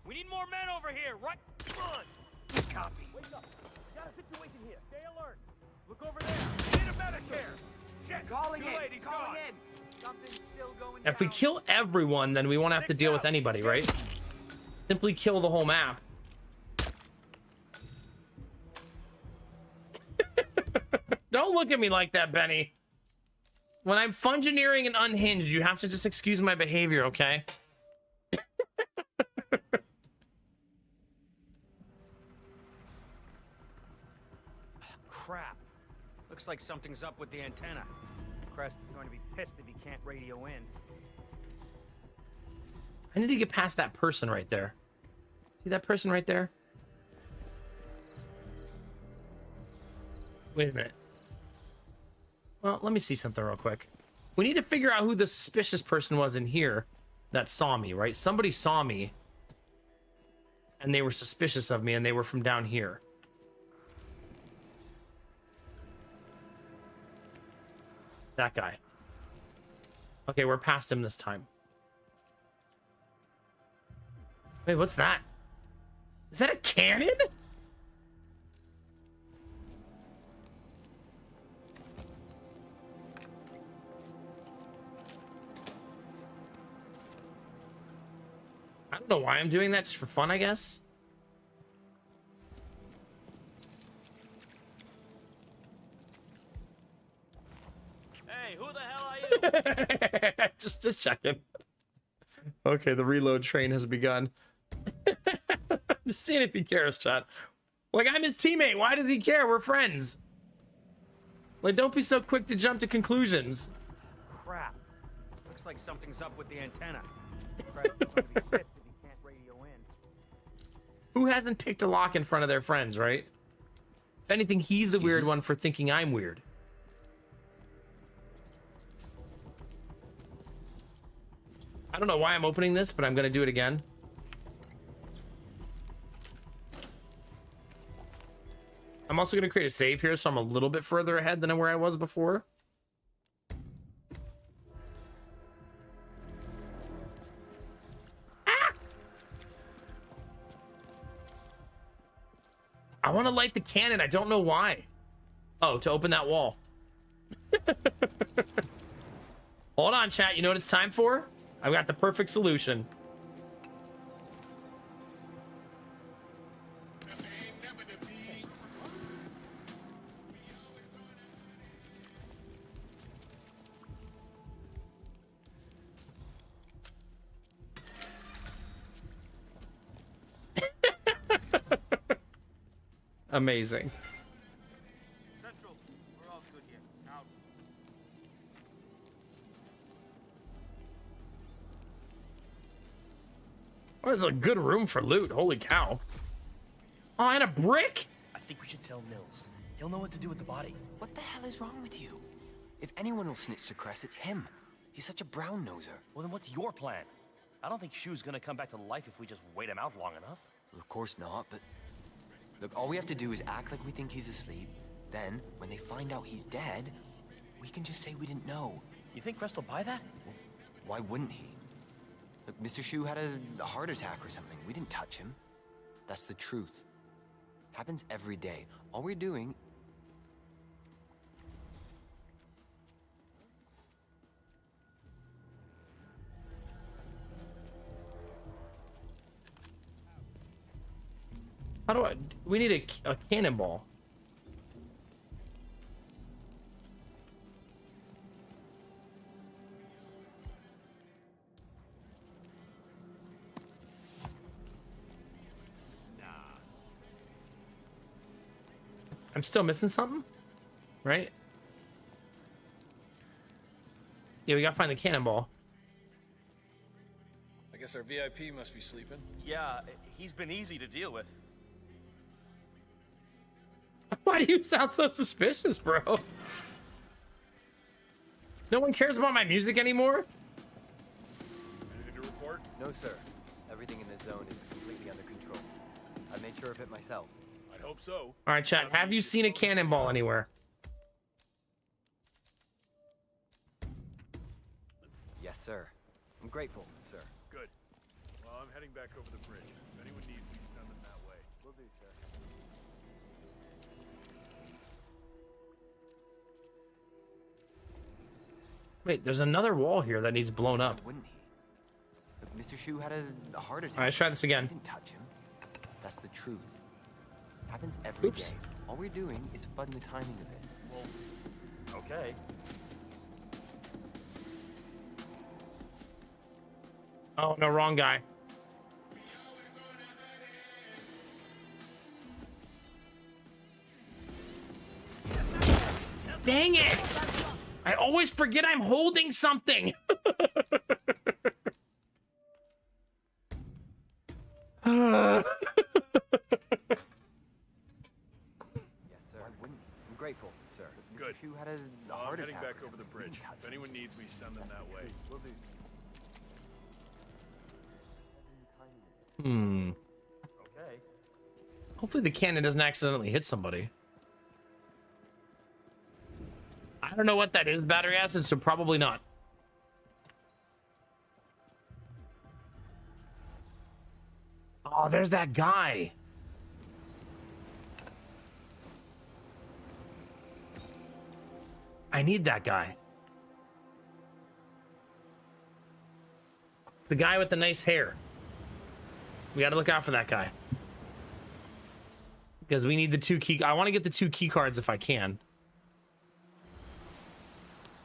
We need more men over here, right? Come on. Copy. Wake up. We got a situation here. Stay alert. Look over there. Need a medicaire. Shit. Calling Too in. late. He's Calling gone. in. Something's still going If we down. kill everyone, then we won't have to deal with anybody, right? Simply kill the whole map. Don't look at me like that, Benny. When I'm fungineering and unhinged, you have to just excuse my behavior, okay? Crap. Looks like something's up with the antenna. Crest is going to be pissed if he can't radio in. I need to get past that person right there. See that person right there? Wait a minute. Well, let me see something real quick. We need to figure out who the suspicious person was in here that saw me, right? Somebody saw me and they were suspicious of me and they were from down here. That guy. Okay, we're past him this time. Wait, what's that? Is that a cannon? I don't know why I'm doing that, just for fun, I guess. Hey, who the hell are you? just checking. Okay, the reload train has begun. Just seeing if he cares, chat. Like, I'm his teammate. Why does he care? We're friends. Like, don't be so quick to jump to conclusions. Crap. Looks like something's up with the antenna. Crest is going to be pissed if he can't radio in. Who hasn't picked a lock in front of their friends, right? If anything, he's the weird one for thinking I'm weird. I don't know why I'm opening this, but I'm going to do it again. I'm also going to create a save here, so I'm a little bit further ahead than where I was before. Ah! I want to light the cannon. I don't know why. Oh, to open that wall. Hold on, chat. You know what it's time for? I've got the perfect solution. Amazing. Central, we're all good here. Out. Oh, there's a good room for loot. Holy cow. Oh, and a brick? I think we should tell Mills. He'll know what to do with the body. What the hell is wrong with you? If anyone will snitch to Crest, it's him. He's such a brown-noser. Well, then what's your plan? I don't think Shu's gonna come back to life if we just wait him out long enough. Well, of course not, but... Look, all we have to do is act like we think he's asleep. Then, when they find out he's dead, we can just say we didn't know. You think Crest will buy that? Well, why wouldn't he? Look, Mr. Shu had a heart attack or something. We didn't touch him. That's the truth. Happens every day. All we're doing... How do I... We need a cannonball. I'm still missing something? Right? Yeah, we gotta find the cannonball. I guess our VIP must be sleeping. Yeah, he's been easy to deal with. Why do you sound so suspicious, bro? No one cares about my music anymore? Anything to report? No, sir. Everything in this zone is completely under control. I made sure of it myself. I hope so. All right, chat. Have you seen a cannonball anywhere? Yes, sir. I'm grateful, sir. Good. Well, I'm heading back over the bridge. If anyone needs me, send them that way. Will do, sir. Wait, there's another wall here that needs blown up. Wouldn't he? Look, Mr. Shu had a heart attack. All right, let's try this again. We didn't touch him. That's the truth. Happens every Oops. day. All we're doing is fudding the timing of it. Well, okay. Oh, no, wrong guy. Dang it! I always forget I'm holding something. Yes, sir. I wouldn't. I'm grateful, sir. Good. Mr. Shu had a Well, I'm heart heading attack. back over the bridge. If anyone needs me, send them that way. Will do. Hmm. Okay. Hopefully the cannon doesn't accidentally hit somebody. I don't know what that is, battery acid, so probably not. Oh, there's that guy. I need that guy. It's the guy with the nice hair. We got to look out for that guy. Because we need the 2 key... I want to get the 2 key cards if I can.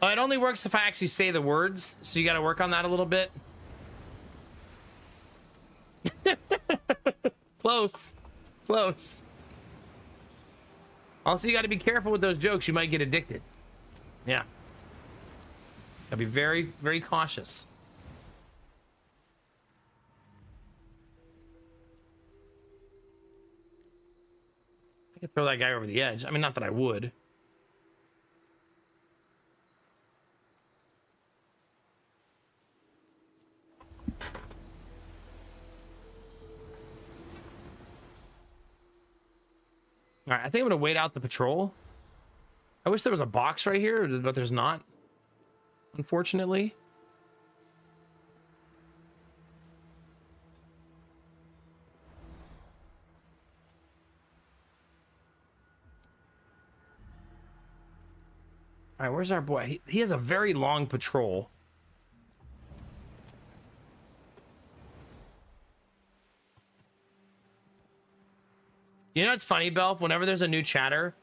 Oh, it only works if I actually say the words, so you got to work on that a little bit. Close. Close. Also, you got to be careful with those jokes. You might get addicted. Yeah. Gotta be very, very cautious. I could throw that guy over the edge. I mean, not that I would. All right, I think I'm gonna wait out the patrol. I wish there was a box right here, but there's not, unfortunately. All right, where's our boy? He has a very long patrol. You know what's funny, Belf? Whenever there's a new chatter,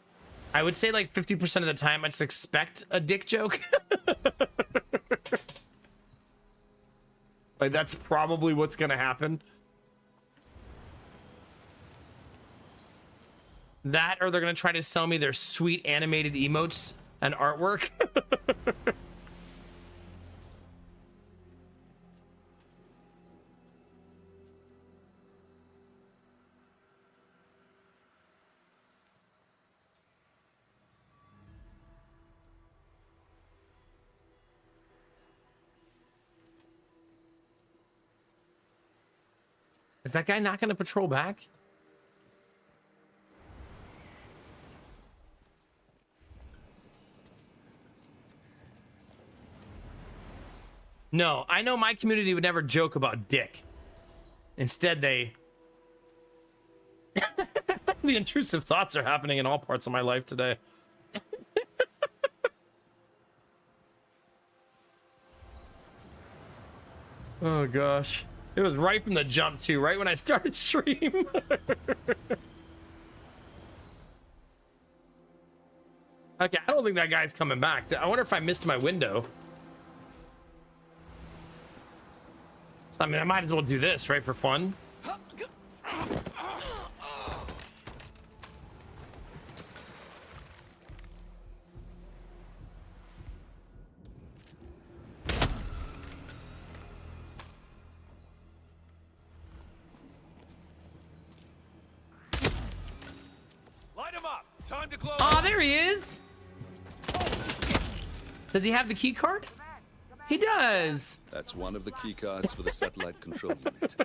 I would say like 50% of the time I just expect a dick joke. Like that's probably what's gonna happen. That or they're gonna try to sell me their sweet animated emotes and artwork. Is that guy not gonna patrol back? No, I know my community would never joke about dick. Instead, they... The intrusive thoughts are happening in all parts of my life today. Oh, gosh. It was right from the jump, too. Right when I started stream. Okay, I don't think that guy's coming back. I wonder if I missed my window. I mean, I might as well do this, right, for fun. Light him up. Time to glow. Oh, there he is. Does he have the key card? He does. That's one of the key cards for the satellite control unit.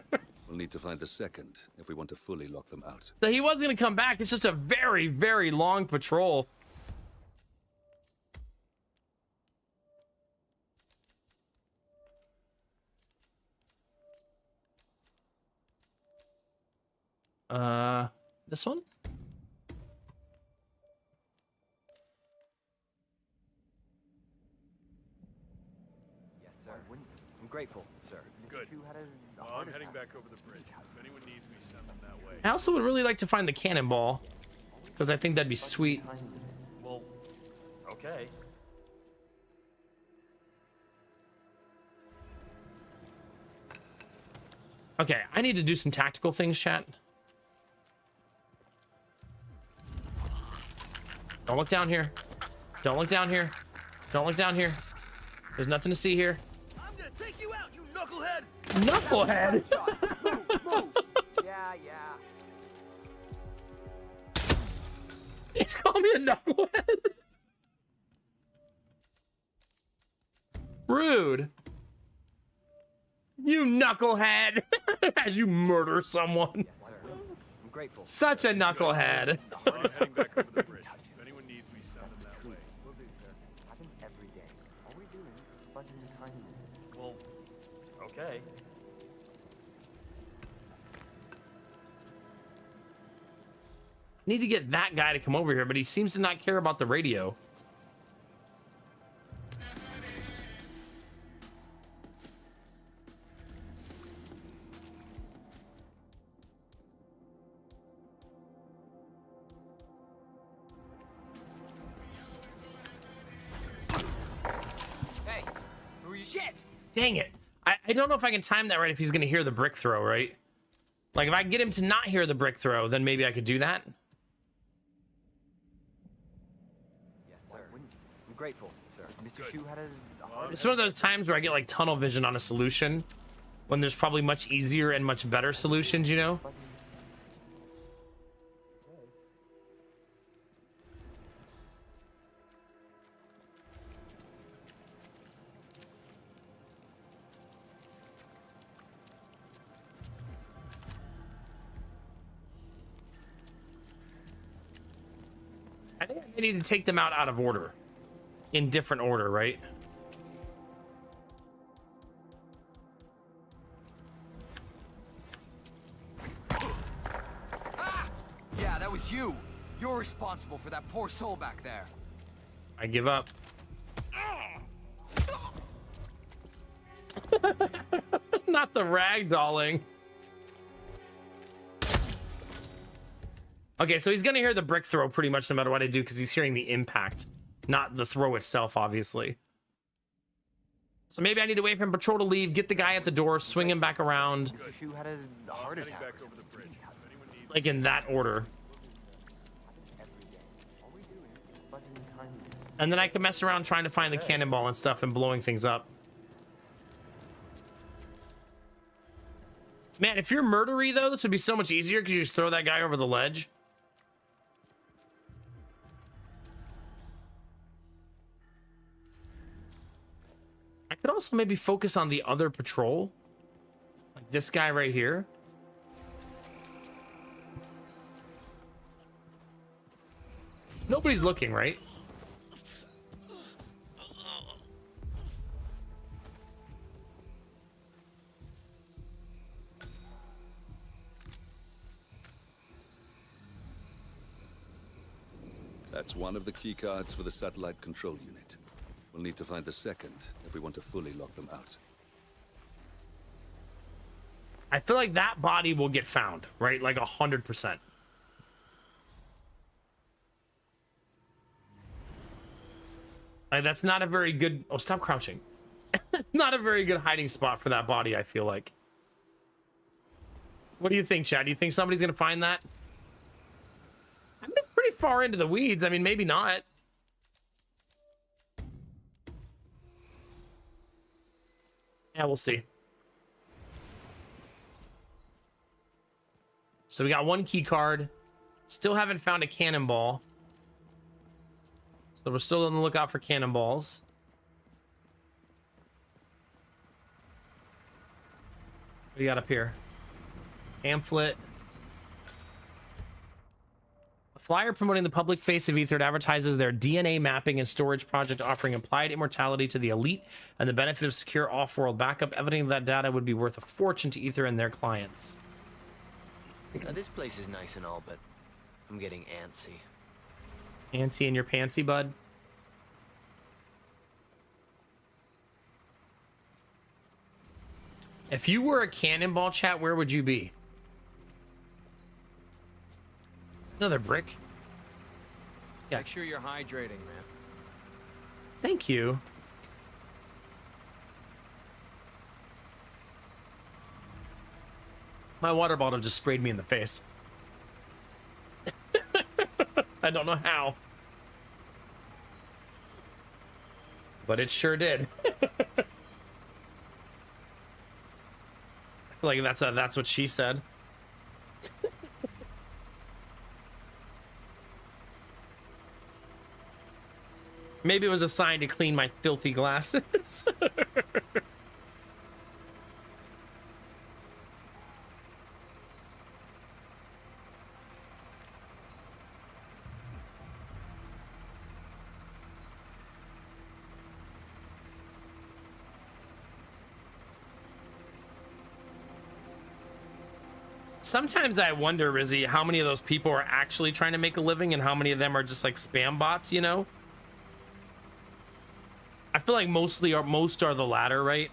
We'll need to find the second if we want to fully lock them out. So he was going to come back. It's just a very, very long patrol. This one? Yes, sir. I'm grateful, sir. Good. You had a Well, I'm heading back over the bridge. If anyone needs me, send them that way. I also would really like to find the cannonball, because I think that'd be sweet. Well, okay. Okay, I need to do some tactical things, chat. Don't look down here. Don't look down here. Don't look down here. There's nothing to see here. I'm gonna take you out, you knucklehead! Knucklehead? Yeah, yeah. He's calling me a knucklehead. Rude. You knucklehead. As you murder someone. Yes, sir. I'm grateful. Such a knucklehead. I'm heading back over the bridge. If anyone needs me, send them that way. Will do, sir. Happens every day. All we're doing is buzzing the time. Well, okay. Need to get that guy to come over here, but he seems to not care about the radio. Hey, who are you? Shit! Dang it. I don't know if I can time that right if he's going to hear the brick throw, right? Like, if I can get him to not hear the brick throw, then maybe I could do that. Yes, sir. I'm grateful, sir. Mr. Shu had a heart It's one of those times where I get, like, tunnel vision on a solution when there's probably much easier and much better solutions, you know? I think I need to take them out of order. In different order, right? Yeah, that was you. You're responsible for that poor soul back there. I give up. Not the ragdolling. Okay, so he's gonna hear the brick throw pretty much no matter what I do because he's hearing the impact, not the throw itself, obviously. So maybe I need to wait for him patrol to leave, get the guy at the door, swing him back around. Shu had a heart attack. Like in that order. And then I can mess around trying to find the cannonball and stuff and blowing things up. Man, if you're murdery though, this would be so much easier because you just throw that guy over the ledge. I could also maybe focus on the other patrol. Like this guy right here. Nobody's looking, right? That's one of the key cards for the satellite control unit. We'll need to find the second if we want to fully lock them out. I feel like that body will get found, right? Like 100%. Like that's not a very good... Oh, stop crouching. It's not a very good hiding spot for that body, I feel like. What do you think, Chad? Do you think somebody's going to find that? I mean, it's pretty far into the weeds. I mean, maybe not. Yeah, we'll see. So we got one key card. Still haven't found a cannonball. So we're still on the lookout for cannonballs. What do we got up here? Pamphlet. A flyer promoting the public face of Ether advertises their DNA mapping and storage project offering implied immortality to the elite and the benefit of secure off-world backup, evidence that data would be worth a fortune to Ether and their clients. Now, this place is nice and all, but I'm getting antsy. Antsy in your pantsy, bud? If you were a cannonball, chat, where would you be? Another brick. Yeah. Make sure you're hydrating, man. Thank you. My water bottle just sprayed me in the face. I don't know how. But it sure did. I feel like that's what she said. Maybe it was a sign to clean my filthy glasses. Sometimes I wonder, Rizzy, how many of those people are actually trying to make a living and how many of them are just like spam bots, you know? I feel like most are the latter, right?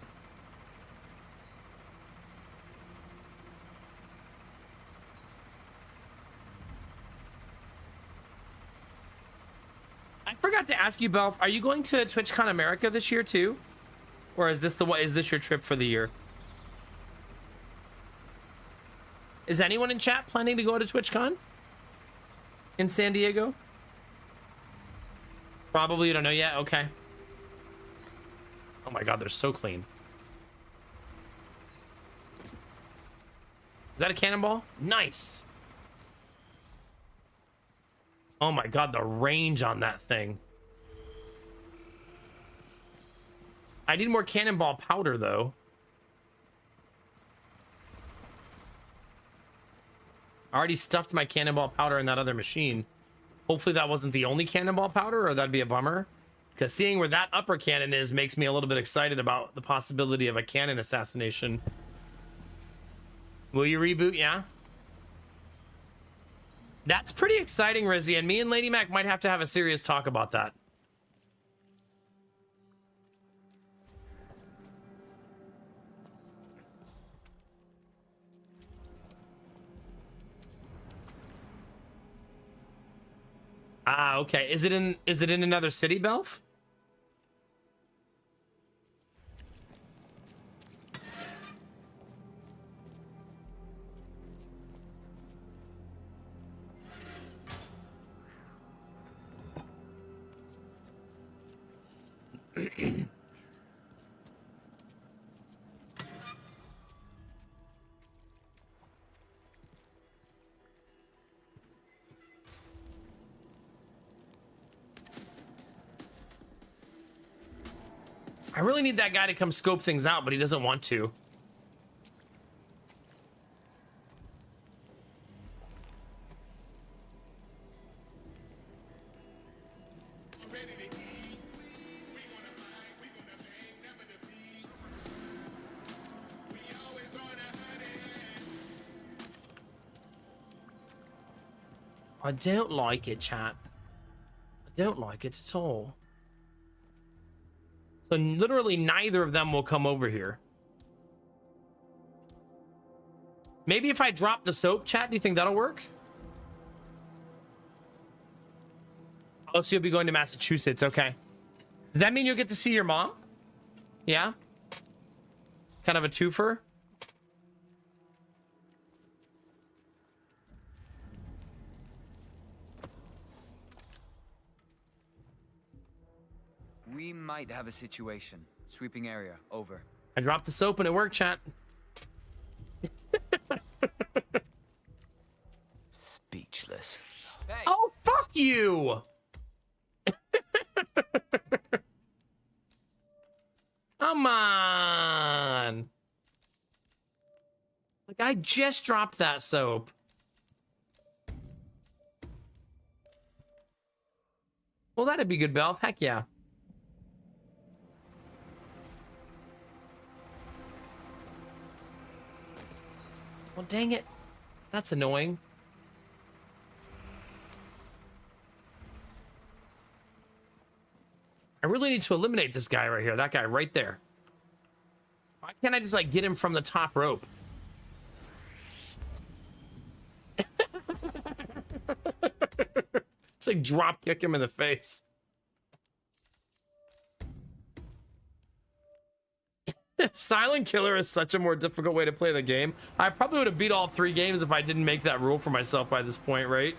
I forgot to ask you, Belf, are you going to TwitchCon America this year too? Or is this your trip for the year? Is anyone in chat planning to go to TwitchCon in San Diego? Probably, you don't know yet? Okay. Oh my god, they're so clean. Is that a cannonball? Nice. Oh my god, the range on that thing. I need more cannonball powder, though. I already stuffed my cannonball powder in that other machine. Hopefully that wasn't the only cannonball powder, or that'd be a bummer. Because seeing where that upper cannon is makes me a little bit excited about the possibility of a cannon assassination. Will you reboot? Yeah. That's pretty exciting, Rizzy, and me and Lady Mac might have to have a serious talk about that. Ah, okay. Is it in another city, Belf? I really need that guy to come scope things out, but he doesn't want to. I don't like it, chat. I don't like it at all. So literally neither of them will come over here. Maybe if I drop the soap, chat, do you think that'll work? Oh, so you'll be going to Massachusetts. Okay. Does that mean you'll get to see your mom? Yeah? Kind of a twofer? We might have a situation. Sweeping area, over. I dropped the soap and it worked, chat. Speechless. Oh, fuck you! Come on! Like, I just dropped that soap. Well, that'd be good, Belf. Heck yeah. Well, dang it. That's annoying. I really need to eliminate this guy right here. That guy right there. Why can't I just, like, get him from the top rope? Just, like, drop kick him in the face. Silent Killer is such a more difficult way to play the game. I probably would have beat all 3 games if I didn't make that rule for myself by this point, right?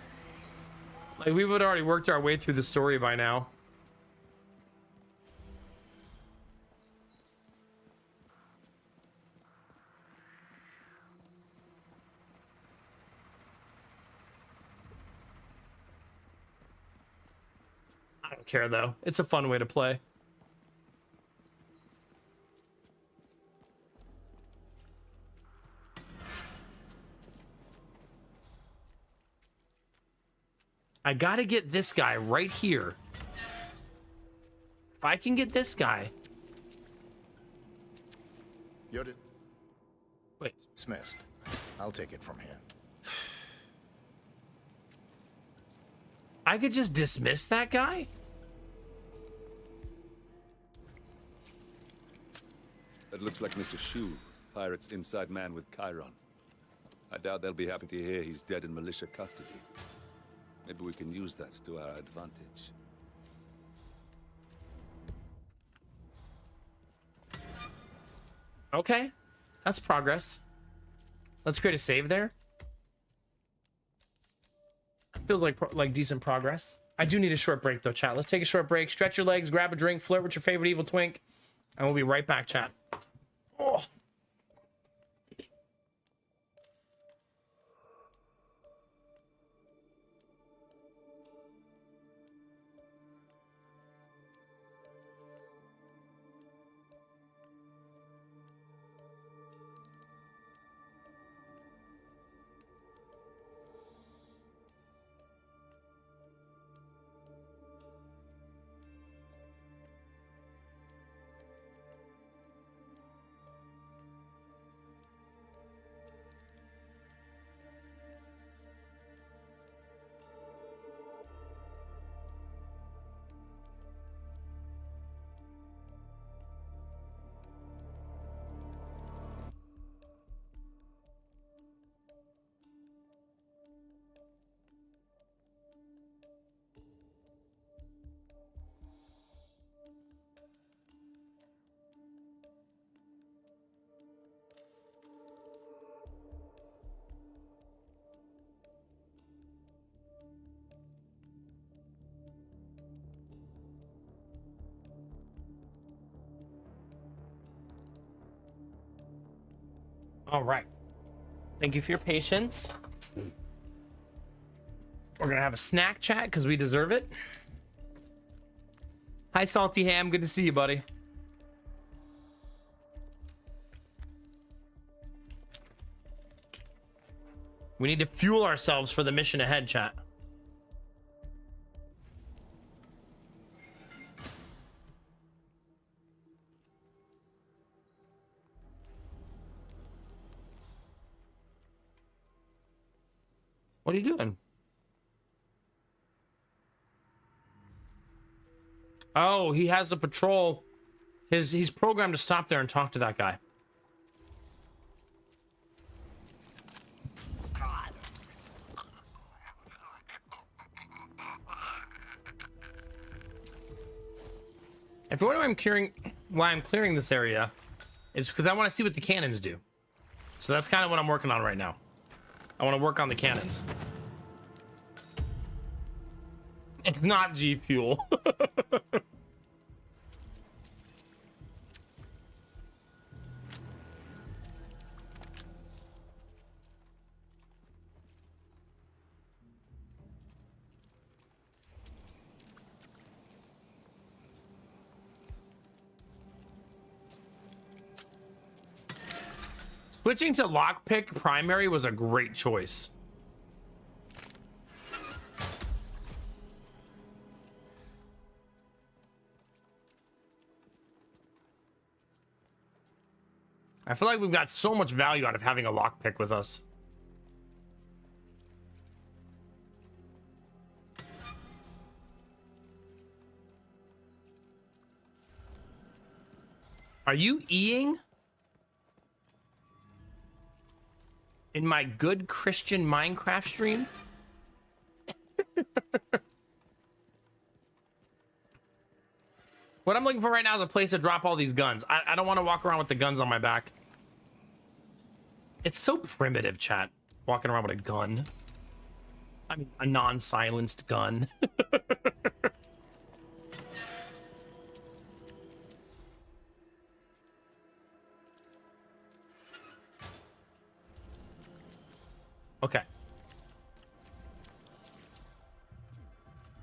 Like, we would have already worked our way through the story by now. I don't care, though. It's a fun way to play. I gotta get this guy right here. If I can get this guy. You're Wait. dismissed. I'll take it from here. I could just dismiss that guy? That looks like Mr. Shu, Pirate's inside man with Chiron. I doubt they'll be happy to hear he's dead in militia custody. Maybe we can use that to our advantage. Okay. That's progress. Let's create a save there. Feels like decent progress. I do need a short break, though, chat. Let's take a short break. Stretch your legs, grab a drink, flirt with your favorite evil twink, and we'll be right back, chat. Oh. All right. Thank you for your patience. We're gonna have a snack chat because we deserve it. Hi, Salty Ham. Good to see you, buddy. We need to fuel ourselves for the mission ahead, chat. What are you doing? Oh, he has a patrol. He's programmed to stop there and talk to that guy. If you're wondering why I'm clearing this area, it's because I want to see what the cannons do. So that's kind of what I'm working on right now. I want to work on the cannons. It's not G Fuel. Switching to lockpick primary was a great choice. I feel like we've got so much value out of having a lockpick with us. Are you eating? In my good Christian Minecraft stream? What I'm looking for right now is a place to drop all these guns. I don't want to walk around with the guns on my back. It's so primitive, chat. Walking around with a gun. I mean, a non-silenced gun. Okay.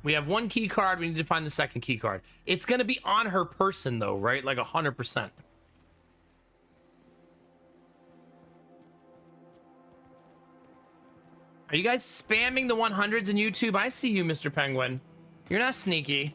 We have one key card. We need to find the second key card. It's going to be on her person, though, right? Like 100%. Are you guys spamming the 100s in YouTube? I see you, Mr. Penguin. You're not sneaky.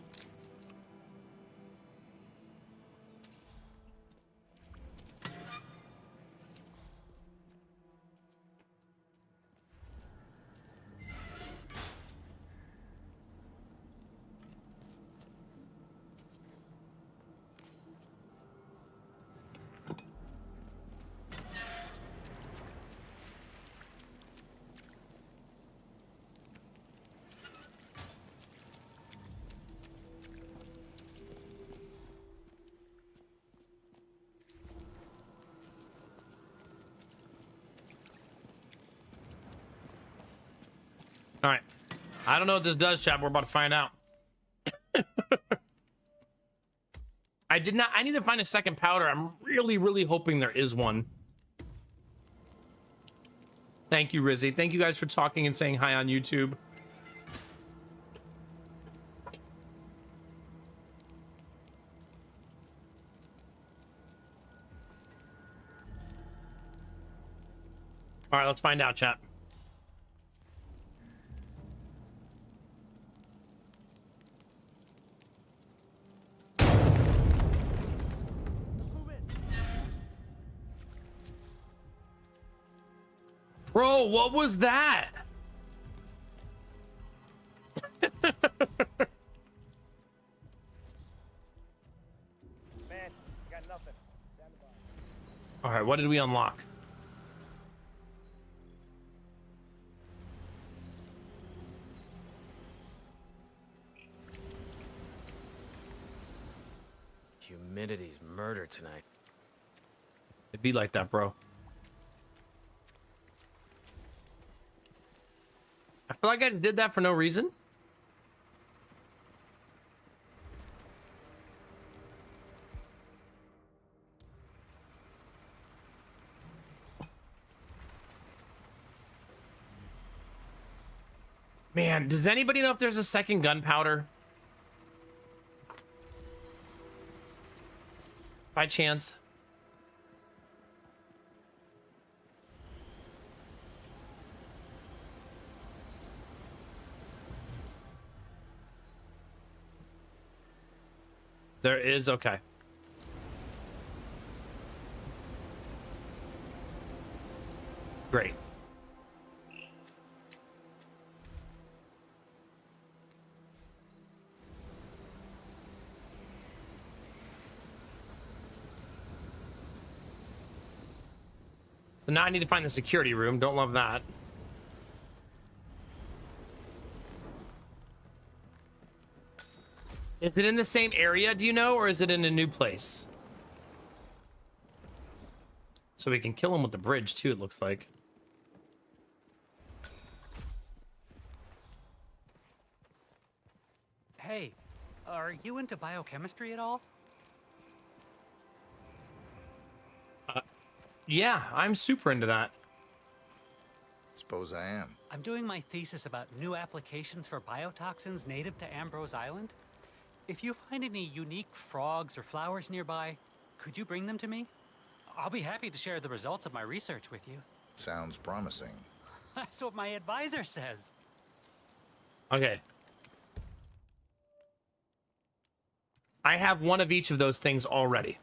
All right. I don't know what this does, chat. We're about to find out. I need to find a second powder. I'm really, really hoping there is one. Thank you, Rizzy. Thank you guys for talking and saying hi on YouTube. All right, let's find out, chat. Bro, what was that? Man, got nothing. All right, what did we unlock? Humidity's murder tonight. It'd be like that, bro. I feel like I just did that for no reason. Man, does anybody know if there's a second gunpowder? By chance? There is? Okay. Great. So now I need to find the security room. Don't love that. Is it in the same area, do you know, or is it in a new place? So we can kill him with the bridge, too, it looks like. Hey, are you into biochemistry at all? Yeah, I'm super into that. Suppose I am. I'm doing my thesis about new applications for biotoxins native to Ambrose Island. If you find any unique frogs or flowers nearby, could you bring them to me? I'll be happy to share the results of my research with you. Sounds promising. That's what my advisor says. Okay. I have one of each of those things already.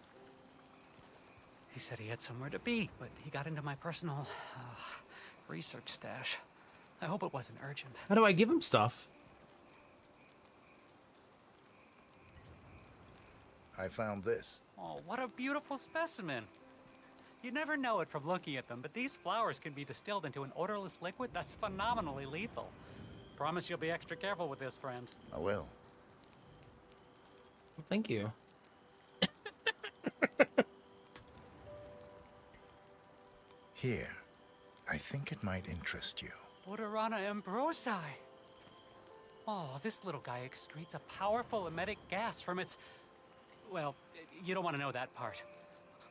He said he had somewhere to be, but he got into my personal research stash. I hope it wasn't urgent. How do I give him stuff? I found this. Oh, what a beautiful specimen. You never know it from looking at them, but these flowers can be distilled into an odorless liquid that's phenomenally lethal. Promise you'll be extra careful with this, friend. I will. Thank you. Here. I think it might interest you. Budorana ambrosi. Oh, this little guy excretes a powerful emetic gas from its... Well, you don't want to know that part.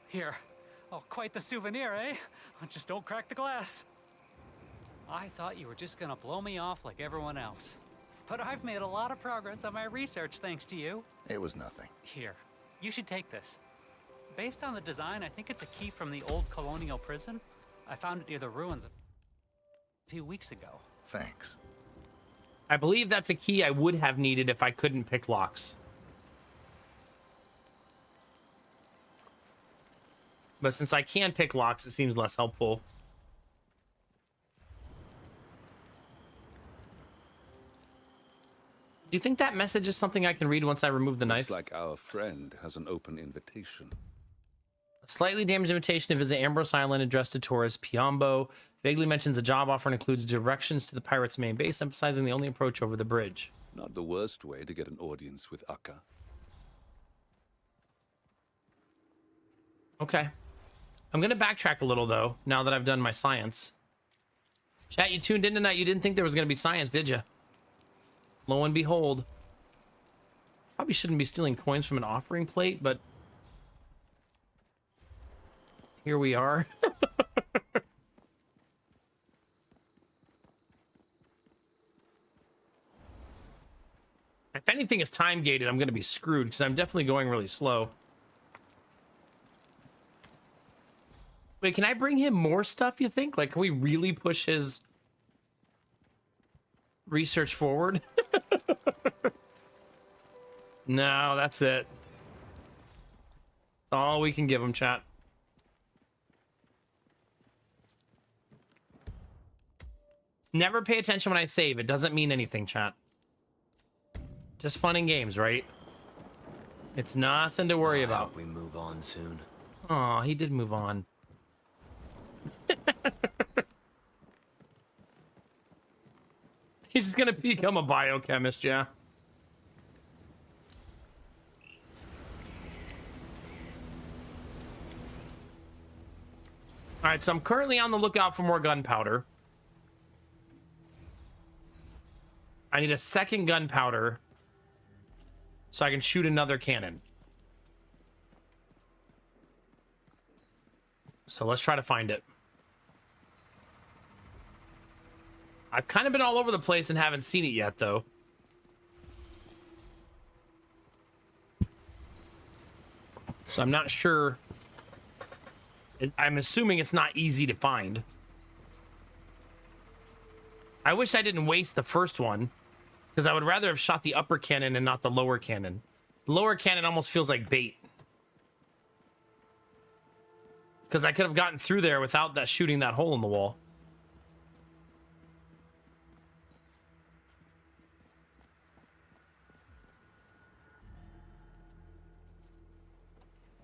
Here. Oh, quite the souvenir, eh? Just don't crack the glass. I thought you were just gonna blow me off like everyone else. But I've made a lot of progress on my research thanks to you. It was nothing. Here, you should take this. Based on the design, I think it's a key from the old colonial prison. I found it near the ruins a few weeks ago. Thanks. I believe that's a key I would have needed if I couldn't pick locks. But since I can pick locks, it seems less helpful. Do you think that message is something I can read once I remove the knife? Looks like our friend has an open invitation. A slightly damaged invitation to visit Ambrose Island addressed to tourist Piombo. Vaguely mentions a job offer and includes directions to the pirates' main base, emphasizing the only approach over the bridge. Not the worst way to get an audience with Akka. Okay. I'm going to backtrack a little, though, now that I've done my science. Chat, you tuned in tonight. You didn't think there was going to be science, did you? Lo and behold. Probably shouldn't be stealing coins from an offering plate, but... here we are. If anything is time gated, I'm going to be screwed because I'm definitely going really slow. Wait, can I bring him more stuff, you think? Like, can we really push his research forward? No, that's it. That's all we can give him, chat. Never pay attention when I save. It doesn't mean anything, chat. Just fun and games, right? It's nothing to worry about. We move on soon. Aw, he did move on. He's just gonna become a biochemist, yeah. Alright, so I'm currently on the lookout for more gunpowder. I need a second gunpowder so I can shoot another cannon. So let's try to find it. I've kind of been all over the place and haven't seen it yet, though. So I'm not sure. I'm assuming it's not easy to find. I wish I didn't waste the first one, because I would rather have shot the upper cannon and not the lower cannon. The lower cannon almost feels like bait. Because I could have gotten through there without that shooting that hole in the wall.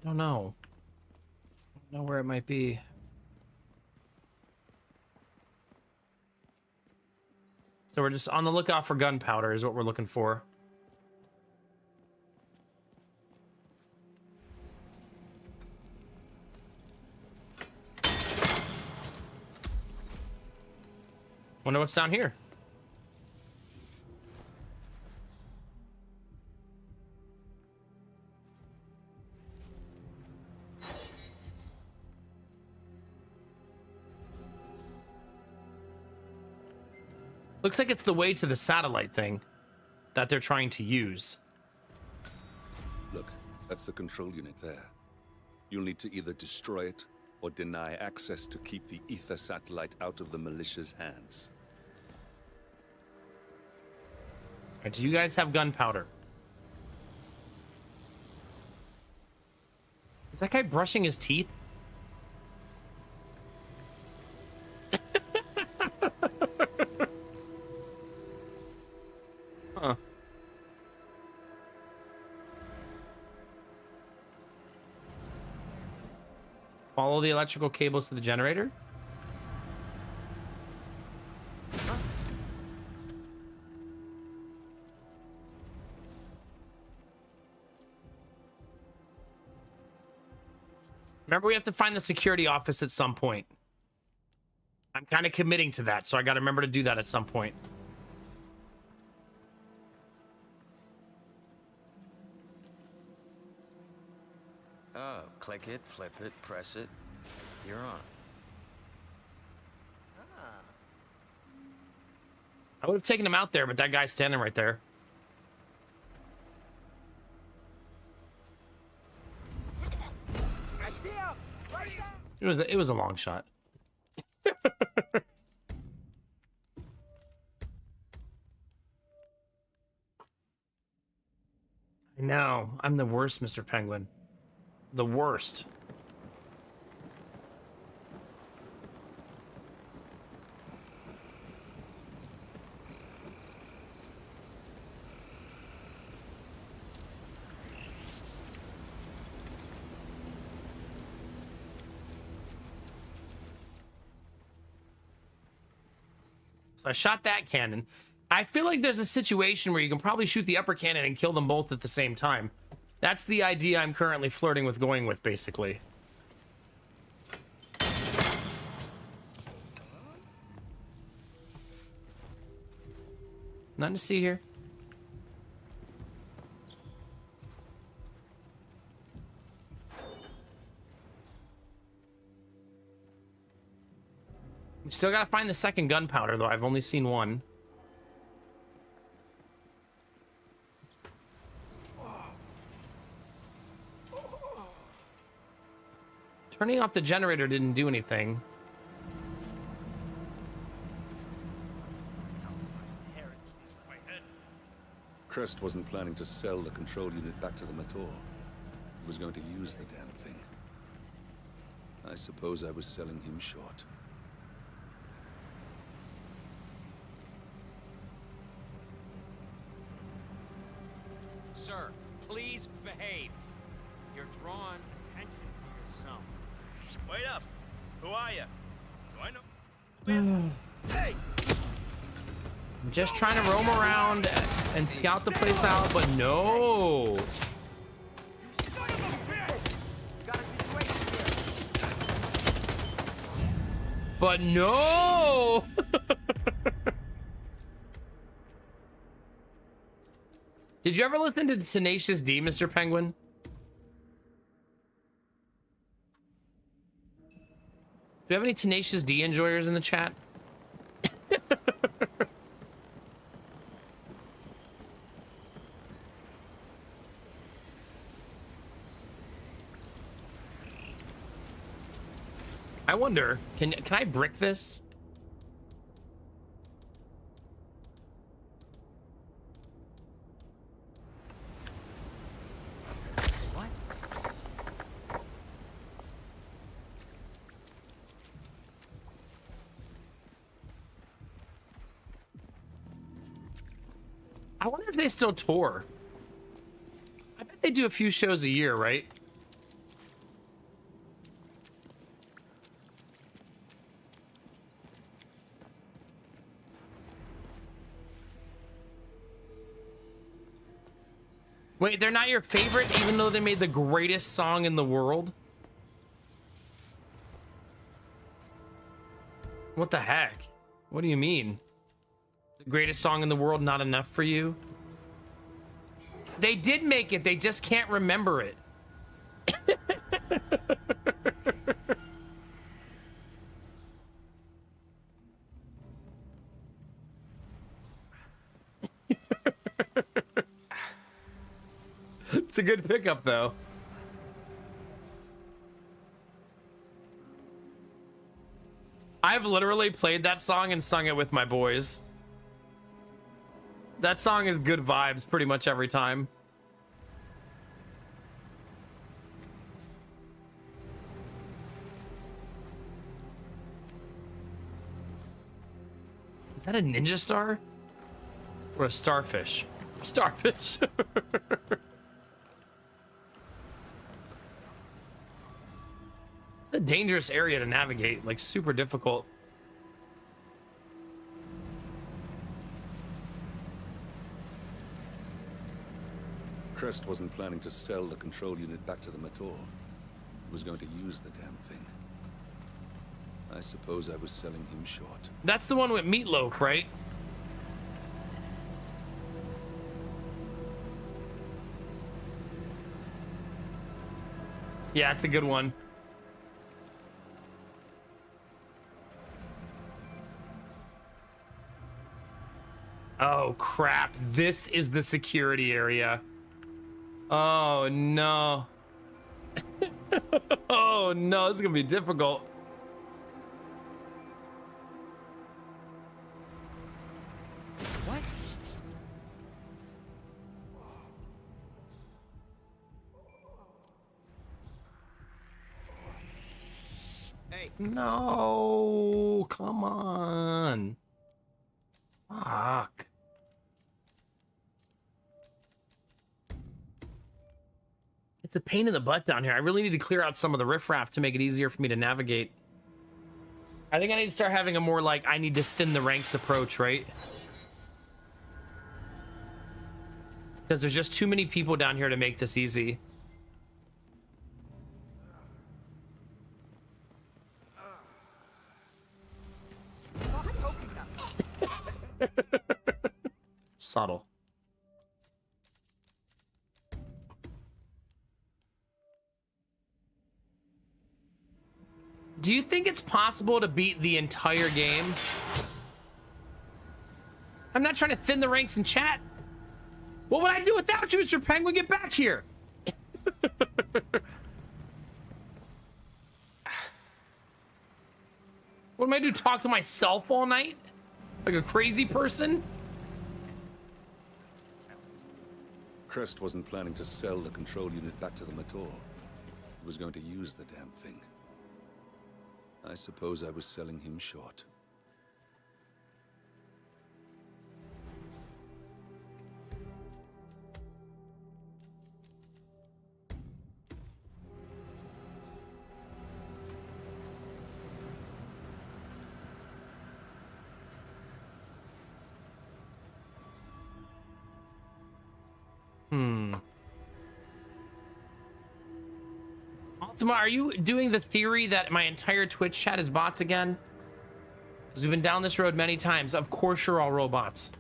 I don't know. I don't know where it might be. So we're just on the lookout for gunpowder is what we're looking for. Wonder what's down here. Looks like it's the way to the satellite thing that they're trying to use. Look, that's the control unit there. You'll need to either destroy it or deny access to keep the ether satellite out of the militia's hands. All right, do you guys have gunpowder? Is that guy brushing his teeth? Huh. Follow the electrical cables to the generator? Remember, we have to find the security office at some point. I'm kind of committing to that, so I got to remember to do that at some point. Oh, click it, flip it, press it. You're on. I would have taken him out there, but that guy's standing right there. It was a long shot. I know. I'm the worst, Mr. Penguin. The worst. So I shot that cannon. I feel like there's a situation where you can probably shoot the upper cannon and kill them both at the same time. That's the idea I'm currently flirting with going with, basically. Nothing to see here. We still gotta find the second gunpowder, though. I've only seen one. Turning off the generator didn't do anything. Crest wasn't planning to sell the control unit back to them at all. He was going to use the damn thing. I suppose I was selling him short. Sir, please behave. You're drawing attention to yourself. Wait up. Who are you? Do I know? Hey! I'm just trying to roam around and scout the place out, but no. But no. Did you ever listen to Tenacious D, Mr. Penguin? Do we have any Tenacious D enjoyers in the chat? I wonder, can I brick this? What? I wonder if they still tour. I bet they do a few shows a year, right? Wait, they're not your favorite even though they made the greatest song in the world? What the heck? What do you mean? The greatest song in the world not enough for you? They did make it, they just can't remember it. It's a good pickup, though. I've literally played that song and sung it with my boys. That song is good vibes pretty much every time. Is that a ninja star? Or a starfish? Starfish. It's a dangerous area to navigate, like super difficult. Crest wasn't planning to sell the control unit back to them at all. He was going to use the damn thing. I suppose I was selling him short. That's the one with Meatloaf, right? Yeah, it's a good one. Oh, crap. This is the security area. Oh, no. Oh, no. This is going to be difficult. What? Hey. No. Come on. Fuck. It's a pain in the butt down here. I really need to clear out some of the riffraff to make it easier for me to navigate. I think I need to start having a more like, I need to thin the ranks approach, right? Because there's just too many people down here to make this easy. Subtle. Do you think it's possible to beat the entire game? I'm not trying to thin the ranks in chat. What would I do without you, Mr. Penguin? Get back here. What am I do? Talk to myself all night? Like a crazy person? Crest wasn't planning to sell the control unit back to them at all. He was going to use the damn thing. I suppose I was selling him short. Ultima, are you doing the theory that my entire Twitch chat is bots again? Because we've been down this road many times. Of course you're all robots.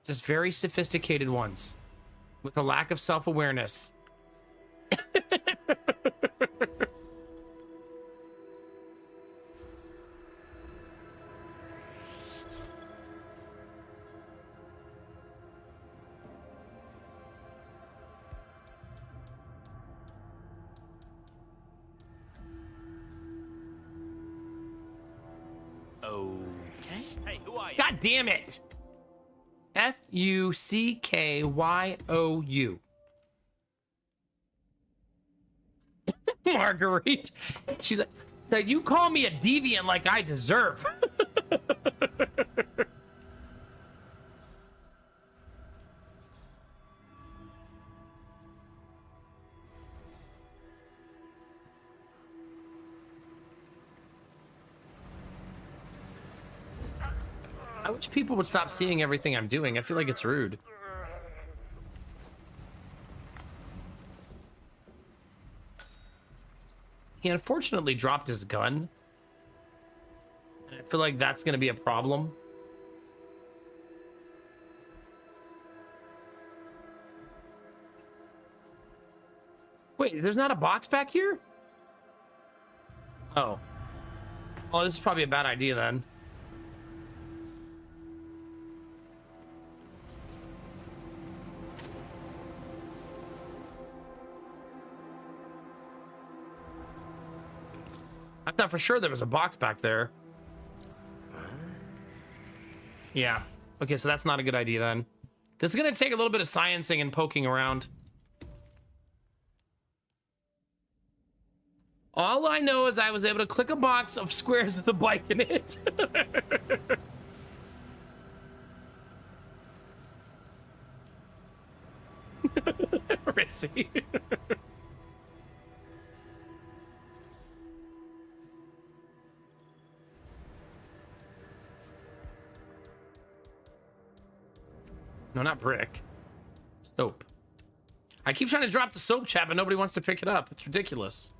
Just very sophisticated ones. With a lack of self-awareness. Who are you? God damn it. Fuckyou. Marguerite. She's like, so you call me a deviant like I deserve. I wish people would stop seeing everything I'm doing. I feel like it's rude. He unfortunately dropped his gun. And I feel like that's going to be a problem. Wait, there's not a box back here? Oh. Oh, this is probably a bad idea then. I thought for sure there was a box back there. Yeah. Okay, so that's not a good idea then. This is going to take a little bit of sciencing and poking around. All I know is I was able to click a box of squares with a bike in it. Rissy. No, not brick. Soap. I keep trying to drop the soap chat, but nobody wants to pick it up. It's ridiculous.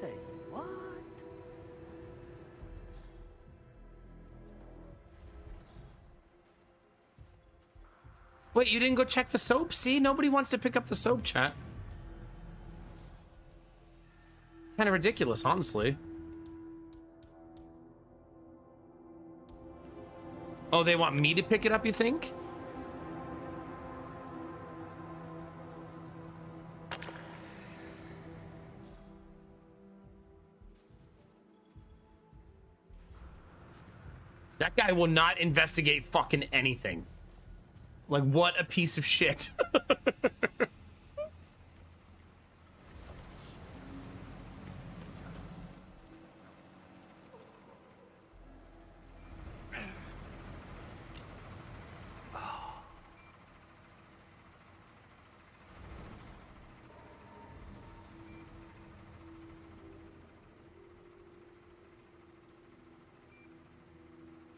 Say what? Wait, you didn't go check the soap? See, nobody wants to pick up the soap chat. Kind of ridiculous, honestly. Oh, they want me to pick it up, you think? That guy will not investigate fucking anything. Like, what a piece of shit.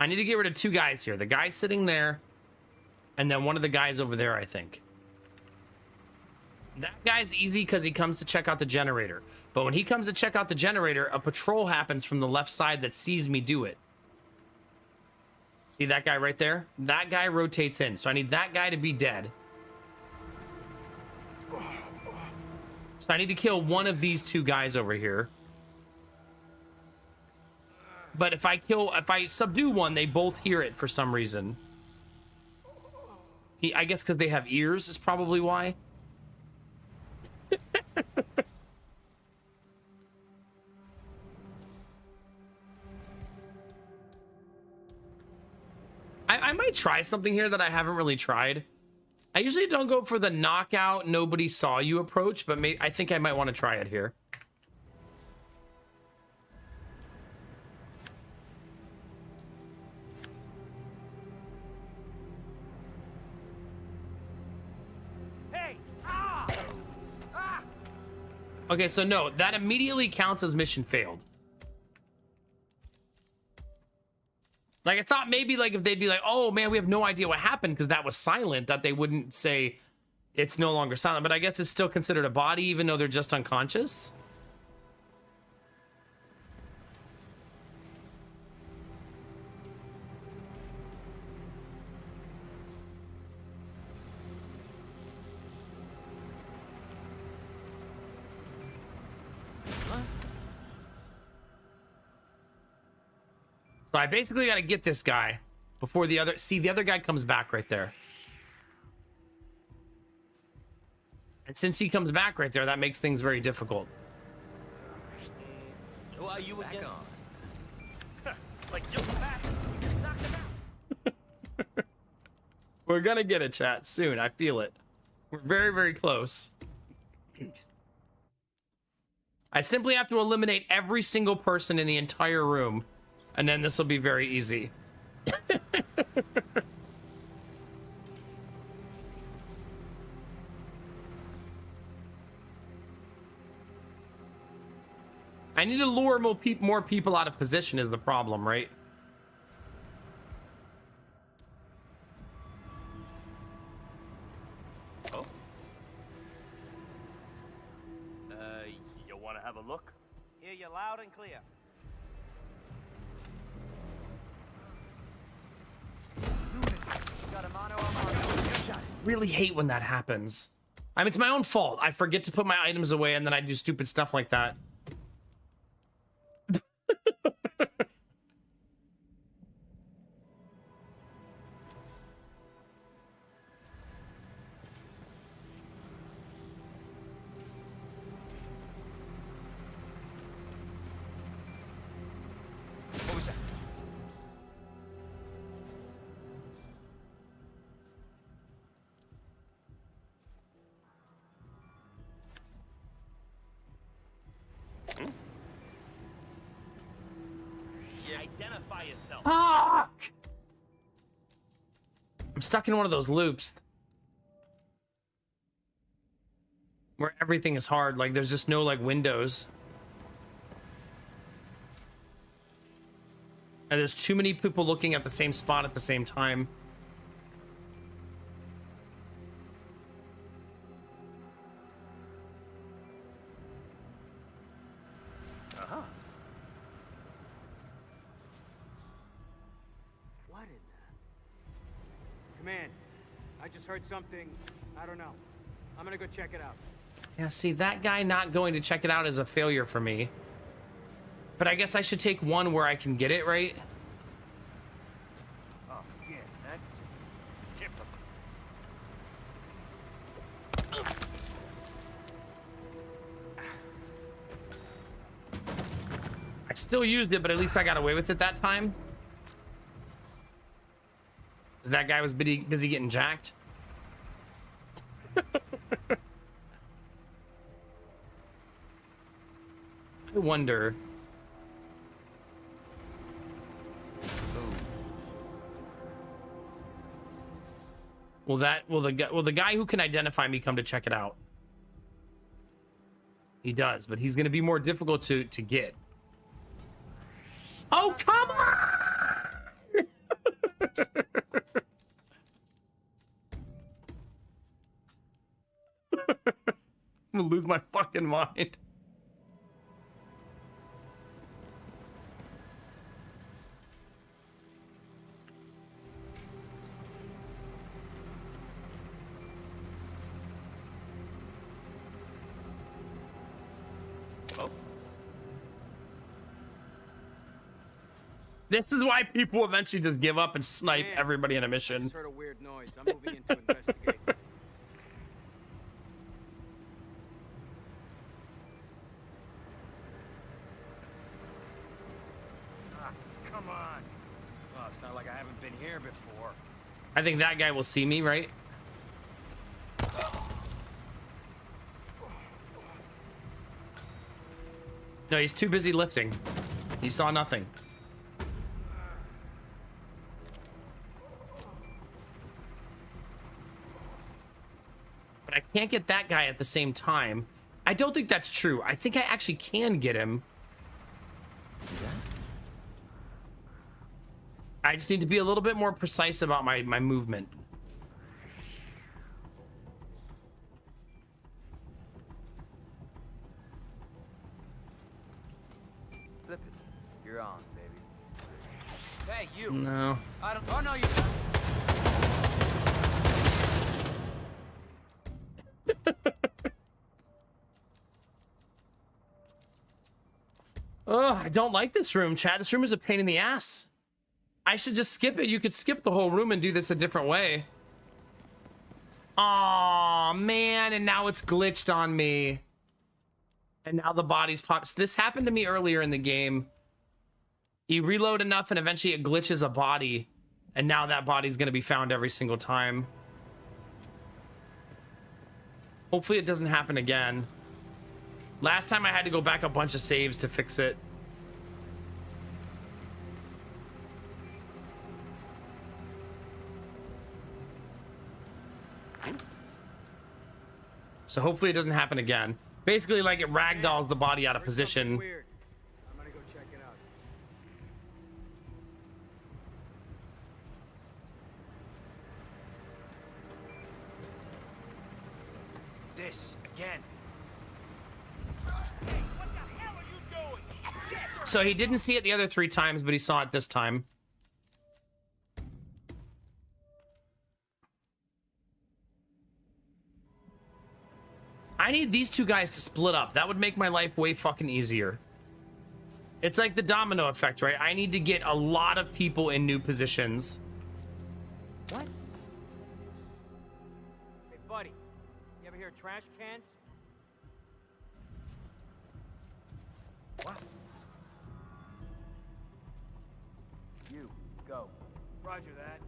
I need to get rid of two guys here. The guy sitting there, and then one of the guys over there, I think. That guy's easy because he comes to check out the generator. But when he comes to check out the generator, a patrol happens from the left side that sees me do it. See that guy right there? That guy rotates in. So I need that guy to be dead. So I need to kill one of these two guys over here. But if I subdue one, they both hear it for some reason. I guess because they have ears is probably why. I might try something here that I haven't really tried. I usually don't go for the knockout, nobody saw you approach, but I think I might want to try it here. Okay, so no, that immediately counts as mission failed. Like, I thought maybe, like, if they'd be like, oh, man, we have no idea what happened because that was silent, that they wouldn't say it's no longer silent. But I guess it's still considered a body, even though they're just unconscious. So I basically got to get this guy before the other... See, the other guy comes back right there. And since he comes back right there, that makes things very difficult. Why you Back again? on. Like just back, you just knocked him out. We're gonna get a chat soon. I feel it. We're very, very close. I simply have to eliminate every single person in the entire room, and then this will be very easy. I need to lure more people out of position is the problem, right? Oh. You want to have a look? Hear you loud and clear. Got a mano a mano. Really hate when that happens. I mean, it's my own fault. I forget to put my items away and then I do stupid stuff like that. What was that? Identify yourself. Fuck! I'm stuck in one of those loops where everything is hard. Like there's just no like windows. And there's too many people looking at the same spot at the same time. Uh-huh. What in the... Command, I just heard something. I don't know. I'm gonna go check it out. Yeah, see, that guy not going to check it out is a failure for me. But I guess I should take one where I can get it, right? Oh, yeah, that's typical. I still used it, but at least I got away with it that time. 'Cause that guy was busy getting jacked. I wonder. Will the guy who can identify me come to check it out? He does, but he's going to be more difficult to get. Oh, come on! I'm gonna lose my fucking mind. This is why people eventually just give up and snipe everybody in a mission. Just heard a weird noise. I'm moving in to investigate. Come on. Well, it's not like I haven't been here before. I think that guy will see me, right? No, he's too busy lifting. He saw nothing. But I can't get that guy at the same time. I don't think that's true. I think I actually can get him. Is that? I just need to be a little bit more precise about my movement. Flip it. You're on, baby. Hey, you. No. I don't. Oh no, you. Oh, I don't like this room, chat. This room is a pain in the ass. I should just skip it. You could skip the whole room and do this a different way. Aw, man, and now it's glitched on me. And now the body's popped. So this happened to me earlier in the game. You reload enough and eventually it glitches a body. And now that body's going to be found every single time. Hopefully it doesn't happen again. Last time I had to go back a bunch of saves to fix it. So hopefully it doesn't happen again. Basically, like, it ragdolls the body out of position. Weird. I'm gonna go check it out. This again. So he didn't see it the other 3 times, but he saw it this time. I need these 2 guys to split up. That would make my life way fucking easier. It's like the domino effect, right? I need to get a lot of people in new positions. What? Hey, buddy. You ever hear of trash cans? What? You, go. Roger that.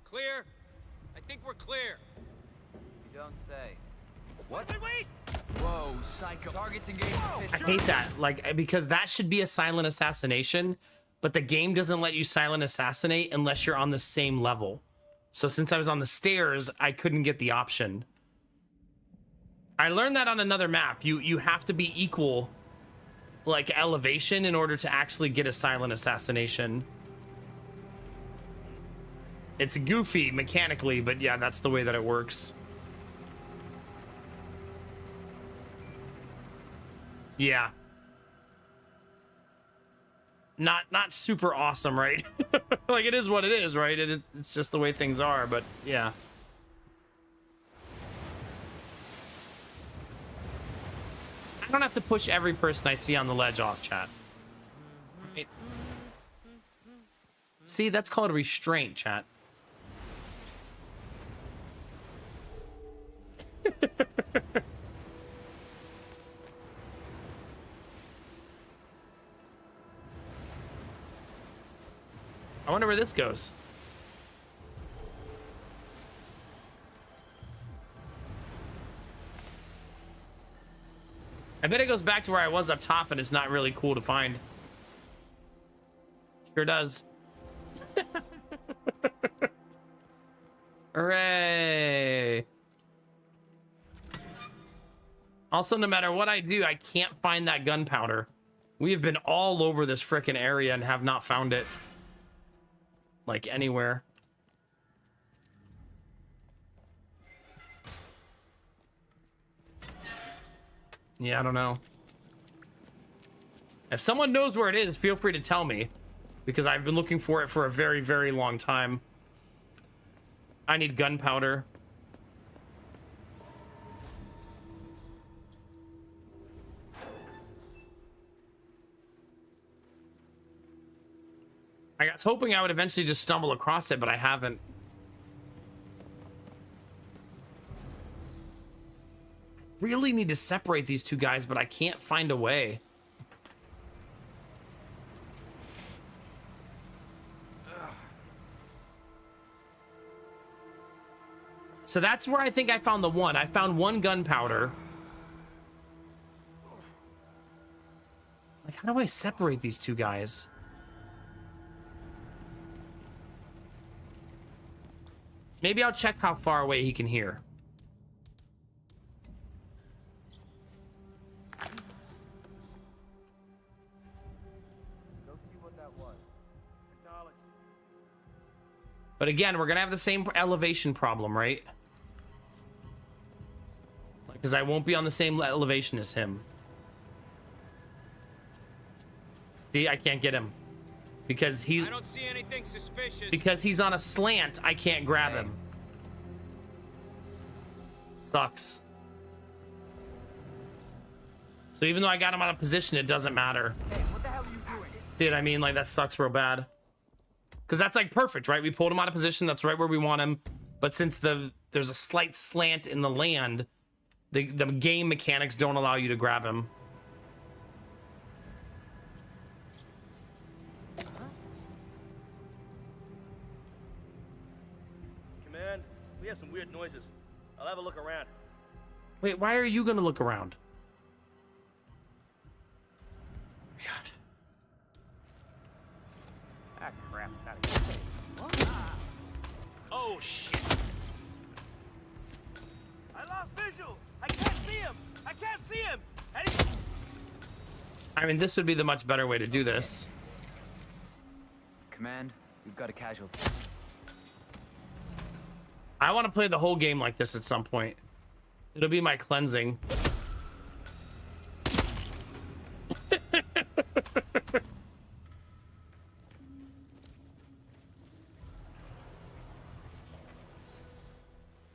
Clear? I think we're clear. You don't say. What? Wait! Whoa, psycho. Targets engaged. I hate that, like, because that should be a silent assassination, but the game doesn't let you silent assassinate unless you're on the same level. So since I was on the stairs, I couldn't get the option. I learned that on another map. You have to be equal, like, elevation in order to actually get a silent assassination. It's goofy mechanically, but yeah, that's the way that it works. Yeah. Not super awesome, right? Like, it is what it is, right? It's just the way things are, but yeah. I don't have to push every person I see on the ledge off, chat. Right? See, that's called restraint, chat. I wonder where this goes. I bet it goes back to where I was up top and it's not really cool to find. Sure does. Hooray. Also, no matter what I do, I can't find that gunpowder. We have been all over this frickin' area and have not found it. Like, anywhere. Yeah, I don't know. If someone knows where it is, feel free to tell me. Because I've been looking for it for a very, very long time. I need gunpowder. I was hoping I would eventually just stumble across it, but I haven't. Really need to separate these 2 guys, but I can't find a way. So that's where I think I found the one. I found 1 gunpowder. Like, how do I separate these 2 guys? Maybe I'll check how far away he can hear. Go see what that was. Acknowledge. But again, we're gonna have the same elevation problem, right? Because I won't be on the same elevation as him. See, I can't get him. Because he's... I don't see anything suspicious. Because he's on a slant, I can't grab him. Sucks. So even though I got him out of position, it doesn't matter. Hey, what the hell are you doing? See what I mean? Like, that sucks real bad. Because that's like perfect, right? We pulled him out of position. That's right where we want him. But since there's a slight slant in the land, the game mechanics don't allow you to grab him. Command, we have some weird noises. I'll have a look around. Wait, why are you going to look around? God. Ah, crap. Oh, shit. I lost visual. I can't see him. I can't see him. I mean, this would be the much better way to do this. Command, we've got a casualty. I want to play the whole game like this at some point. It'll be my cleansing.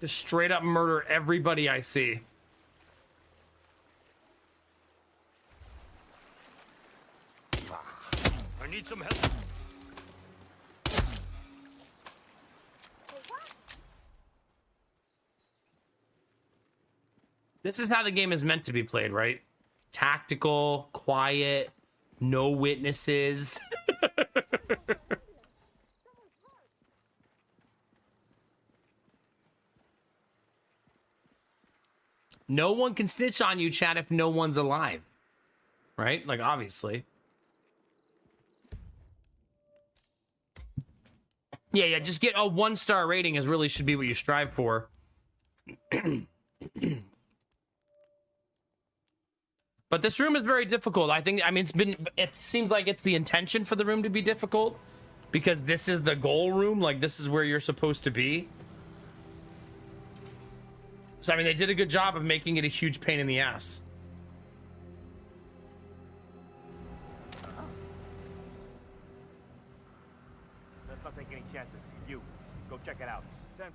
Just straight up murder everybody I see. I need some help. This is how the game is meant to be played, right? Tactical, quiet, no witnesses. No one can snitch on you, chat, if no one's alive. Right? Like, obviously. Yeah, just get a 1-star rating is really should be what you strive for. But this room is very difficult. I mean, it seems like it's the intention for the room to be difficult because this is the goal room. Like, this is where you're supposed to be. So, I mean, they did a good job of making it a huge pain in the ass. Let's not take any chances. You, go check it out. 10-4.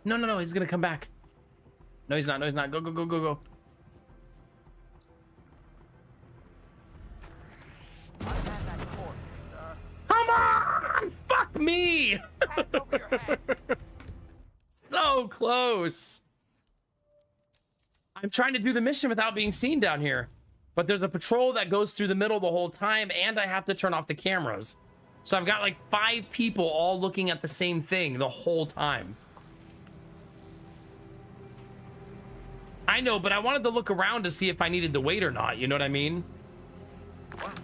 No, he's gonna come back. No, he's not. Go. Come on! Fuck me! So close. I'm trying to do the mission without being seen down here. But there's a patrol that goes through the middle the whole time, and I have to turn off the cameras. So I've got like 5 people all looking at the same thing the whole time. I know, but I wanted to look around to see if I needed to wait or not. You know what I mean? What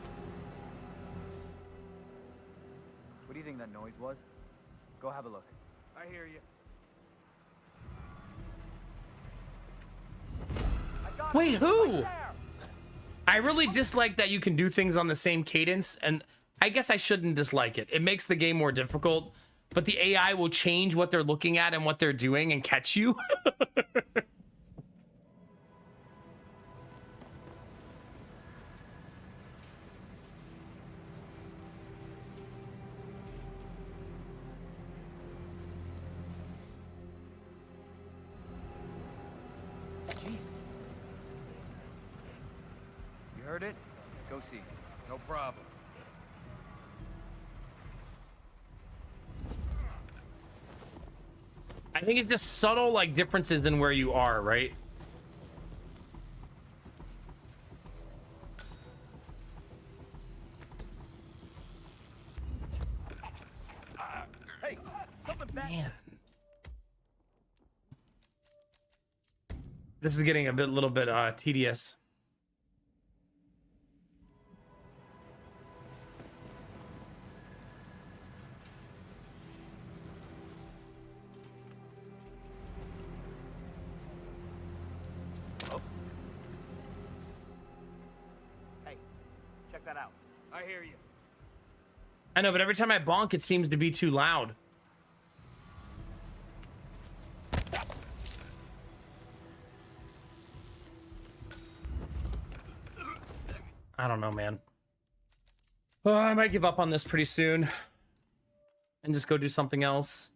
do you think that noise was? Go have a look. I hear you. Wait, who? I really dislike that you can do things on the same cadence, and I guess I shouldn't dislike it. It makes the game more difficult, but the AI will change what they're looking at and what they're doing and catch you. Heard it? Go see. No problem. I think it's just subtle, like, differences in where you are, right? Hey, something back. Man. This is getting a little bit tedious. Hey, check that out. I hear you. I know, but every time I bonk, it seems to be too loud. I don't know, man. Oh, I might give up on this pretty soon and just go do something else.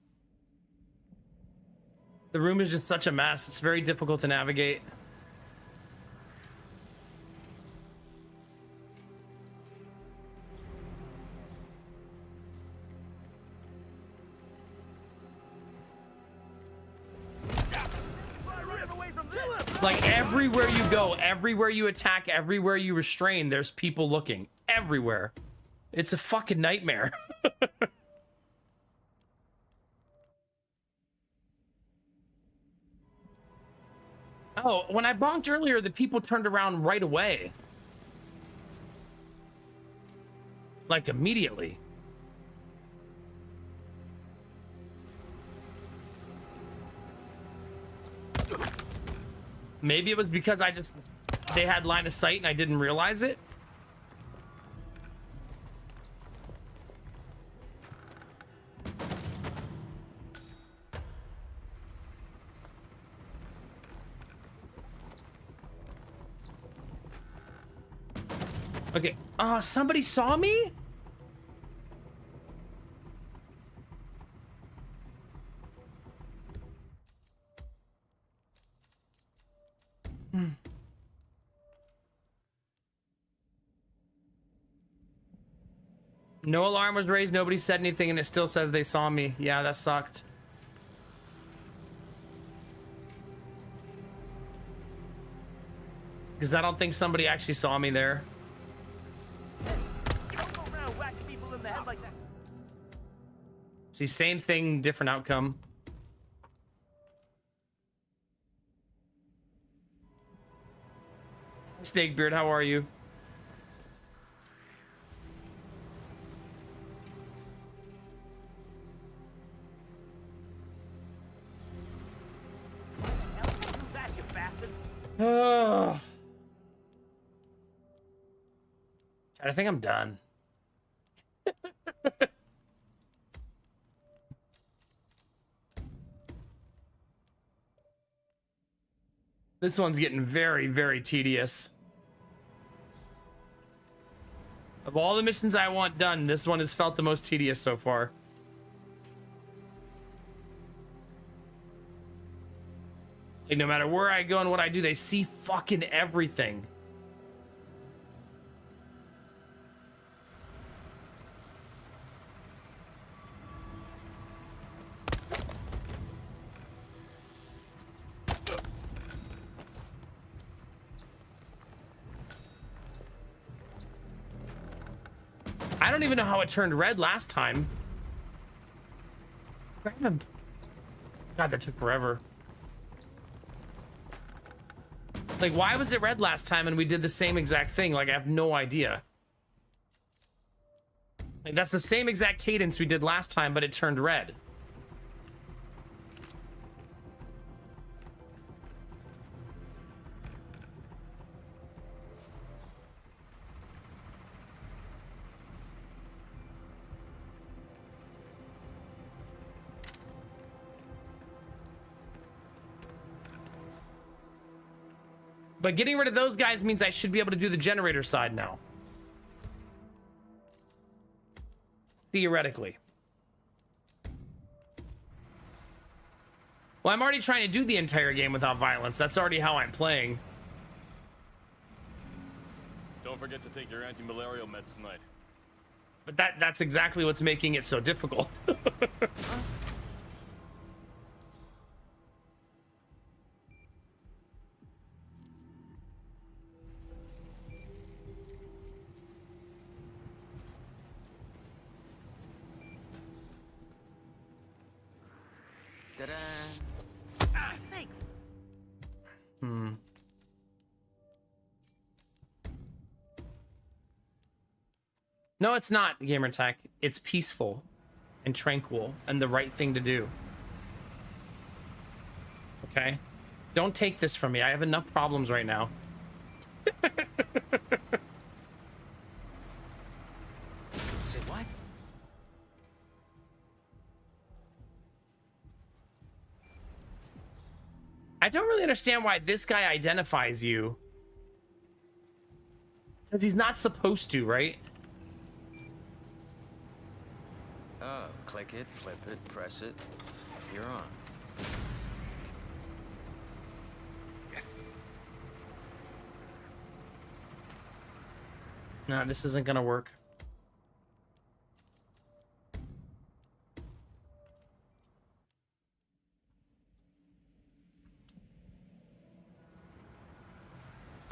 The room is just such a mess. It's very difficult to navigate. Like everywhere you go, everywhere you attack, everywhere you restrain, there's people looking. Everywhere. It's a fucking nightmare. Oh, when I bonked earlier, the people turned around right away. Like immediately. Maybe it was because they had line of sight and I didn't realize it. Okay. Somebody saw me? No alarm was raised, nobody said anything, and it still says they saw me. Yeah, that sucked. Because I don't think somebody actually saw me there. See, same thing, different outcome. Snakebeard, how are you? I think I'm done. This one's getting very, very tedious. Of all the missions I want done, this one has felt the most tedious so far. Like, no matter where I go and what I do, they see fucking everything. I don't even know how it turned red last time. Grab him. God, that took forever. Like, why was it red last time and we did the same exact thing? Like, I have no idea. Like, that's the same exact cadence we did last time, but it turned red. But getting rid of those guys means I should be able to do the generator side now. Theoretically. Well, I'm already trying to do the entire game without violence. That's already how I'm playing. Don't forget to take your anti-malarial meds tonight. But that's exactly what's making it so difficult. No, it's not, Gamertech. It's peaceful and tranquil and the right thing to do. Okay? Don't take this from me. I have enough problems right now. Say what? I don't really understand why this guy identifies you. Because he's not supposed to, right? Oh, click it, flip it, press it. You're on. No, this isn't gonna work.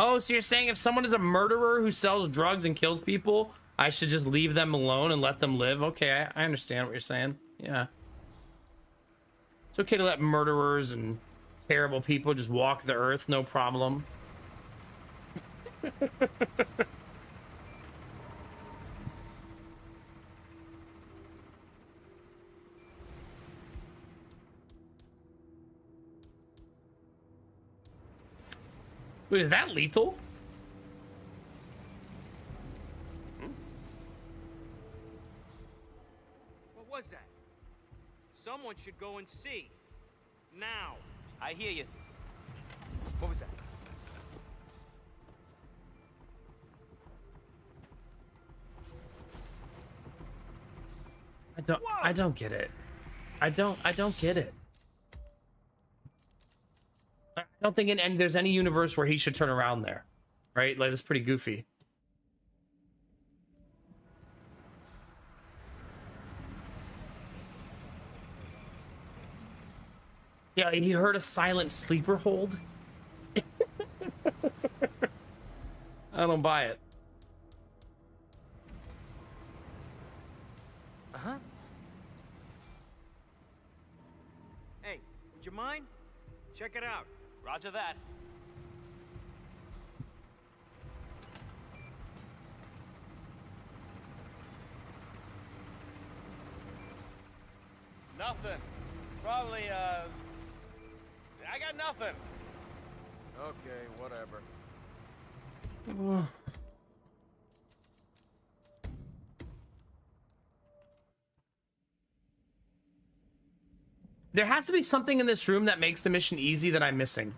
Oh, so you're saying if someone is a murderer who sells drugs and kills people, I should just leave them alone and let them live? Okay, I understand what you're saying. Yeah. It's okay to let murderers and terrible people just walk the earth, no problem. Wait, is that lethal? What was that? Someone should go and see. Now. I hear you. What was that? I don't get it. I don't get it. I don't think there's any universe where he should turn around there. Right? Like, that's pretty goofy. Yeah, he heard a silent sleeper hold. I don't buy it. Uh-huh. Hey, would you mind? Check it out. Roger that. Nothing. Probably, I got nothing. Okay, whatever. There has to be something in this room that makes the mission easy that I'm missing.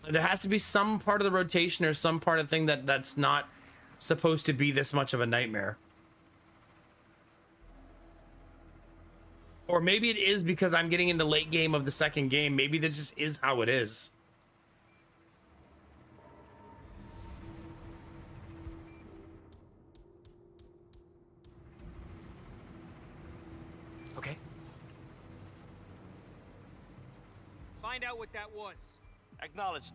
There has to be some part of the rotation or some part of the thing that's not supposed to be this much of a nightmare. Or maybe it is because I'm getting into late game of the second game. Maybe this just is how it is. Okay. Find out what that was. Acknowledged.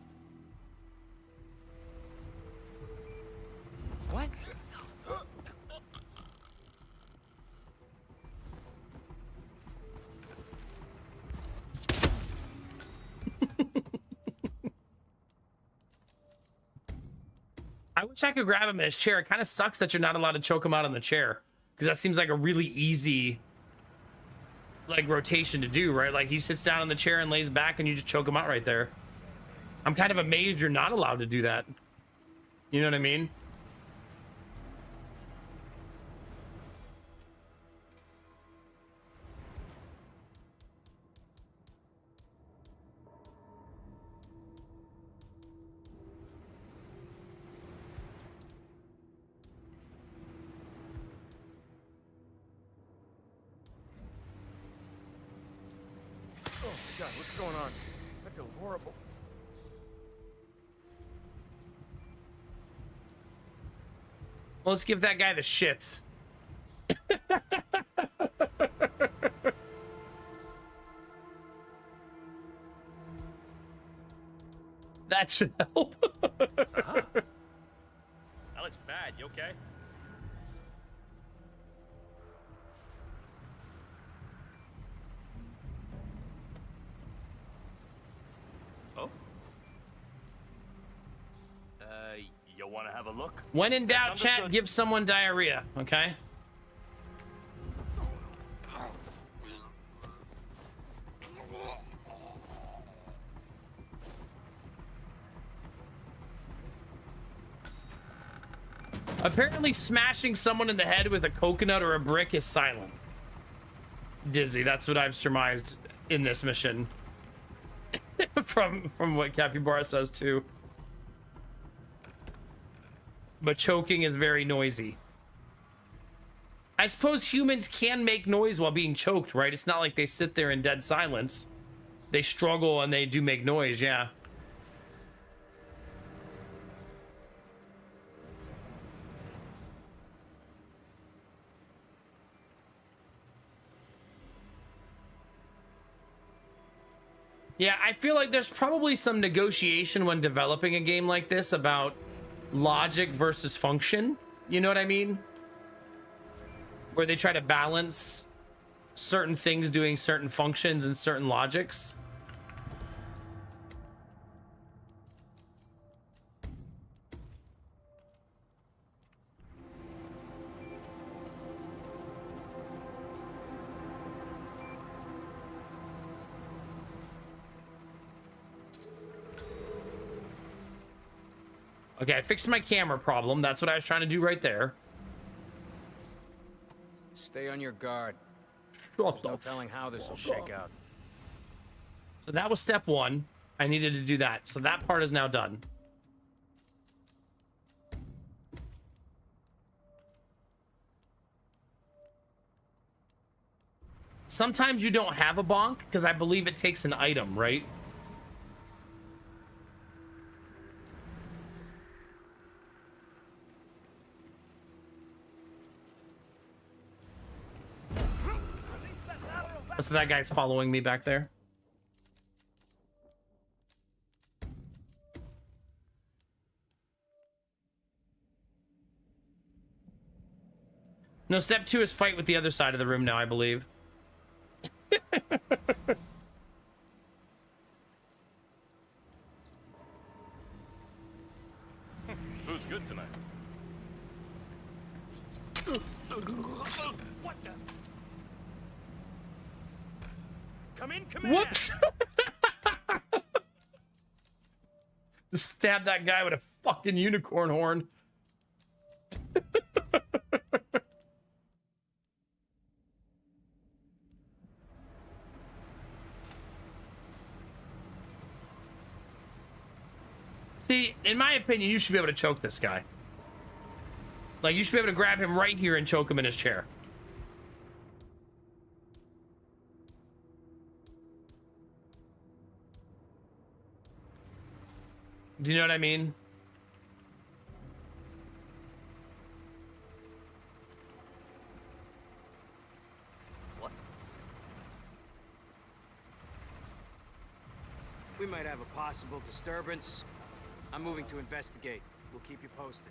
What? I wish I could grab him in his chair. It kind of sucks that you're not allowed to choke him out on the chair, because that seems like a really easy like rotation to do, right? Like he sits down in the chair and lays back and you just choke him out right there. I'm kind of amazed you're not allowed to do that. You know what I mean? Oh my God, what's going on? I feel horrible. Well, let's give that guy the shits. That should help. That looks bad. You okay? Oh? You want to have a look? When in doubt, That's chat, understood. give someone diarrhea, okay? Apparently smashing someone in the head with a coconut or a brick is silent. Dizzy, that's what I've surmised in this mission. from what Capybara says too. But choking is very noisy. I suppose humans can make noise while being choked, right? It's not like they sit there in dead silence. They struggle and they do make noise, yeah. Yeah, I feel like there's probably some negotiation when developing a game like this about logic versus function. You know what I mean? Where they try to balance certain things doing certain functions and certain logics. Okay, I fixed my camera problem. That's what I was trying to do right there. Stay on your guard. There's no telling how this will shake out. So that was step one. I needed to do that. So that part is now done. Sometimes you don't have a bonk because I believe it takes an item, right? So that guy's following me back there. No, step two is fight with the other side of the room now, I believe. Food's good tonight. What the? Come in, come in. Whoops! Just stab that guy with a fucking unicorn horn. See, in my opinion, you should be able to choke this guy. Like, you should be able to grab him right here and choke him in his chair. Do you know what I mean? What? We might have a possible disturbance. I'm moving to investigate. We'll keep you posted.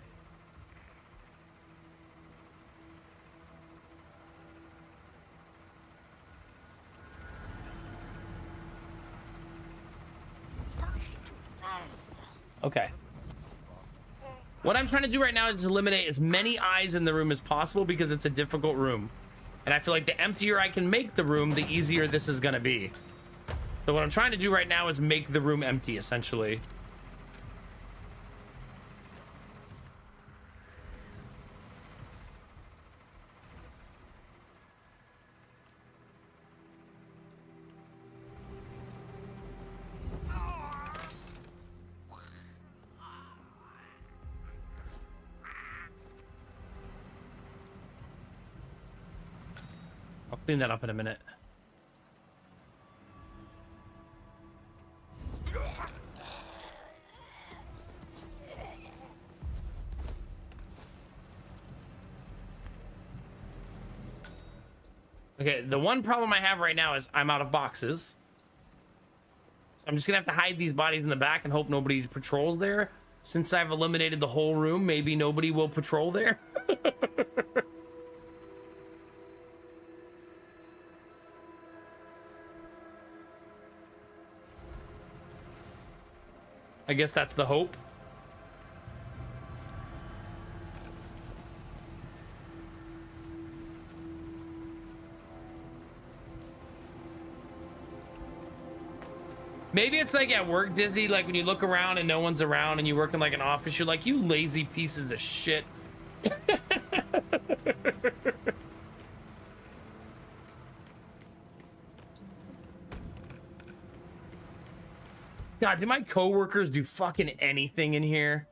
Okay. What I'm trying to do right now is eliminate as many eyes in the room as possible because it's a difficult room. And I feel like the emptier I can make the room, the easier this is going to be. So what I'm trying to do right now is make the room empty, essentially. I'll clean that up in a minute. Okay, the one problem I have right now is I'm out of boxes. I'm just gonna have to hide these bodies in the back and hope nobody patrols there. Since I've eliminated the whole room, maybe nobody will patrol there. I guess that's the hope. Maybe it's like at work, Dizzy, like when you look around and no one's around and you work in like an office, you're like, you lazy pieces of shit. God, do my coworkers do fucking anything in here?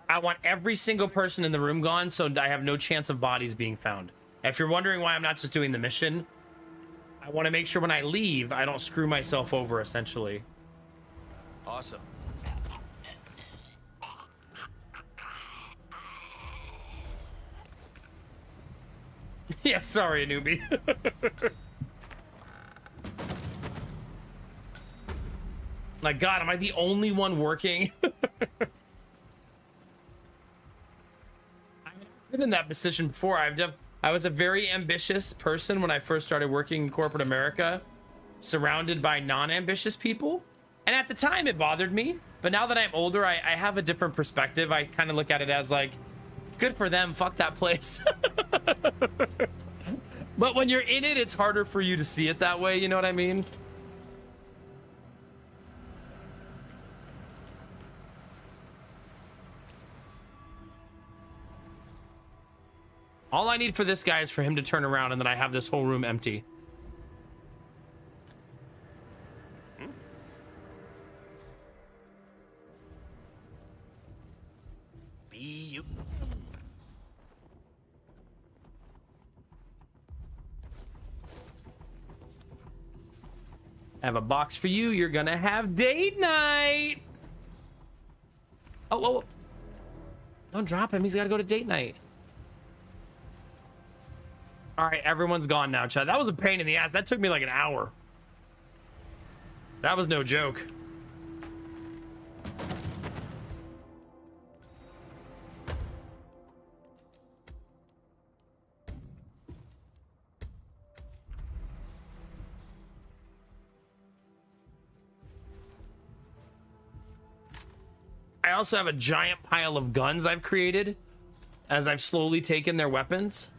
I want every single person in the room gone, so I have no chance of bodies being found. If you're wondering why I'm not just doing the mission, I want to make sure when I leave, I don't screw myself over, essentially. Awesome. Yeah, sorry, a newbie. Like, God, am I the only one working? I've been in that position before. I was a very ambitious person when I first started working in corporate America, surrounded by non-ambitious people. And at the time, it bothered me. But now that I'm older, I have a different perspective. I kind of look at it as like, good for them. Fuck that place. But when you're in it, it's harder for you to see it that way. You know what I mean? All I need for this guy is for him to turn around and then I have this whole room empty. Be you. I have a box for you. You're gonna have date night. Oh, don't drop him. He's gotta go to date night. All right, everyone's gone now, Chad. That was a pain in the ass. That took me like an hour. That was no joke. I also have a giant pile of guns I've created as I've slowly taken their weapons.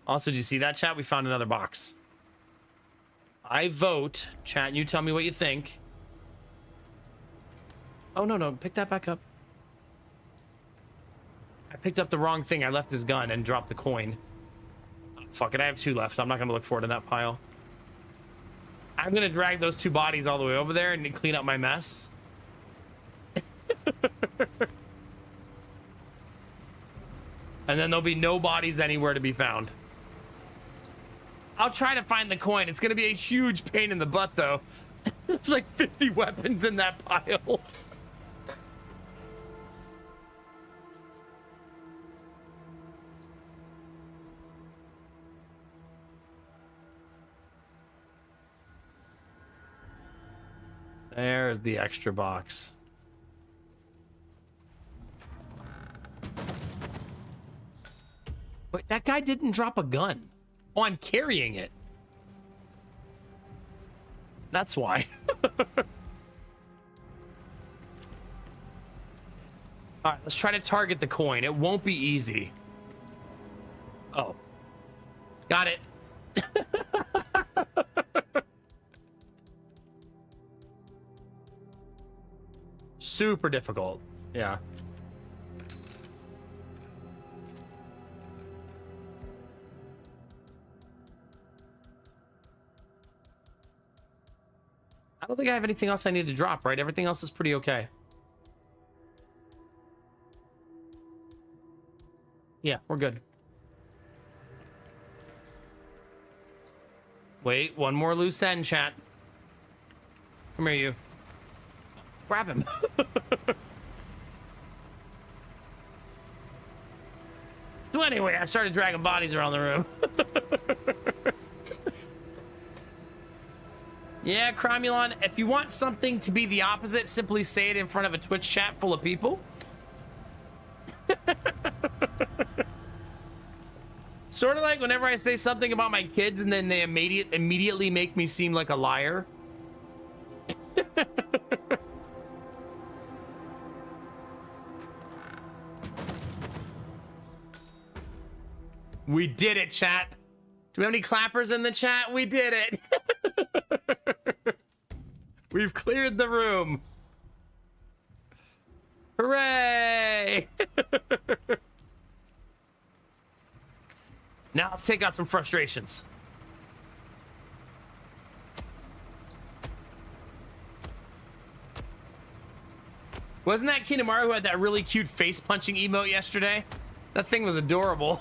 Also, did you see that, chat? We found another box. I vote. Chat, you tell me what you think. Oh, no. Pick that back up. I picked up the wrong thing. I left his gun and dropped the coin. Oh, fuck it. I have 2 left. I'm not going to look for it in that pile. I'm going to drag those 2 bodies all the way over there and clean up my mess. And then there'll be no bodies anywhere to be found. I'll try to find the coin. It's going to be a huge pain in the butt, though. There's like 50 weapons in that pile. There's the extra box. Wait, that guy didn't drop a gun. Oh, I'm carrying it. That's why. All right, let's try to target the coin. It won't be easy. Oh. Got it. Super difficult. Yeah. I don't think I have anything else I need to drop, right? Everything else is pretty okay. Yeah, we're good. Wait, one more loose end, chat. Come here, you. Grab him. So anyway, I started dragging bodies around the room. Yeah, Cromulon, if you want something to be the opposite, simply say it in front of a Twitch chat full of people. Sort of like whenever I say something about my kids and then they immediately make me seem like a liar. We did it, chat. Do we have any clappers in the chat? We did it. We've cleared the room. Hooray! Now let's take out some frustrations. Wasn't that Kinemaru who had that really cute face punching emote yesterday? That thing was adorable.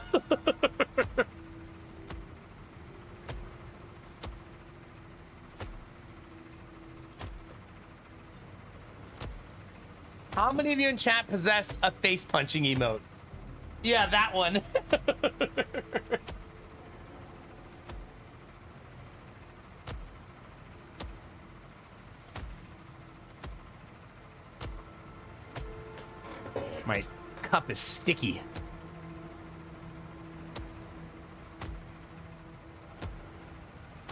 How many of you in chat possess a face punching emote? Yeah, that one. My cup is sticky.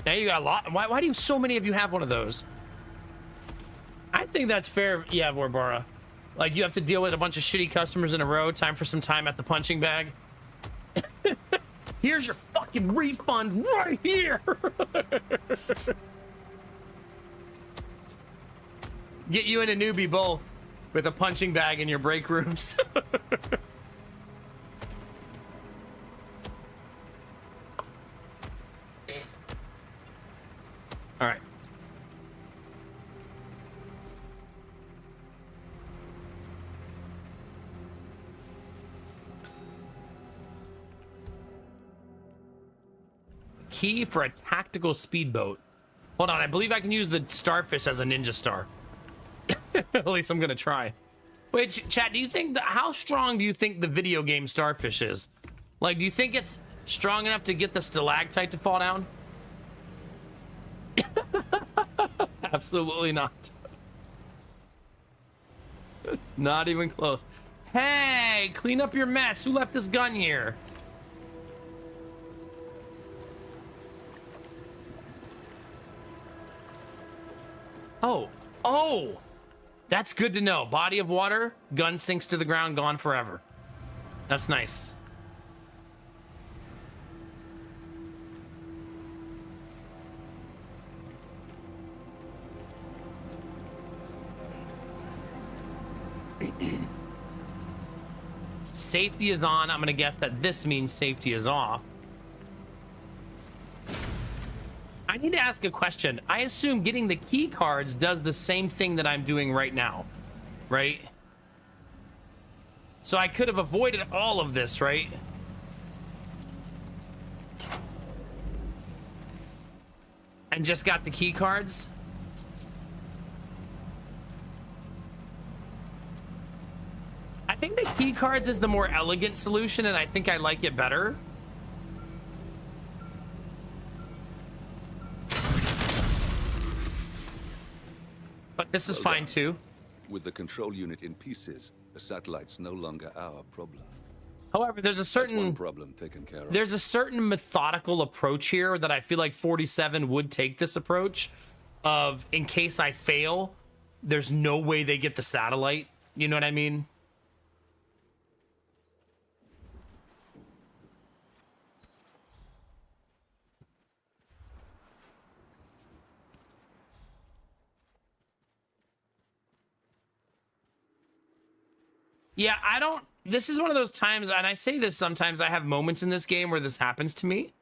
Now you got a lot. Why do so many of you have one of those? I think that's fair. Yeah, Vorbara. Like, you have to deal with a bunch of shitty customers in a row. Time for some time at the punching bag. Here's your fucking refund right here. Get you and a newbie both with a punching bag in your break rooms. All right. Key for a tactical speedboat. Hold on, I believe I can use the starfish as a ninja star. At least I'm gonna try. Wait, chat, do you think how strong do you think the video game starfish is? Like, do you think it's strong enough to get the stalactite to fall down? Absolutely not. Not even close. Hey, clean up your mess. Who left this gun here? Oh, that's good to know. Body of water, gun sinks to the ground, gone forever. That's nice. Safety is on. I'm gonna guess that this means safety is off. I need to ask a question. I assume getting the key cards does the same thing that I'm doing right now, right? So I could have avoided all of this, right? And just got the key cards? I think the key cards is the more elegant solution, and I think I like it better. But this is fine too. With the control unit in pieces, the satellite's no longer our problem. However, there's a certain That's one problem taken care of. There's a certain methodical approach here that I feel like 47 would take this approach of, in case I fail, there's no way they get the satellite. You know what I mean? Yeah, I don't... This is one of those times, and I say this sometimes, I have moments in this game where this happens to me.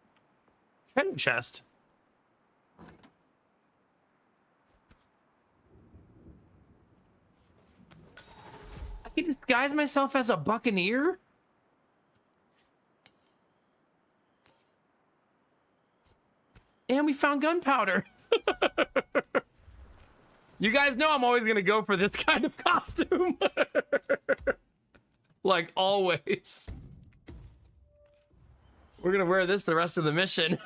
Treasure chest. I can disguise myself as a buccaneer? And we found gunpowder. You guys know I'm always gonna go for this kind of costume. Like always. We're gonna wear this the rest of the mission.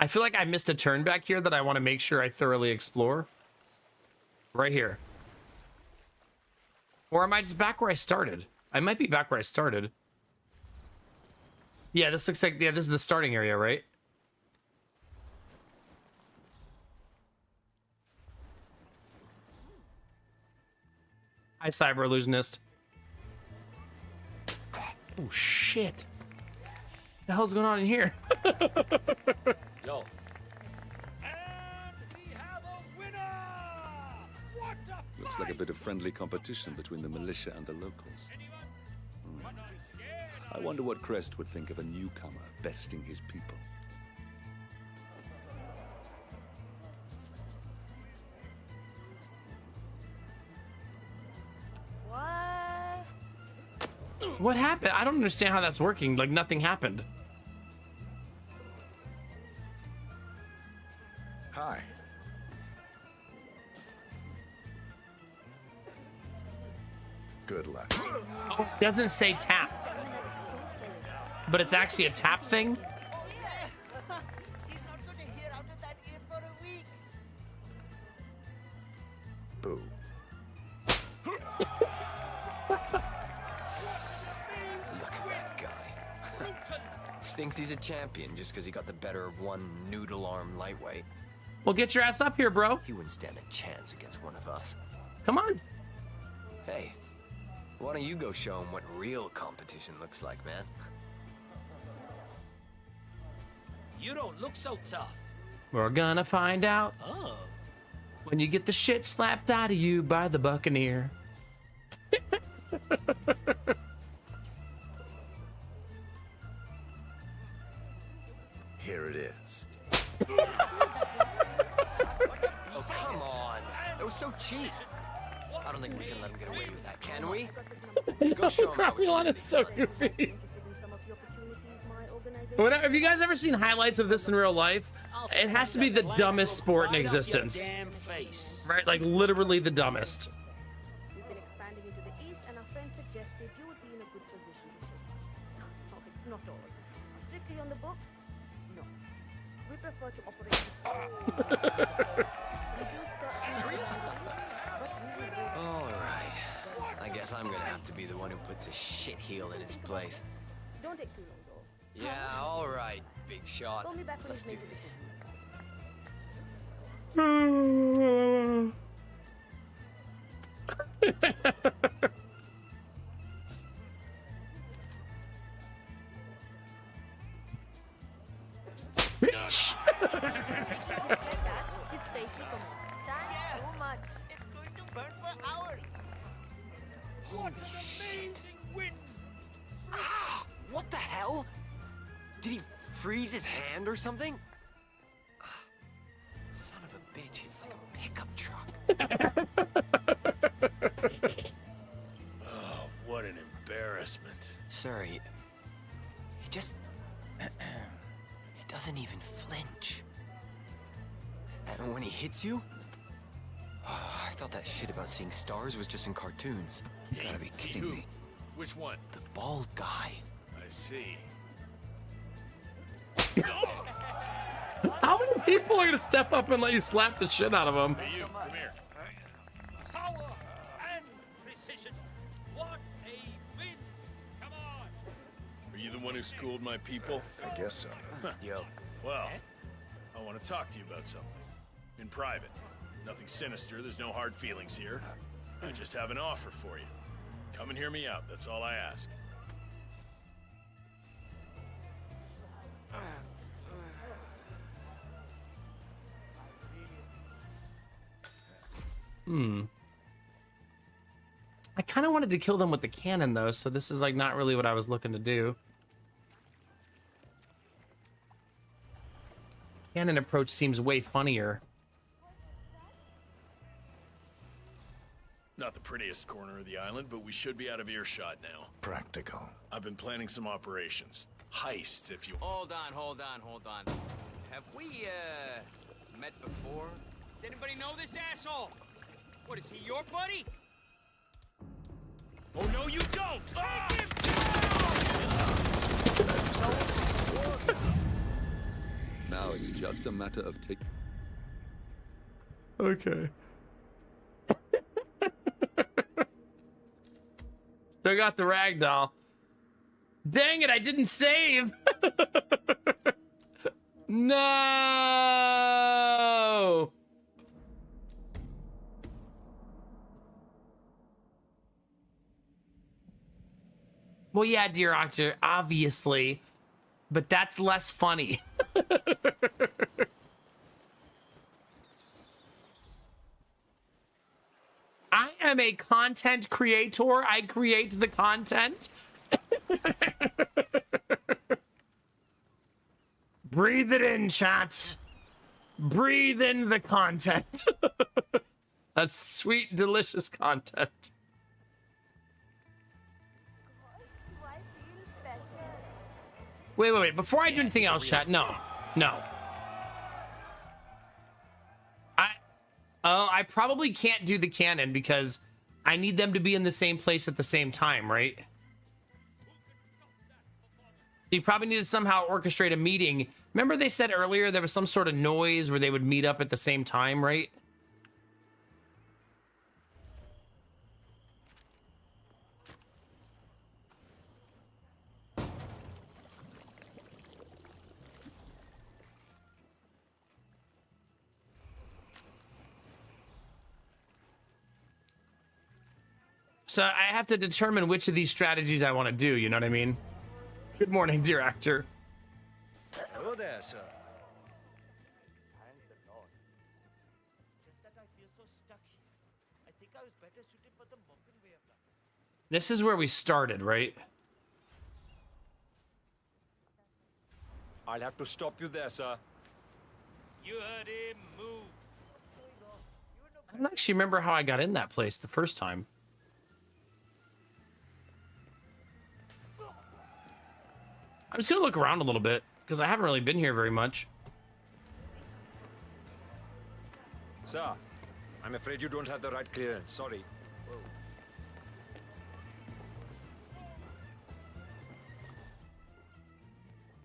I feel like I missed a turn back here that I want to make sure I thoroughly explore. Right here. Or am I just back where I started? I might be back where I started. Yeah, this looks like, yeah, this is the starting area, right? Hi, Cyber Illusionist. Oh, shit. What the hell's going on in here? Yo. Looks like a bit of friendly competition between the militia and the locals. I wonder what Crest would think of a newcomer besting his people. What happened? I don't understand how that's working. Like, nothing happened. Hi. Good luck. Oh, it doesn't say tap. But it's actually a tap thing? Boo. Look at that guy. Thinks he's a champion just because he got the better of one noodle-arm lightweight. Well, get your ass up here, bro. He wouldn't stand a chance against one of us. Come on. Hey, why don't you go show him what real competition looks like, man? You don't look so tough. We're gonna find out Oh. when you get the shit slapped out of you by the Buccaneer. Here it is. Oh, come on. That was so cheap. I don't think we can let him get away with that, can we? Go show him how it's Elon, really it's so done. goofy. Whenever, have you guys ever seen highlights of this in real life? It has to be the dumbest sport in existence. Damn face. Right? Like, literally the dumbest. We've been expanding into the east, and our friend suggested you would be in a good position to take. Okay, not all. Strictly on the books? No. We prefer to operate. All right. I guess I'm gonna have to be the one who puts a shit heel in its place. Don't take too long, though. Yeah, all right, big shot. Call me back when Let's you've do made the this. His face will come off. Thanks so much. It's going to burn for hours. What an amazing win! Ah, what the hell? Did he freeze his hand or something? Ah, son of a bitch, it's like a pickup truck. Oh, what an embarrassment. Sir, he just... he doesn't even flinch. And when he hits you... Oh, I thought that shit about seeing stars was just in cartoons. You gotta be kidding me. Which one? The bald guy. I see. How many people are gonna step up and let you slap the shit out of them? Hey, you, come here. Power and precision. What a win! Come on. Are you the one who schooled my people? I guess so. Yo. Well, I want to talk to you about something. In private. Nothing sinister, there's no hard feelings here. I just have an offer for you. Come and hear me out, that's all I ask. I kind of wanted to kill them with the cannon, though, so this is, like, not really what I was looking to do. Cannon approach seems way funnier. Not the prettiest corner of the island, but we should be out of earshot now. Practical. I've been planning some operations. Heists, if you... Hold on. Have we, met before? Does anybody know this asshole? What, is he your buddy? Oh, no, you don't! Take him Now it's just a matter of taking. Okay. Still got the ragdoll. Dang it, I didn't save. No. Well, yeah, dear actor, obviously, but that's less funny. I am a content creator. I create the content. Breathe it in, chat. Breathe in the content. That's sweet, delicious content. Wait. Before I do anything else, chat, no. I probably can't do the cannon because I need them to be in the same place at the same time, right? So you probably need to somehow orchestrate a meeting. Remember they said earlier there was some sort of noise where they would meet up at the same time, right? So I have to determine which of these strategies I want to do, you know what I mean? Good morning, dear actor. Hello there, sir. Thanks a lot. Just that I feel so stuck here. I think I was better suited for the Morgan way of life. This is where we started, right? I'll have to stop you there, sir. You heard him. Move. I don't actually remember how I got in that place the first time. I'm just gonna look around a little bit because I haven't really been here very much. Sir, I'm afraid you don't have the right clearance. Sorry.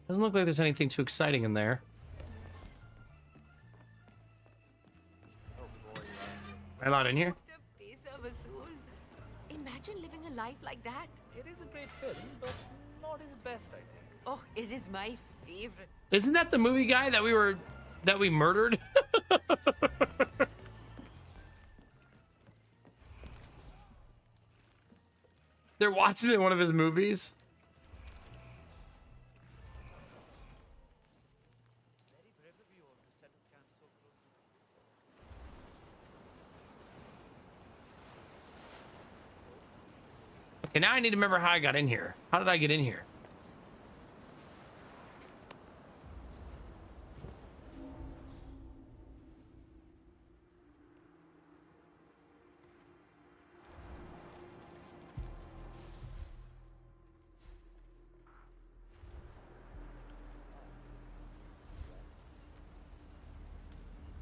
Doesn't look like there's anything too exciting in there. Am I allowed in here? Imagine living a life like that. It is a great film, but not his best, I think. Oh, it is my favorite. Isn't that the movie guy that we murdered? They're watching it in one of his movies. Okay, now I need to remember how I got in here. How did I get in here?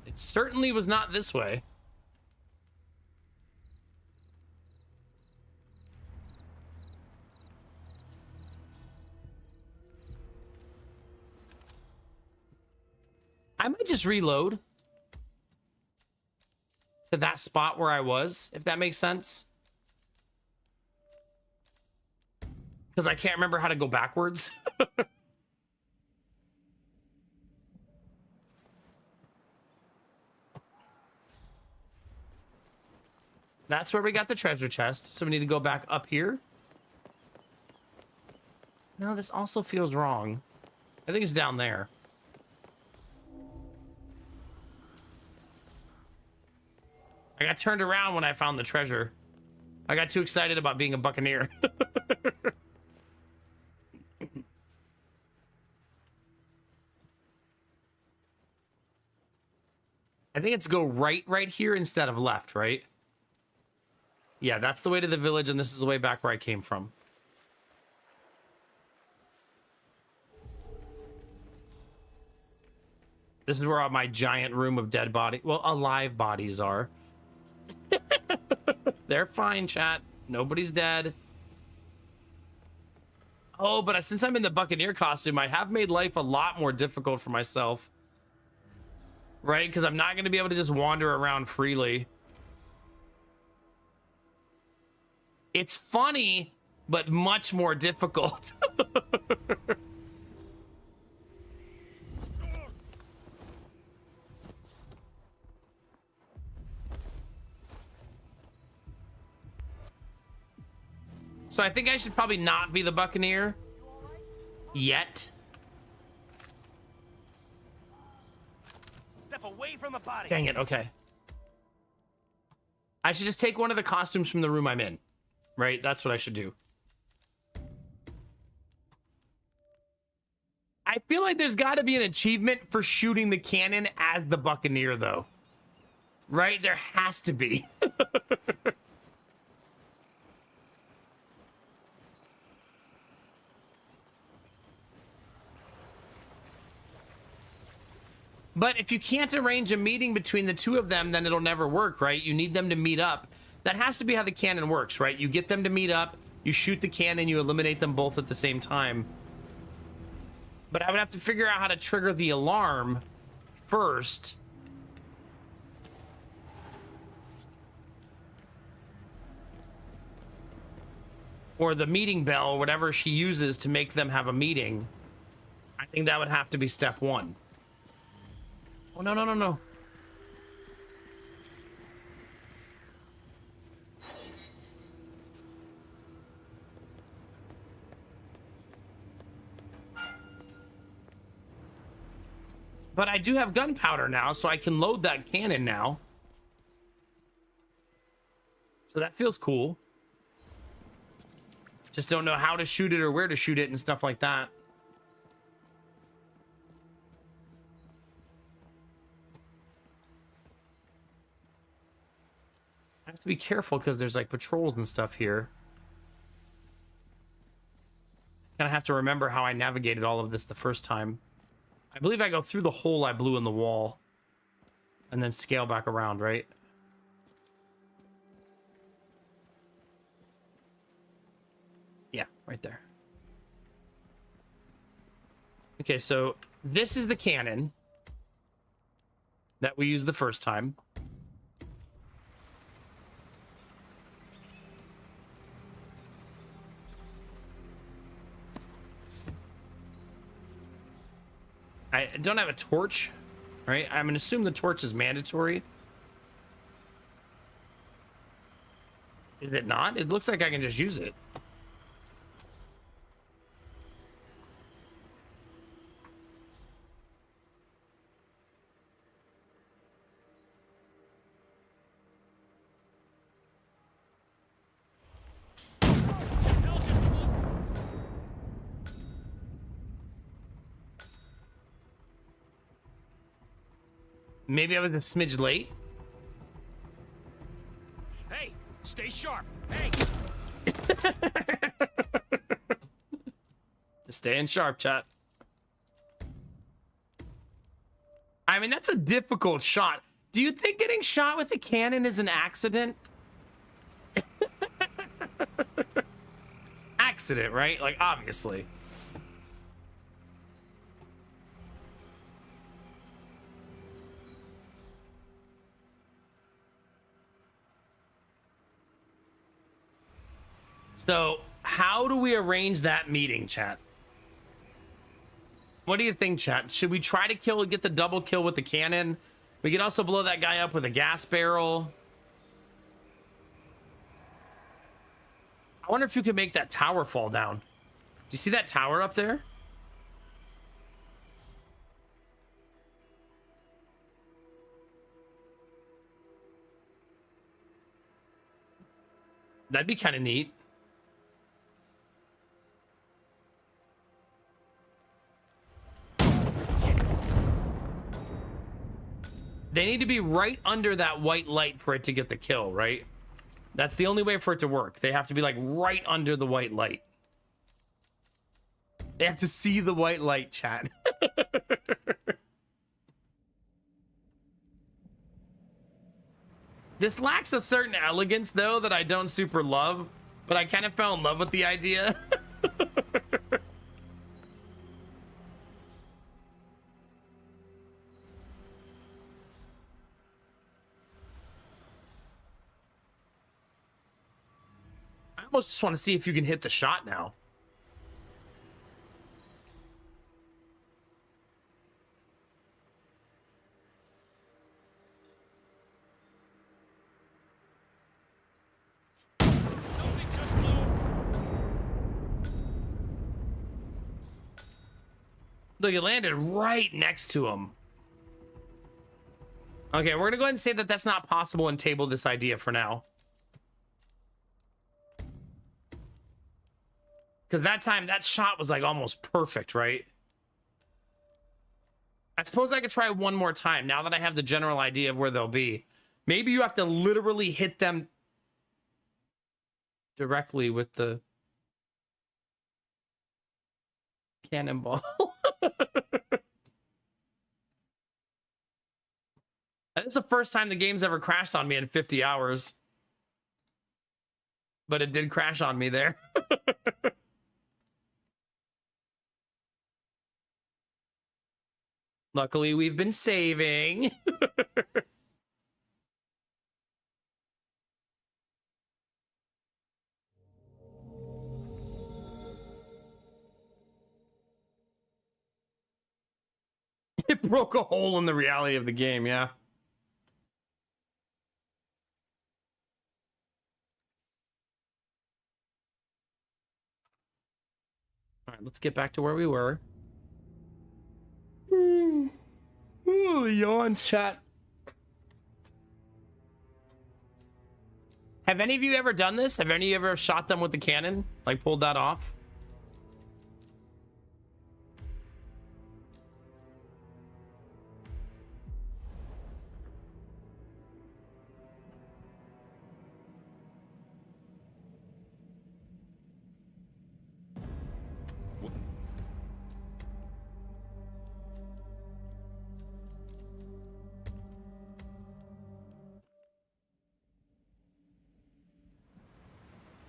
It certainly was not this way. I might just reload to that spot where I was, if that makes sense. Because I can't remember how to go backwards. That's where we got the treasure chest, so we need to go back up here. No, this also feels wrong. I think it's down there. I got turned around when I found the treasure. I got too excited about being a buccaneer. I think it's go right here instead of left, right? Yeah, that's the way to the village, and this is the way back where I came from. This is where all my giant room of dead body, well, alive bodies are. They're fine, chat. Nobody's dead. Oh, but since I'm in the Buccaneer costume, I have made life a lot more difficult for myself right? Because I'm not going to be able to just wander around freely. It's funny, but much more difficult. So I think I should probably not be the Buccaneer yet. Step away from the body. Dang it, okay. I should just take one of the costumes from the room I'm in, right? That's what I should do. I feel like there's got to be an achievement for shooting the cannon as the Buccaneer, though. Right? There has to be. But if you can't arrange a meeting between the two of them, then it'll never work, right? You need them to meet up. That has to be how the cannon works, right? You get them to meet up, you shoot the cannon, you eliminate them both at the same time. But I would have to figure out how to trigger the alarm first. Or the meeting bell, whatever she uses to make them have a meeting. I think that would have to be step one. Oh, no, no, no, no. But I do have gunpowder now, so I can load that cannon now. So that feels cool. Just don't know how to shoot it or where to shoot it and stuff like that. I have to be careful because there's like patrols and stuff here. Kind of have to remember how I navigated all of this the first time. I believe I go through the hole I blew in the wall and then scale back around, right? Yeah, right there. Okay, so this is the cannon that we used the first time. I don't have a torch, right? I'm gonna assume the torch is mandatory. Is it not? It looks like I can just use it. Maybe I was a smidge late. Hey, stay sharp. Hey. Just staying sharp, chat. I mean, that's a difficult shot. Do you think getting shot with a cannon is an accident? Accident, right? Like, obviously. So, how do we arrange that meeting, chat? What do you think, chat? Should we try to get the double kill with the cannon? We could also blow that guy up with a gas barrel. I wonder if you could make that tower fall down. Do you see that tower up there? That'd be kind of neat. They need to be right under that white light for it to get the kill, right? That's the only way for it to work. They have to be like right under the white light. They have to see the white light, chat. This lacks a certain elegance, though, that I don't super love, but I kind of fell in love with the idea. almost just want to see if you can hit the shot now. Look, it landed right next to him. Okay, we're gonna go ahead and say that that's not possible and table this idea for now. Because that time, that shot was like almost perfect, right? I suppose I could try one more time now that I have the general idea of where they'll be. Maybe you have to literally hit them directly with the cannonball. This is the first time the game's ever crashed on me in 50 hours. But it did crash on me there. Luckily, we've been saving. It broke a hole in the reality of the game, yeah. All right, let's get back to where we were. Ooh, yawns, chat. Have any of you ever done this? Have any of you ever shot them with the cannon? Like pulled that off?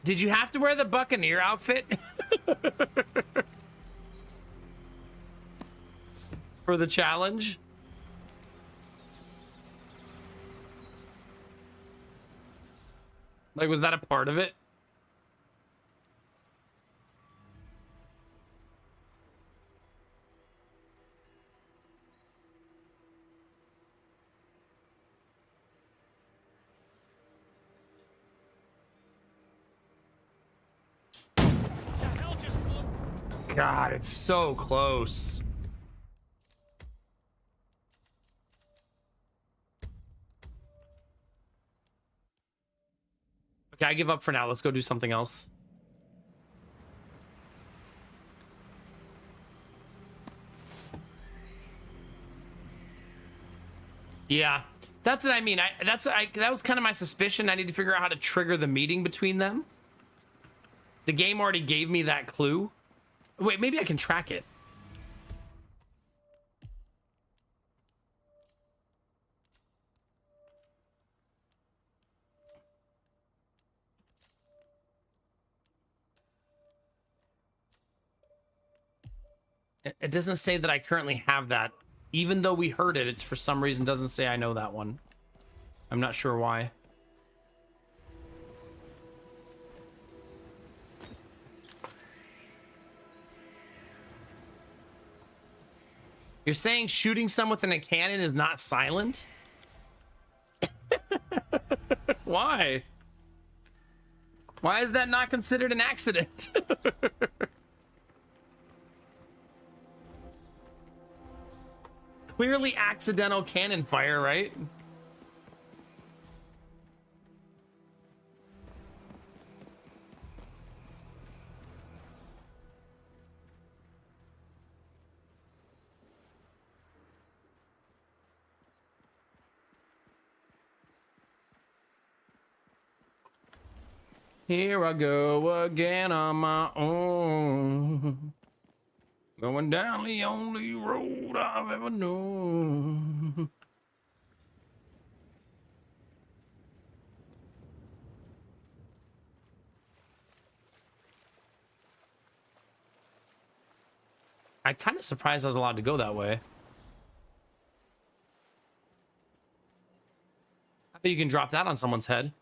Did you have to wear the Buccaneer outfit? For the challenge? Like, was that a part of it? God, it's so close. Okay, I give up for now. Let's go do something else. Yeah, that's what I mean. That was kind of my suspicion. I need to figure out how to trigger the meeting between them. The game already gave me that clue. Wait, maybe I can track it. It doesn't say that I currently have that. Even though we heard it, it's for some reason doesn't say I know that one. I'm not sure why. You're saying shooting someone with a cannon is not silent? Why? Why is that not considered an accident? Clearly accidental cannon fire, right? Here I go again on my own. Going down the only road I've ever known. I'm kind of surprised I was allowed to go that way. I bet you can drop that on someone's head.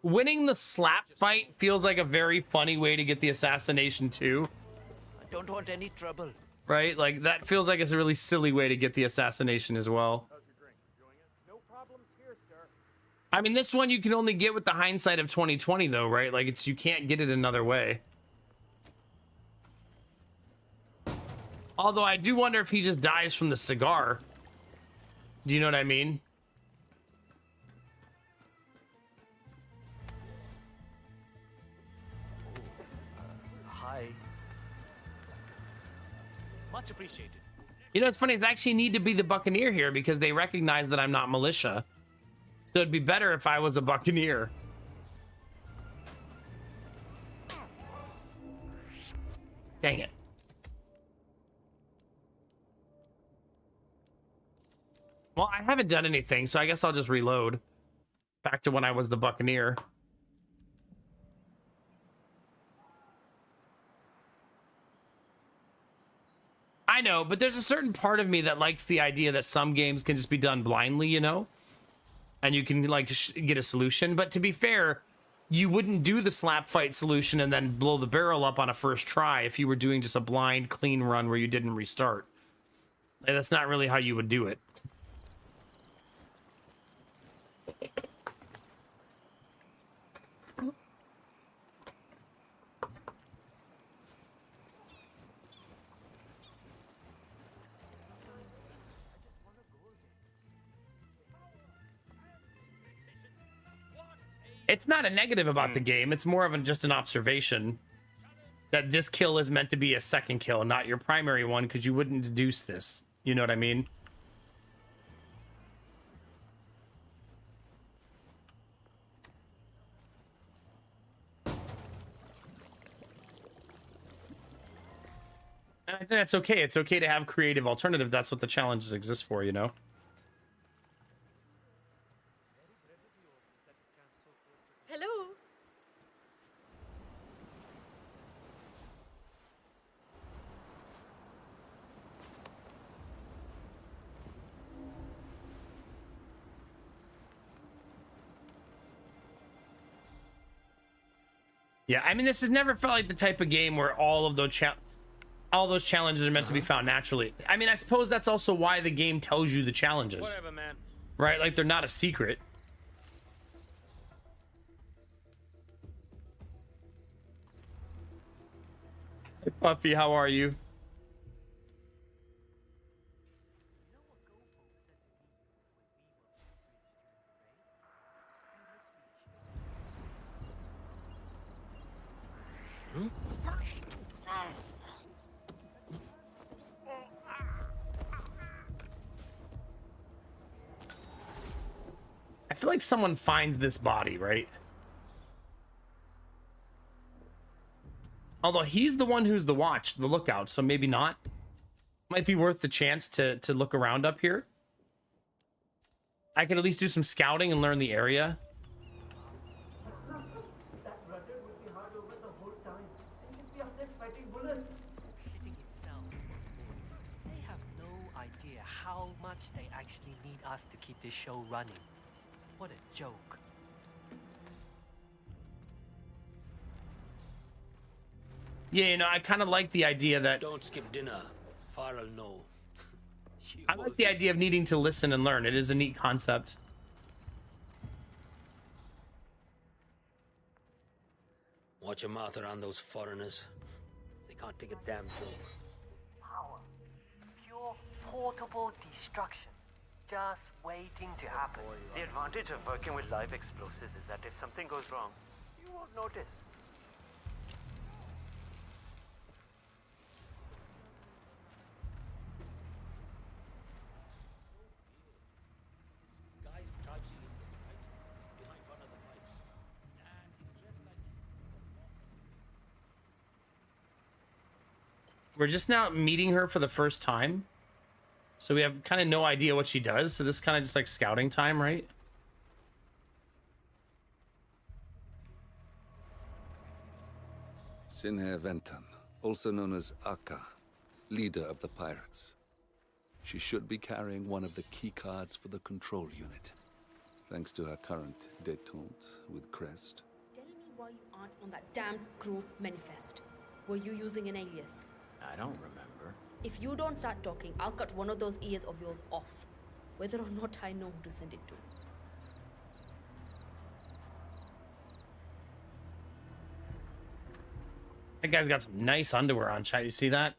Winning the slap fight feels like a very funny way to get the assassination too. I don't want any trouble. Right? Like that feels like it's a really silly way to get the assassination as well. I mean, this one you can only get with the hindsight of 2020 though, right? Like it's, you can't get it another way. Although I do wonder if he just dies from the cigar. Do you know what I mean? Hi. Much appreciated. You know, it's funny. It's actually need to be the Buccaneer here because they recognize that I'm not militia. So it'd be better if I was a Buccaneer. Dang it. Well, I haven't done anything, so I guess I'll just reload. Back to when I was the Buccaneer. I know, but there's a certain part of me that likes the idea that some games can just be done blindly, you know? And you can, like, get a solution. But to be fair, you wouldn't do the slap fight solution and then blow the barrel up on a first try if you were doing just a blind, clean run where you didn't restart. Like, that's not really how you would do it. It's not a negative about the game. It's more of just an observation that this kill is meant to be a second kill, not your primary one, because you wouldn't deduce this. You know what I mean? And I think that's okay. It's okay to have creative alternative. That's what the challenges exist for, you know? Hello. Yeah, I mean, this has never felt like the type of game where all those challenges are meant to be found naturally. I mean, I suppose that's also why the game tells you the challenges. Whatever, man. Right? Like, they're not a secret. Hey, Puffy, how are you? I feel like someone finds this body, right? Although he's the one who's the watch, the lookout, so maybe not. Might be worth the chance to look around up here. I could at least do some scouting and learn the area. They have no idea how much they actually need us to keep this show running. What a joke. Yeah, you know, I kind of like the idea that... Don't skip dinner. Farrell, no. I like the idea of needing to listen and learn. It is a neat concept. Watch your mouth around those foreigners. They can't take a damn joke. Power. Pure portable destruction. Just waiting to happen. The advantage of working with live explosives is that if something goes wrong, you won't notice. Guy's crouching in there, right? Behind one of the pipes. And he's dressed like We're just now meeting her for the first time. So we have kind of no idea what she does. So this is kind of just like scouting time, right? Sinher Ventan, also known as Akka, leader of the pirates. She should be carrying one of the key cards for the control unit. thanks to her current détente with Crest. Tell me why you aren't on that damned crew manifest. Were you using an alias? I don't remember. If you don't start talking, I'll cut one of those ears of yours off. Whether or not I know who to send it to. That guy's got some nice underwear on, chat. You see that?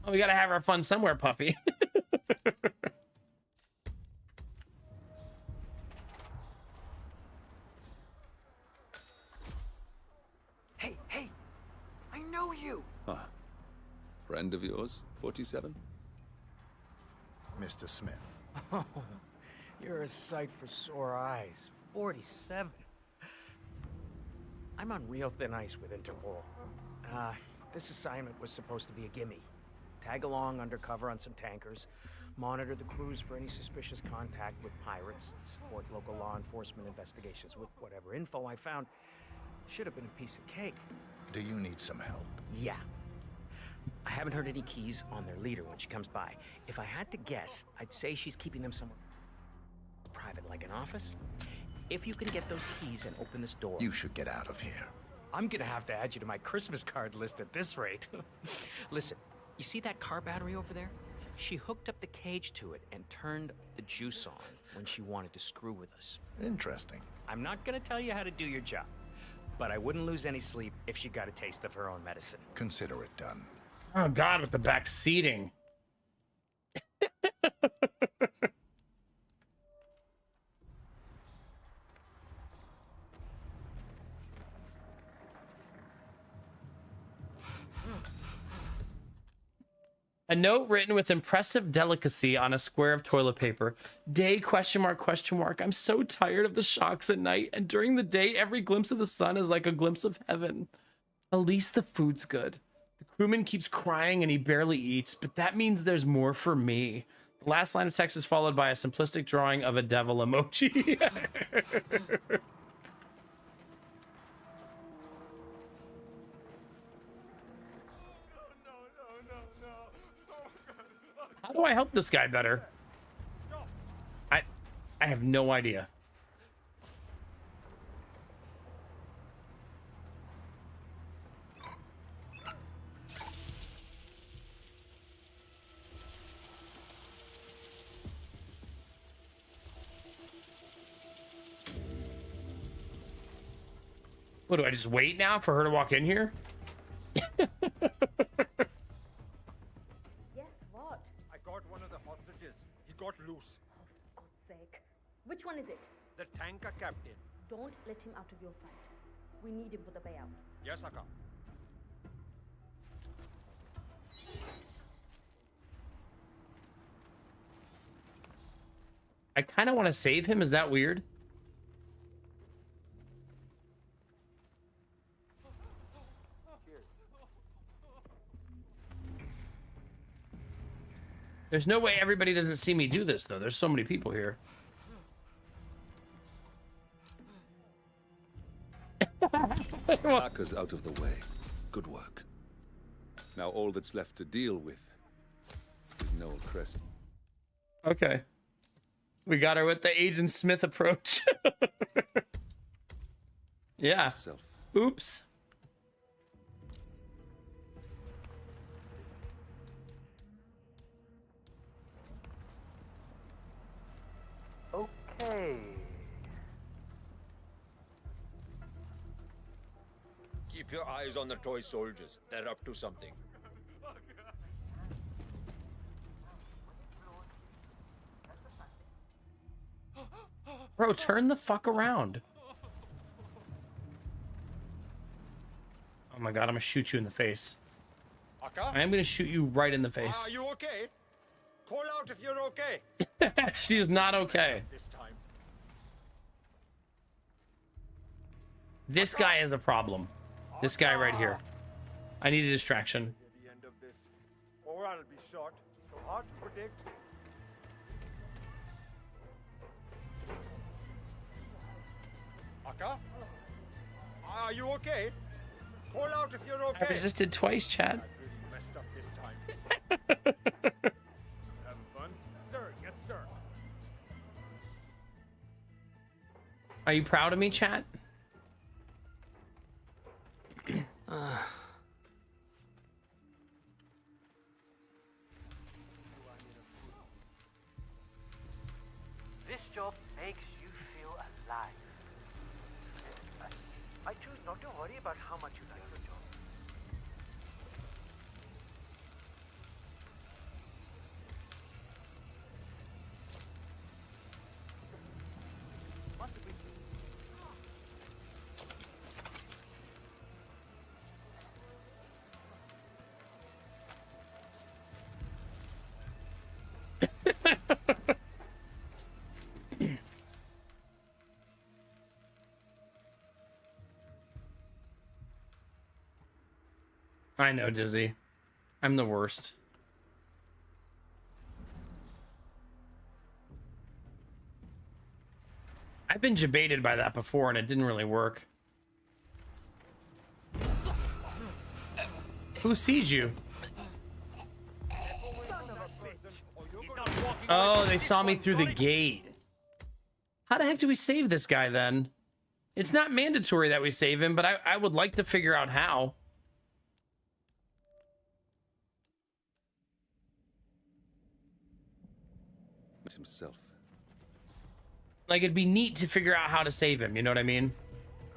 Oh, we gotta have our fun somewhere, puppy. Hey, hey! I know you! Ah, friend of yours, 47? Mr. Smith. Oh, you're a sight for sore eyes. 47. I'm on real thin ice with Interpol. This assignment was supposed to be a gimme. Tag along undercover on some tankers, monitor the crews for any suspicious contact with pirates, support local law enforcement investigations with whatever info I found. Should have been a piece of cake. Do you need some help? Yeah. I haven't heard any keys on their leader when she comes by. If I had to guess, I'd say she's keeping them somewhere private, like an office. If you can get those keys and open this door... You should get out of here. I'm gonna have to add you to my Christmas card list at this rate. Listen, you see that car battery over there? She hooked up the cage to it and turned the juice on when she wanted to screw with us. Interesting. I'm not gonna tell you how to do your job, but I wouldn't lose any sleep if she got a taste of her own medicine. Consider it done. Oh God, with the back seating. A note written with impressive delicacy on a square of toilet paper. Day, question mark, question mark. I'm so tired of the shocks at night, and during the day, every glimpse of the sun is like a glimpse of heaven. At least the food's good. The crewman keeps crying and he barely eats, but that means there's more for me. The last line of text is followed by a simplistic drawing of a devil emoji. How do I help this guy better? I have no idea. What, do I just wait now for her to walk in here? Yes, what? I got one of the hostages. He got loose. For God's sake. Which one is it? The tanker captain. Don't let him out of your sight. We need him for the payout. Yes, Akka. I kind of want to save him. Is that weird? There's no way everybody doesn't see me do this, though. There's so many people here. Parker's out of the way. Good work. Now all that's left to deal with is Noel Crest. Okay. We got her with the Agent Smith approach. Yeah. Oops. Okay. Keep your eyes on the toy soldiers. They're up to something. Bro, turn the fuck around. Oh my god, I'm gonna shoot you in the face. I am gonna shoot you right in the face. Are you okay? Call out if you're okay. She's not okay. This time. This guy is a problem. This guy right here. I need a distraction. The end of this. Or I'll be shot. So hard to predict. Akka? Are you okay? Call out if you're okay. I resisted twice, Chad. Messed up this time. Having fun? Sir, yes, sir. Are you proud of me, chat? This job makes you feel alive. I choose not to worry about how much you like your job. I know, Dizzy. I'm the worst. I've been debated by that before and it didn't really work. Who sees you? Oh, they saw me through the gate. How the heck do we save this guy then? It's not mandatory that we save him, but I would like to figure out how. Himself. Like, it'd be neat to figure out how to save him, you know what I mean?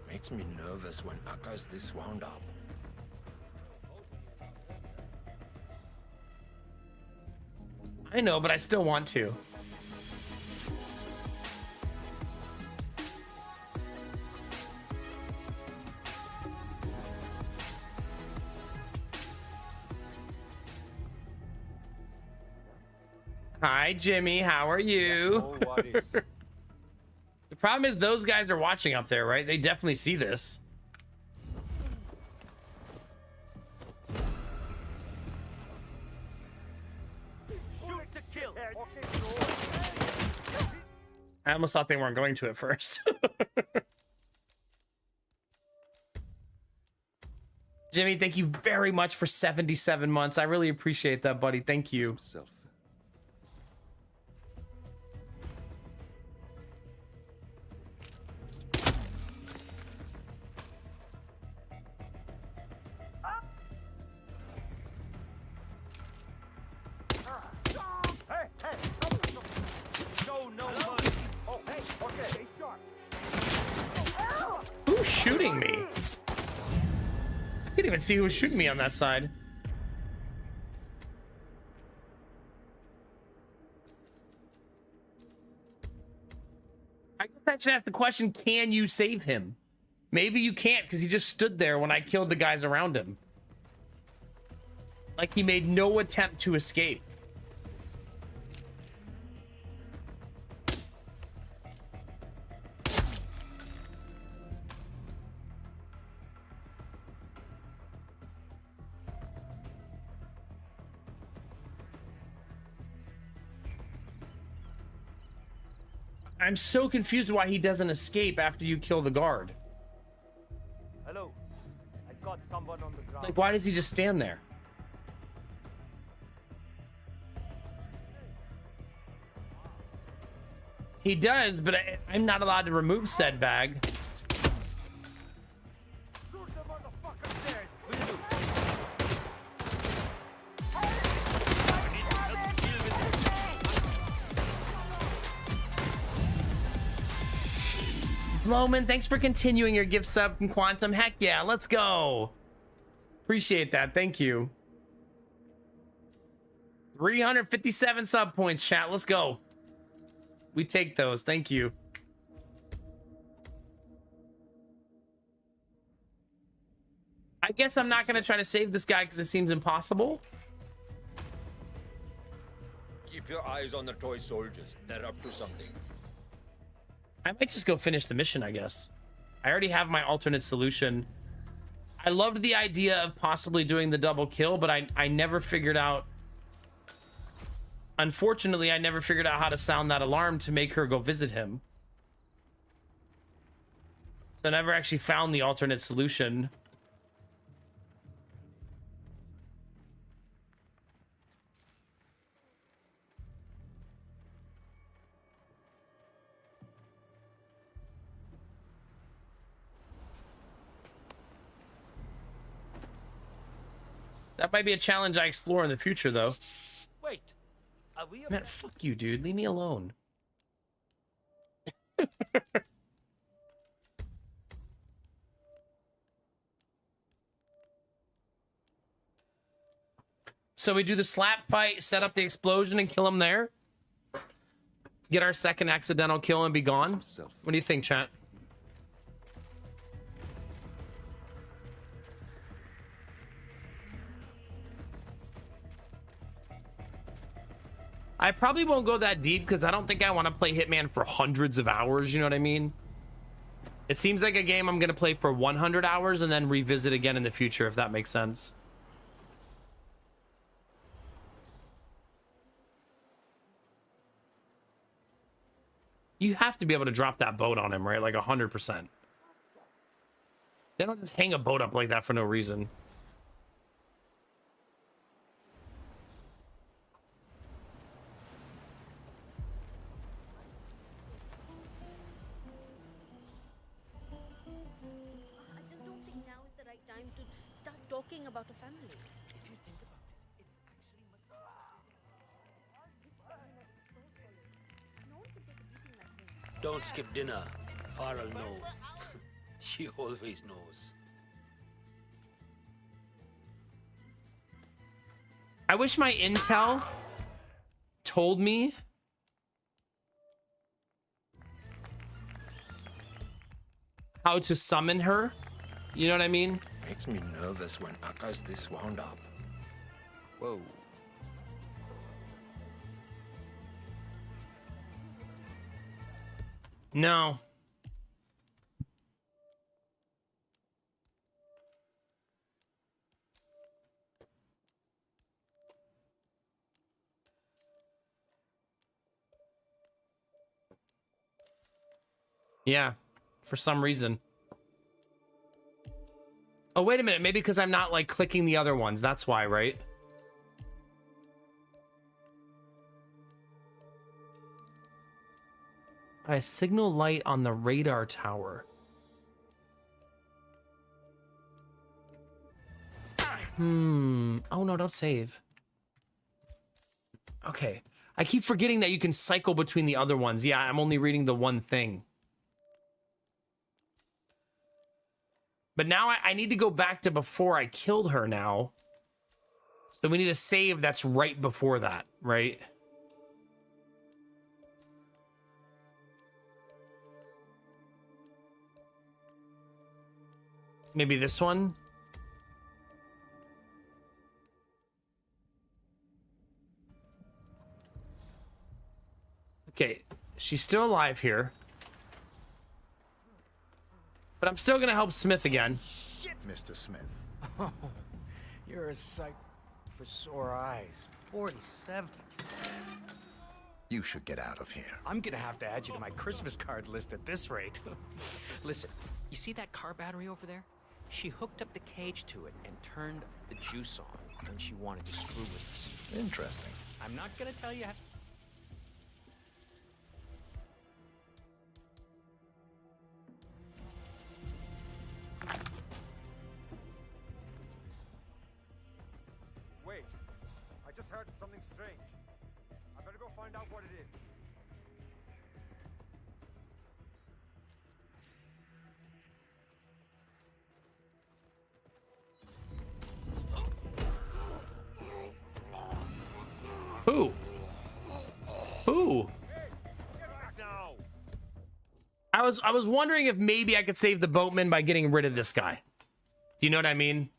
Makes me nervous when Aka's this wound up. I know, but I still want to. Hi, Jimmy. How are you? The problem is those guys are watching up there, right? They definitely see this. Shoot to kill. I almost thought they weren't going to at first. Jimmy, thank you very much for 77 months. I really appreciate that, buddy. Thank you. Who's shooting me? I couldn't even see who was shooting me on that side. I guess I should ask the question, can you save him? Maybe you can't because he just stood there when I killed the guys around him. Like he made no attempt to escape. I'm so confused why he doesn't escape after you kill the guard. Hello. I got someone on the ground. Like, why does he just stand there? He does, but I'm not allowed to remove said bag. Loman, thanks for continuing your gift sub from Quantum. Heck yeah, let's go. Appreciate that. Thank you. 357 sub points, chat. Let's go. We take those. Thank you. I guess I'm not going to try to save this guy because it seems impossible. Keep your eyes on the toy soldiers. They're up to something. I might just go finish the mission, I guess. I already have my alternate solution. I loved the idea of possibly doing the double kill, but I never figured out... Unfortunately, I never figured out how to sound that alarm to make her go visit him. So I never actually found the alternate solution. That might be a challenge I explore in the future, though. Wait, are we? Man, fuck you, dude. Leave me alone. So we do the slap fight, set up the explosion, and kill him there. Get our second accidental kill and be gone. What do you think, chat? I probably won't go that deep because I don't think I want to play Hitman for hundreds of hours, you know what I mean? It seems like a game I'm going to play for 100 hours and then revisit again in the future, if that makes sense. You have to be able to drop that boat on him, right? Like 100%. They don't just hang a boat up like that for no reason. I just don't think now is the right time to start talking about a family. If you think about it, it's actually much no one can take a beating like him. Don't skip dinner. Farrell knows. She always knows. I wish my intel told me how to summon her. You know what I mean? Makes me nervous when Aka's this wound up. Whoa. No. Yeah, for some reason. Oh, wait a minute. Maybe because I'm not like clicking the other ones. That's why, right? By a signal light on the radar tower. Oh no, don't save. Okay. I keep forgetting that you can cycle between the other ones. Yeah, I'm only reading the one thing. But now I need to go back to before I killed her now. So we need a save that's right before that, right? Maybe this one? Okay, she's still alive here. But I'm still gonna help Smith again. Shit, Mr. Smith. Oh, you're a sight for sore eyes. 47. You should get out of here. I'm gonna have to add you to my Christmas card list at this rate. Listen, you see that car battery over there? She hooked up the cage to it and turned the juice on when she wanted to screw with us. Interesting. I'm not gonna tell you how. Wait, I just heard something strange. I better go find out what it is. Who? Who? I was wondering if maybe I could save the boatman by getting rid of this guy. Do you know what I mean?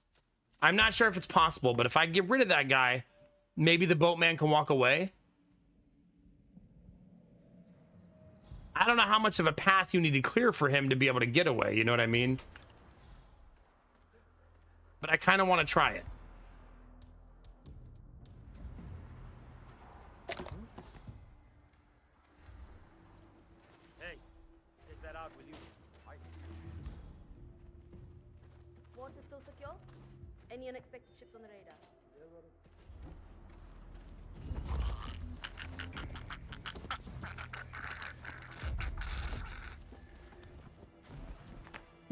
I'm not sure if it's possible, but if I get rid of that guy, maybe the boatman can walk away. I don't know how much of a path you need to clear for him to be able to get away. You know what I mean? But I kind of want to try it. Hey, take that out, will you? Port is still secure? Any unexpected ships on the radar?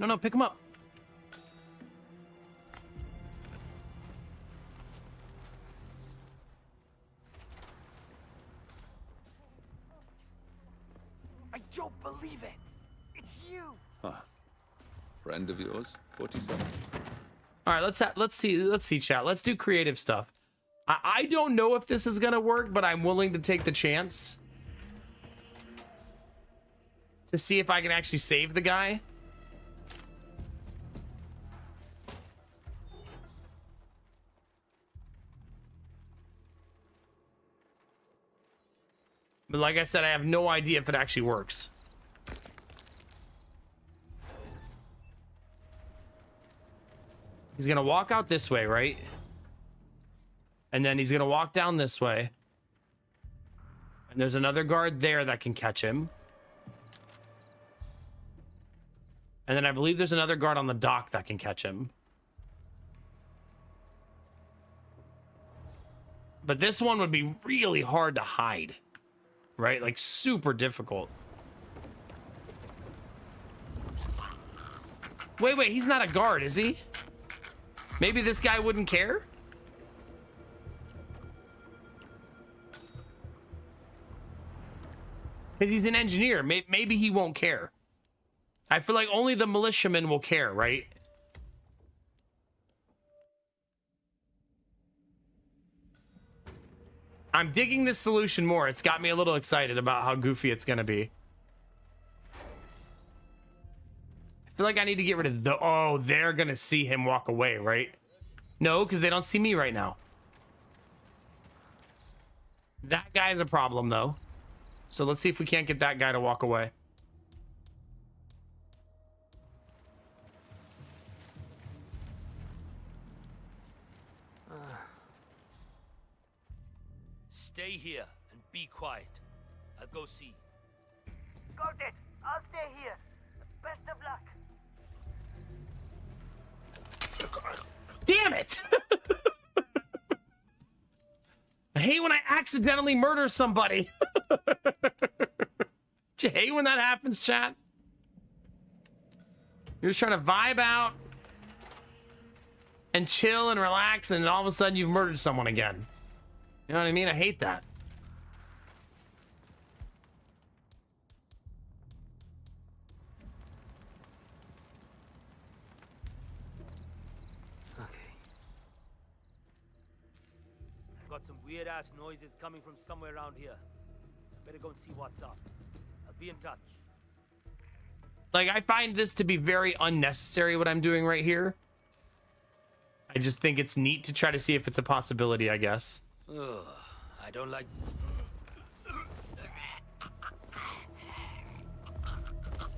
No, pick him up. don't believe it. It's you. Huh. Friend of yours, 47. All right, let's see, chat. Let's do creative stuff. I don't know if this is gonna work, but I'm willing to take the chance to see if I can actually save the guy. But like I said, I have no idea if it actually works. He's gonna walk out this way, right? And then he's gonna walk down this way. And there's another guard there that can catch him. And then I believe there's another guard on the dock that can catch him. But this one would be really hard to hide, right? Like super difficult. Wait, he's not a guard, is he? Maybe this guy wouldn't care? Because he's an engineer. Maybe he won't care. I feel like only the militiamen will care, right? I'm digging this solution more. It's got me a little excited about how goofy it's going to be. I feel like I need to get rid of the... Oh, they're going to see him walk away, right? No, because they don't see me right now. That guy's a problem, though. So let's see if we can't get that guy to walk away. Stay here and be quiet. I'll go see. Got it. I'll stay here. Best of luck. Damn it! I hate when I accidentally murder somebody. Do you hate when that happens, chat? You're just trying to vibe out and chill and relax, and all of a sudden you've murdered someone again. You know what I mean? I hate that. Got some weird ass noises coming from somewhere around here. Better go and see what's up. I'll be in touch. Like, I find this to be very unnecessary, what I'm doing right here. I just think it's neat to try to see if it's a possibility, I guess. Ugh, I don't like...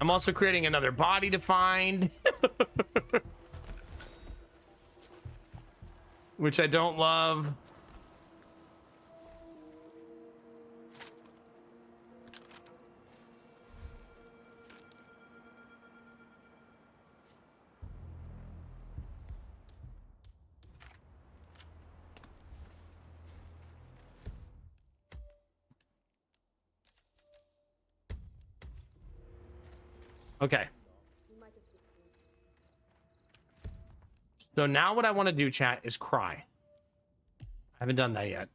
I'm also creating another body to find. Which I don't love. Okay. So now what I want to do, chat, is cry. I haven't done that yet.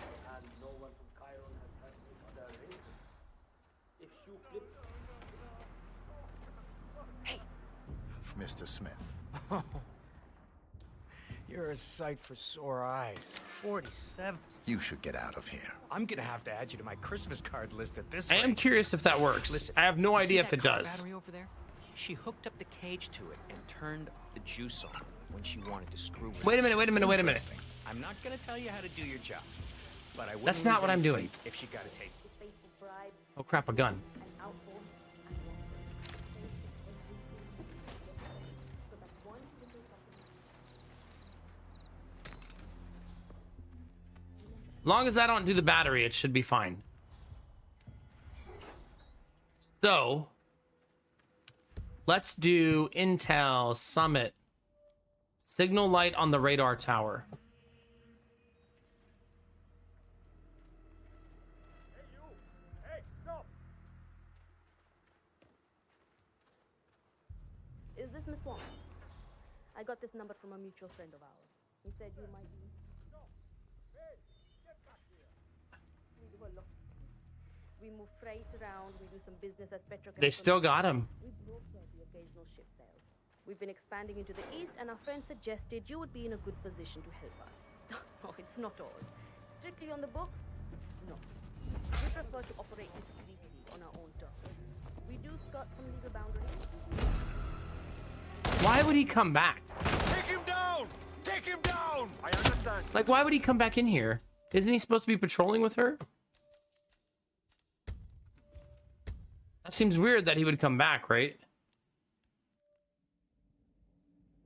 And no one from Chiron has had any other arrangements. If Shu flips... Hey! Mr. Smith. You're a sight for sore eyes. 47. You should get out of here. I'm gonna have to add you to my Christmas card list at this I rate. am curious if that works. Listen, I have no you see idea if that it car does. battery over there? She hooked up the cage to it and turned the juice on when she wanted to screw with Wait a us. minute, wait a minute, wait a minute. Interesting. I'm not gonna tell you how to do your job, but I wouldn't That's not lose what any I'm doing. sleep if she got a tape. Oh crap, a gun. As long as I don't do the battery, it should be fine. So, let's do Intel Summit. Signal light on the radar tower. Is this Miss Wong? I got this number from a mutual friend of ours. He said you might be. We do a lot. We move freight around. We do some business as petrochemical. They still got him. We broker the occasional ship sales. We've been expanding into the east, and our friend suggested you would be in a good position to help us. Oh, it's not all. Strictly on the books? No. We prefer to operate discreetly on our own terms. We do skirt some legal boundaries. Why would he come back? Take him down! Take him down! I understand. Like, why would he come back in here? Isn't he supposed to be patrolling with her? That seems weird that he would come back, right?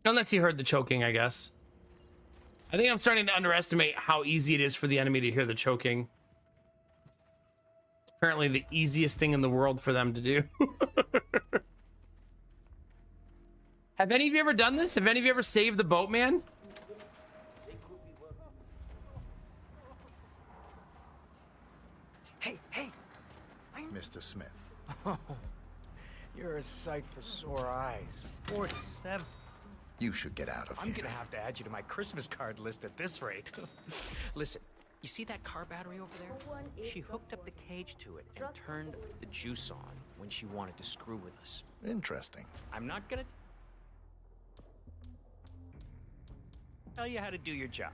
Unless he heard the choking, I guess. I think I'm starting to underestimate how easy it is for the enemy to hear the choking. Apparently the easiest thing in the world for them to do. Have any of you ever done this? Have any of you ever saved the boatman? Hey, hey! Mr. Smith. Oh, you're a sight for sore eyes. 47. You should get out of I'm here. gonna have to add you to my Christmas card list at this rate. Listen, you see that car battery over there? She hooked up the cage to it and turned the juice on when she wanted to screw with us. Interesting. I'm not gonna tell you how to do your job,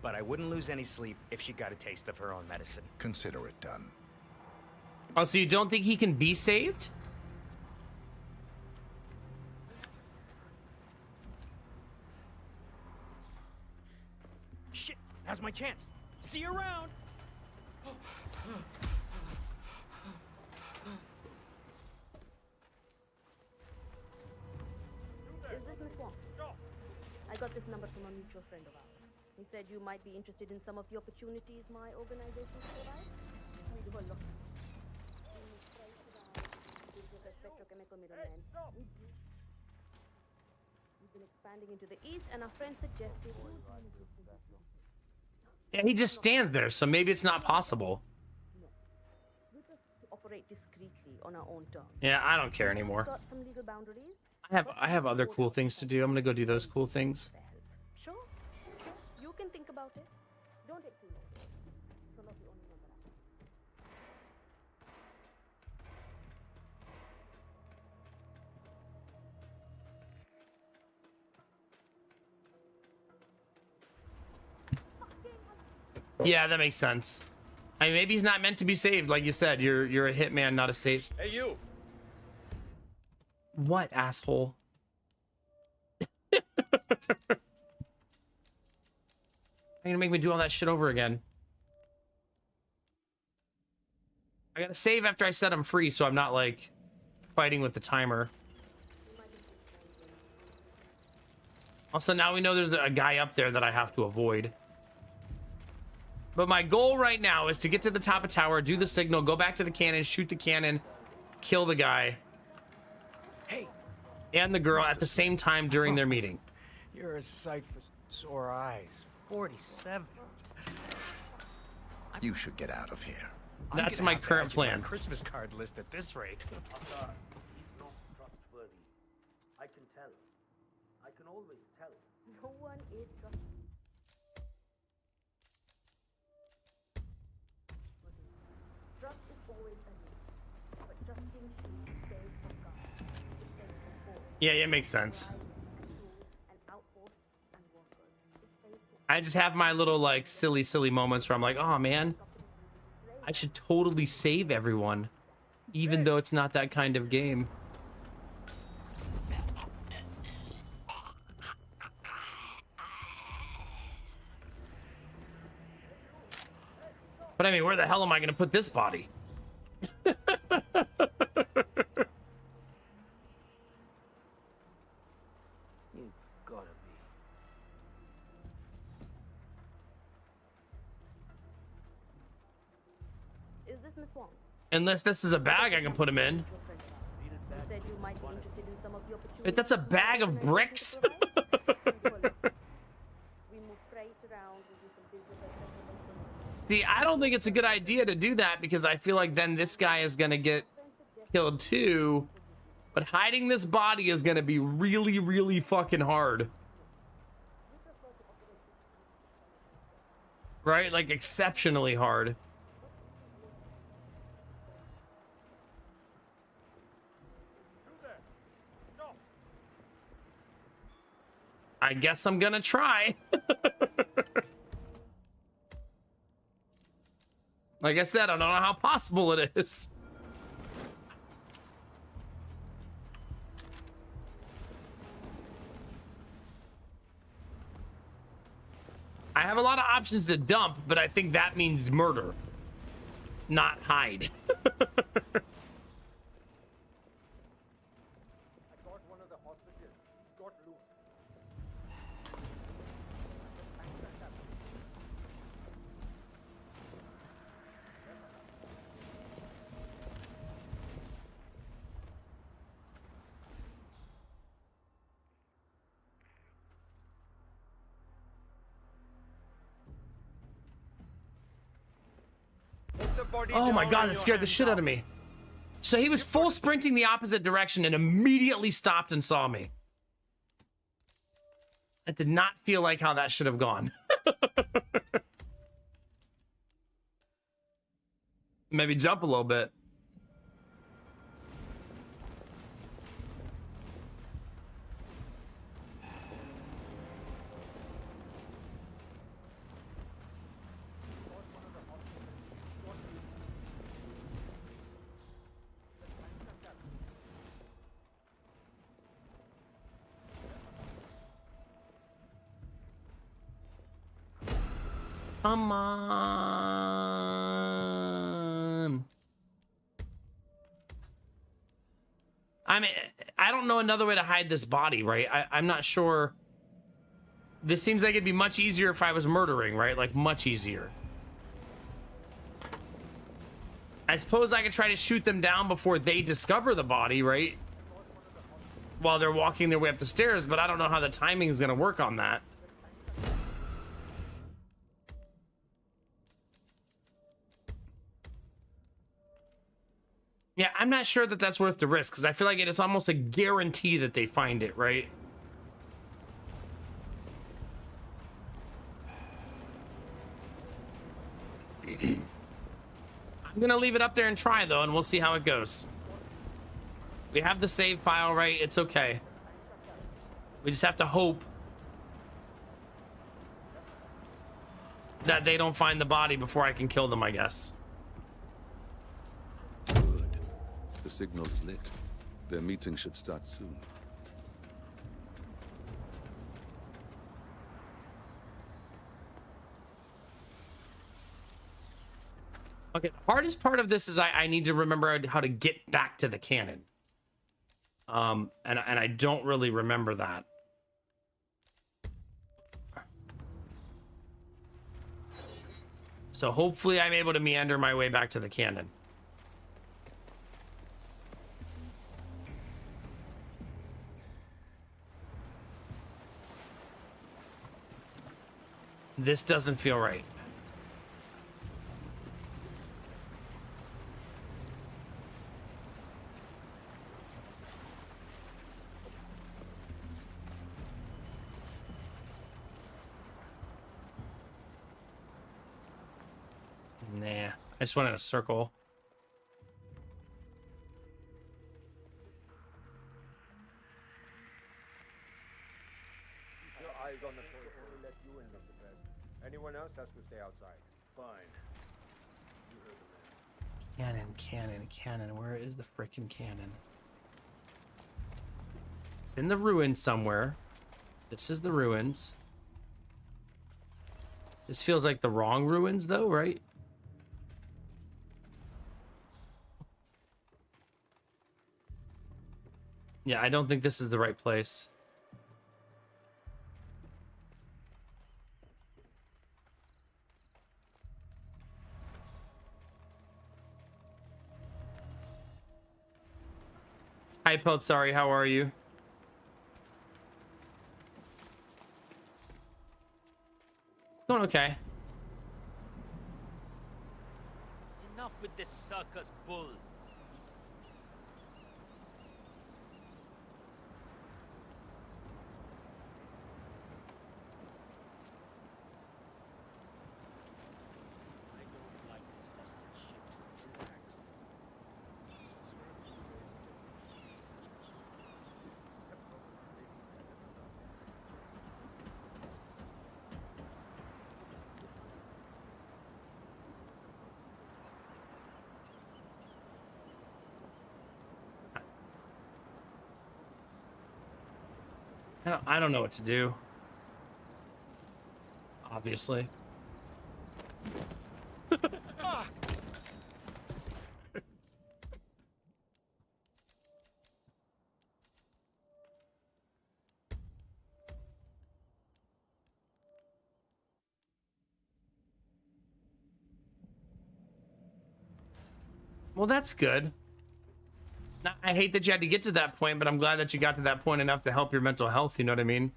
but I wouldn't lose any sleep if she got a taste of her own medicine. Consider it done. Oh, so you don't think he can be saved? Shit! Now's my chance. See you around. Is this Miss Wong? I got this number from a mutual friend of ours. He said you might be interested in some of the opportunities my organization provides. We do a lot. We move freight around. Business as petrochemical middlemen. We've been expanding into the east, and our friend suggested you would be in a good position. Yeah, he just stands there, so maybe it's not possible. We just operate discreetly on our own terms. Yeah, I don't care anymore. Got some legal boundaries. I have other cool things to do. I'm gonna go do those cool things. Sure. You can think about it. Don't take too long. So not the only number I have. Yeah, that makes sense. I mean, maybe he's not meant to be saved, like you said. You're a hitman, not a save. Hey, you! What, asshole? You're gonna make me do all that shit over again. I gotta save after I set him free, so I'm not like fighting with the timer. Also, now we know there's a guy up there that I have to avoid. But my goal right now is to get to the top of tower, do the signal, go back to the cannon, shoot the cannon, kill the guy. Hey! And the girl at the same time during their meeting. You're a sight for sore eyes. 47. You should get out of here. That's my current plan. Christmas card list at this rate. He's not trustworthy. I can tell. I can always tell. No one is trustworthy. Trust is always a risk, but trusting should stay from God. It stays from force. Yeah, it makes sense. And outposts and workers. It stays from I just have my little like silly moments where I'm like, oh man, I should totally save everyone, even though it's not that kind of game. But I mean, where the hell am I gonna put this body? You gotta be. Is this Miss Wong? Unless this is a bag I can put him in. You said you might be interested in some of the opportunities. Wait, that's a bag of bricks? We move freight around. We do some business as petrochemical. See, I don't think it's a good idea to do that because I feel like then this guy is gonna get killed too. But hiding this body is gonna be really, really fucking hard. Right? Like exceptionally hard. I guess I'm gonna try. Like I said, I don't know how possible it is. I have a lot of options to dump, but I think that means murder, not hide. Oh my god, that scared the shit out of me. So he was full sprinting the opposite direction and immediately stopped and saw me. That did not feel like how that should have gone. Maybe jump a little bit. Come on. I mean, I don't know another way to hide this body, right? I'm not sure. This seems like it'd be much easier if I was murdering, right? Like, much easier. I suppose I could try to shoot them down before they discover the body, right? While they're walking their way up the stairs, but I don't know how the timing is going to work on that. Yeah, I'm not sure that that's worth the risk, because I feel like it's almost a guarantee that they find it, right? I'm gonna leave it up there and try, though, and we'll see how it goes. We have the save file, right? It's okay. We just have to hope that they don't find the body before I can kill them, I guess. The signal's lit. Their meeting should start soon. Okay, the hardest part of this is I need to remember how to get back to the cannon. And I don't really remember that. So hopefully I'm able to meander my way back to the cannon. This doesn't feel right. Nah, I just went in a circle. Keep your eyes on the toy. Only let you in, Mr. Fred. Anyone else has to stay outside. Fine. You heard the man. Cannon. Where is the frickin' cannon? It's in the ruins somewhere. This is the ruins. This feels like the wrong ruins, though, right? Yeah, I don't think this is the right place. Hi, Peltzari, how are you? It's going okay. Enough with this circus bull. I don't know what to do. Obviously. Well, that's good. Now, I hate that you had to get to that point, but I'm glad that you got to that point enough to help your mental health, you know what I mean?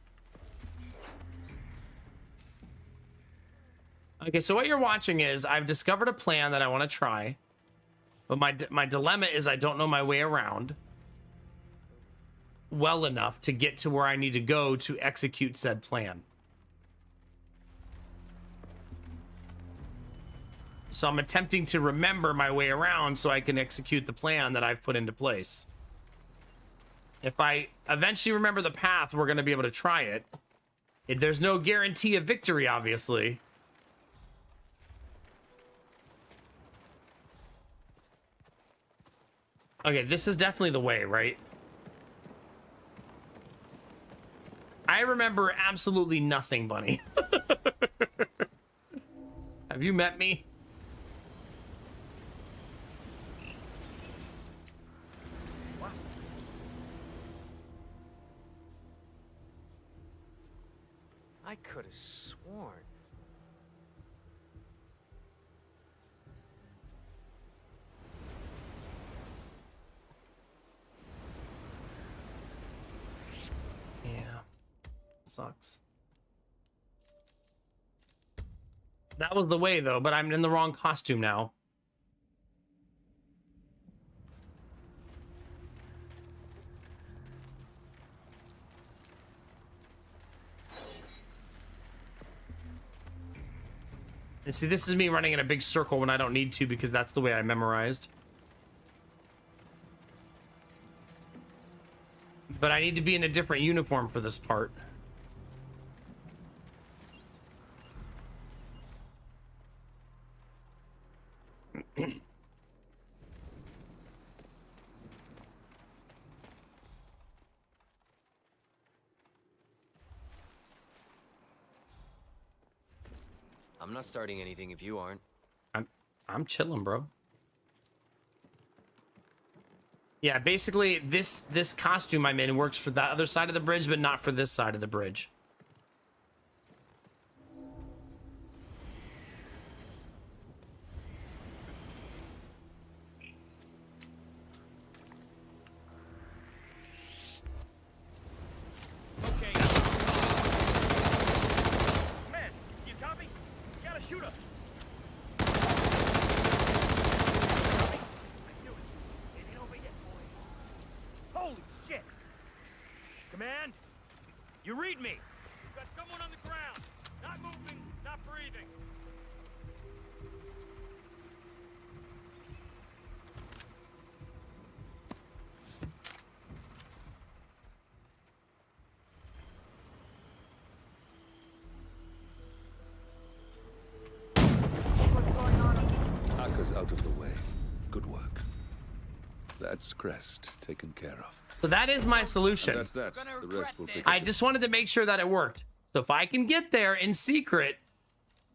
Okay, so what you're watching is I've discovered a plan that I want to try, but my dilemma is I don't know my way around well enough to get to where I need to go to execute said plan. So I'm attempting to remember my way around so I can execute the plan that I've put into place. If I eventually remember the path, we're going to be able to try it. There's no guarantee of victory, obviously. Okay, this is definitely the way, right? I remember absolutely nothing, Bunny. Have you met me? I could have sworn. Yeah. Sucks. That was the way, though, but I'm in the wrong costume now. And see, this is me running in a big circle when I don't need to because that's the way I memorized. But I need to be in a different uniform for this part. I'm not starting anything if you aren't. I'm chilling, bro. Yeah, basically this costume I'm in works for that other side of the bridge, but not for this side of the bridge. Okay. Man, you copy? You gotta shoot us. Holy shit! Command, you read me. We've got someone on the ground. Not moving, not breathing. Aka's out of the way. Good work. That's Crest taken care of. So that is my solution. And that's that. The rest will pick I just wanted to make sure that it worked. So if I can get there in secret,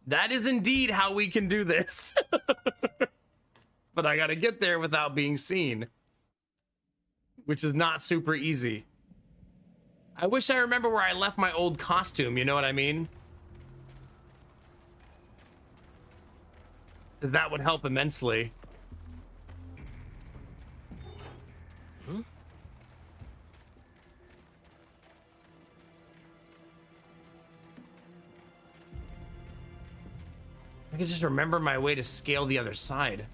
that is indeed how we can do this. But I gotta get there without being seen, which is not super easy. I wish I remember where I left my old costume, you know what I mean? Because that would help immensely. I can just remember my way to scale the other side.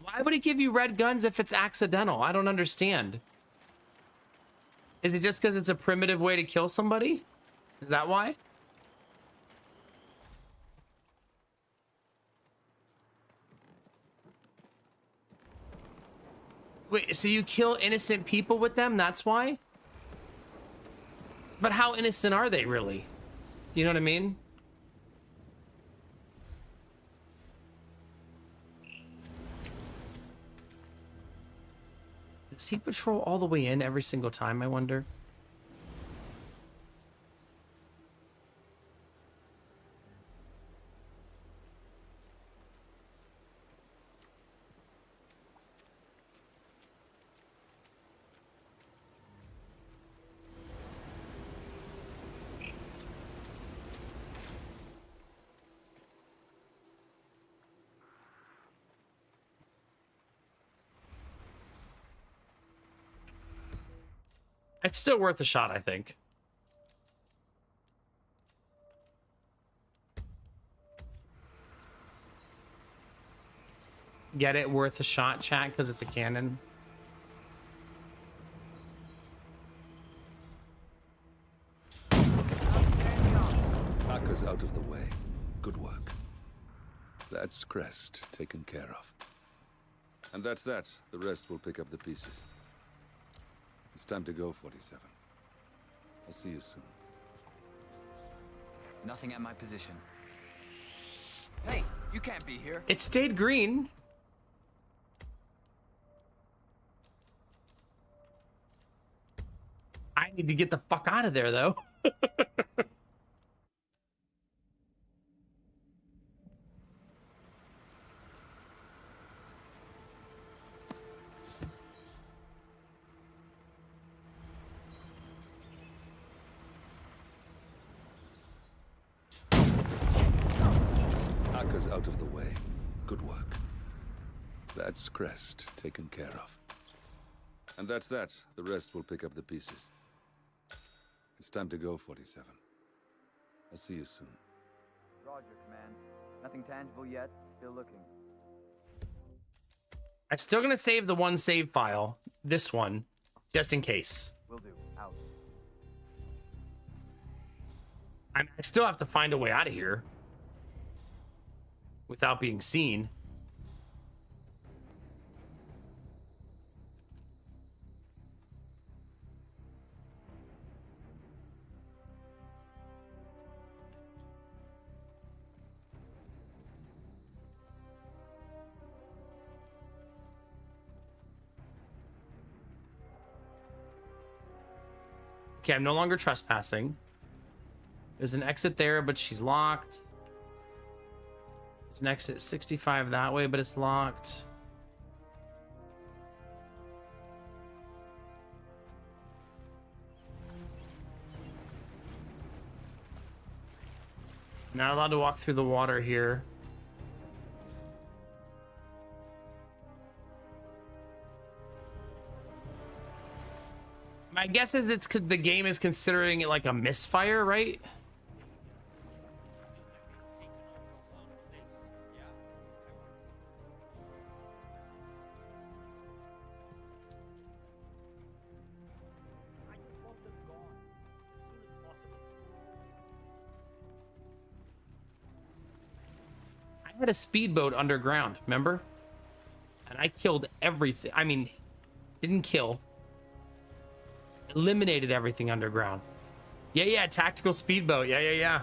Why would it give you red guns if it's accidental? I don't understand. Is it just because it's a primitive way to kill somebody? Is that why? Wait, so you kill innocent people with them? That's why? But how innocent are they really? You know what I mean? Does he patrol all the way in every single time, I wonder? It's still worth a shot, I think. Get it? Worth a shot, chat, because it's a cannon. Aka's out of the way. Good work. That's Crest taken care of. And that's that. The rest will pick up the pieces. It's time to go, 47. I'll see you soon. Nothing at my position. Hey, you can't be here. It stayed green. I need to get the fuck out of there, though. Aka's out of the way. Good work. That's Crest taken care of. And that's that. The rest will pick up the pieces. It's time to go, 47. I'll see you soon. Roger, Command. Nothing tangible yet. Still looking. I'm still gonna save the one save file, this one, just in case. Will do. Out. I still have to find a way out of here without being seen. Okay, I'm no longer trespassing. There's an exit there, but she's locked. There's an exit 65 that way, but it's locked. Not allowed to walk through the water here. My guess is the game is considering it like a misfire, right? I had a speedboat underground, remember? And I killed everything. I mean, didn't kill. Eliminated everything underground. Yeah, tactical speedboat. Yeah.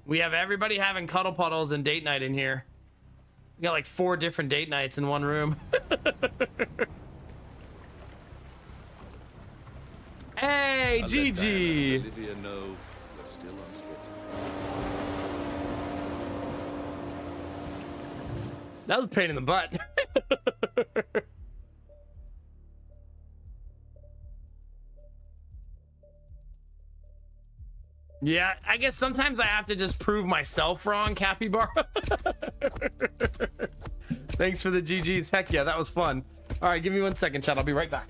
We have everybody having cuddle puddles and date night in here. We got like 4 different date nights in one room. Hey, GG. Olivia, no, we're still unsplit. That was a pain in the butt. Yeah, I guess sometimes I have to just prove myself wrong, Capybara. Thanks for the GGs. Heck yeah, that was fun. All right, give me 1 second, chat. I'll be right back.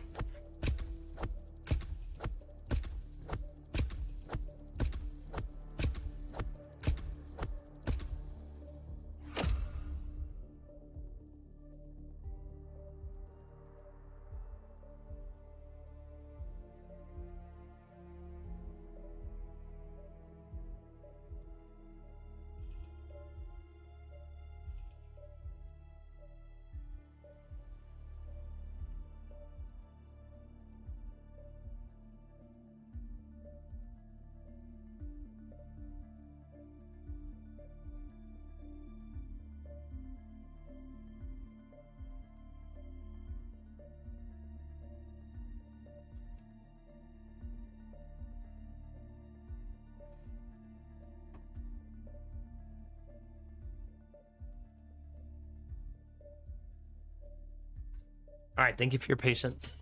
All right, thank you for your patience.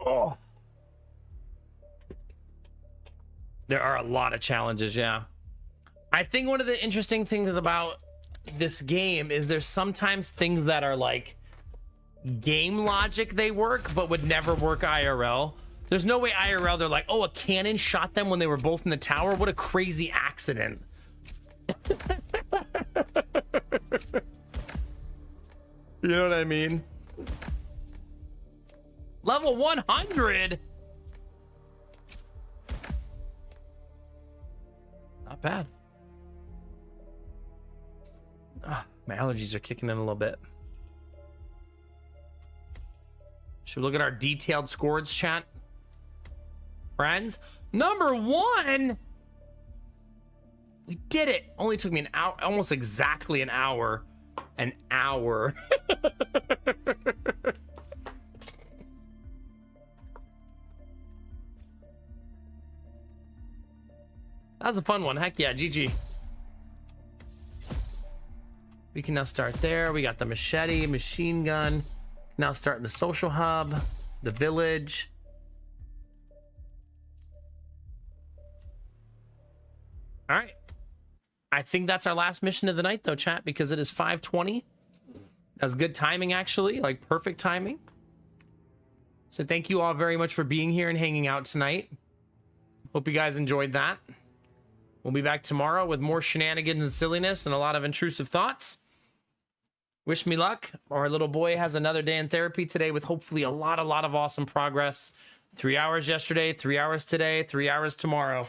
Oh. There are a lot of challenges, yeah. I think one of the interesting things about this game is there's sometimes things that are like game logic they work, but would never work IRL. There's no way IRL they're like, oh, a cannon shot them when they were both in the tower. What a crazy accident. You know what I mean? Level 100. Not bad. My allergies are kicking in a little bit. Should we look at our detailed scores, chat? Friends, number 1. We did it. Only took me an hour, almost exactly an hour. An hour. That was a fun one. Heck yeah, GG. We can now start there. We got the machete, machine gun. Now starting the social hub, the village. All right. I think that's our last mission of the night, though, chat, because it is 5:20. That's good timing, actually, like perfect timing. So thank you all very much for being here and hanging out tonight. Hope you guys enjoyed that. We'll be back tomorrow with more shenanigans and silliness and a lot of intrusive thoughts. Wish me luck. Our little boy has another day in therapy today with hopefully a lot of awesome progress. 3 hours yesterday, 3 hours today, 3 hours tomorrow.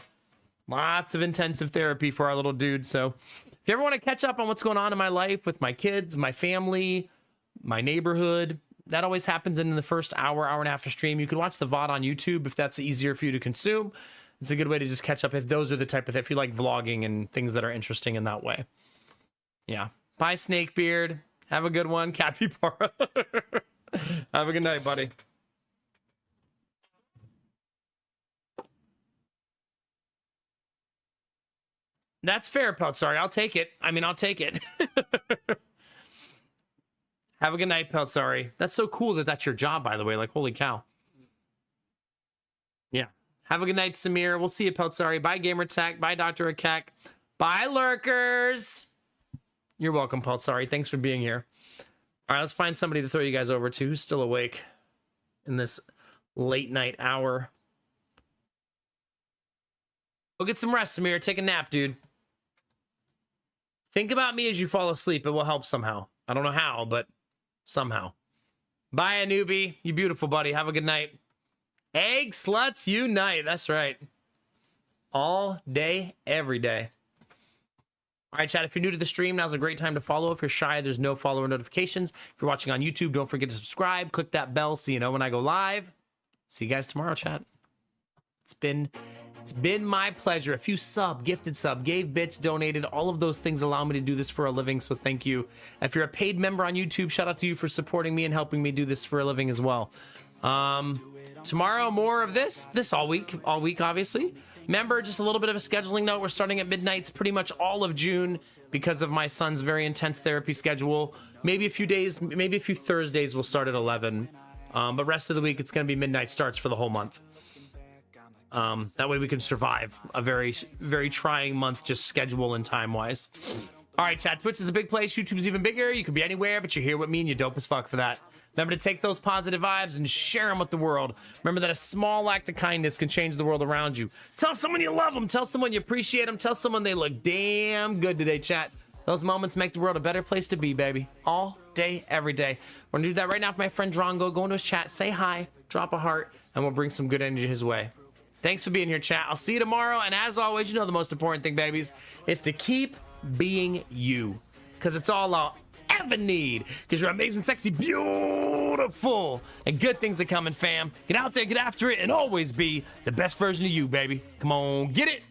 Lots of intensive therapy for our little dude. So if you ever want to catch up on what's going on in my life with my kids, my family, my neighborhood, that always happens in the first hour, hour and a half of stream. You can watch the VOD on YouTube if that's easier for you to consume. It's a good way to just catch up if those are the type of, if you like vlogging and things that are interesting in that way. Yeah. Bye, Snakebeard. Have a good one. Capybara. Have a good night, buddy. That's fair, Pelt. Sorry, I'll take it. I mean, I'll take it. Have a good night, Pelt. Sorry. That's so cool that that's your job, by the way. Like, holy cow. Yeah. Have a good night, Samir. We'll see you, Pelt. Sorry. Bye, Gamertech. Bye, Dr. Akek. Bye, Lurkers. You're welcome, Pelt. Sorry. Thanks for being here. All right, let's find somebody to throw you guys over to who's still awake in this late night hour. Go get some rest, Samir. Take a nap, dude. Think about me as you fall asleep. It will help somehow. I don't know how, but somehow. Bye, newbie. You beautiful, buddy. Have a good night. Egg sluts unite. That's right. All day, every day. All right, chat. If you're new to the stream, now's a great time to follow. If you're shy, there's no follower notifications. If you're watching on YouTube, don't forget to subscribe. Click that bell so you know when I go live. See you guys tomorrow, chat. It's been my pleasure. If you gifted sub, gave bits, donated, all of those things allow me to do this for a living, so thank you. If you're a paid member on YouTube, shout out to you for supporting me and helping me do this for a living as well. Tomorrow, more of this all week, obviously. Remember, just a little bit of a scheduling note. We're starting at midnights pretty much all of June because of my son's very intense therapy schedule. Maybe a few days, maybe a few Thursdays we'll start at 11. But rest of the week, it's going to be midnight starts for the whole month. That way we can survive a very, very trying month, just schedule and time-wise. All right, chat. Twitch is a big place. YouTube's even bigger. You could be anywhere, but you're here with me, and you're dope as fuck for that. Remember to take those positive vibes and share them with the world. Remember that a small act of kindness can change the world around you. Tell someone you love them. Tell someone you appreciate them. Tell someone they look damn good today, chat. Those moments make the world a better place to be, baby. All day, every day. We're going to do that right now for my friend Drongo. Go into his chat, say hi, drop a heart, and we'll bring some good energy his way. Thanks for being here, chat. I'll see you tomorrow. And as always, you know the most important thing, babies, is to keep being you. Because it's all I'll ever need. Because you're amazing, sexy, beautiful. And good things are coming, fam. Get out there, get after it, and always be the best version of you, baby. Come on, get it.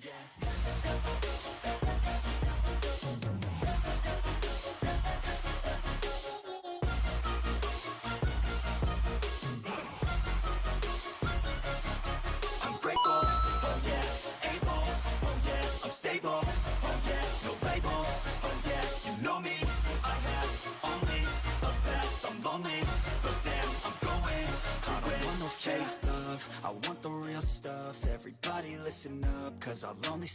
Stable, oh yeah, no label, oh yeah, you know me. I have only a path, I'm lonely, but damn, I'm going. 'cause our lonely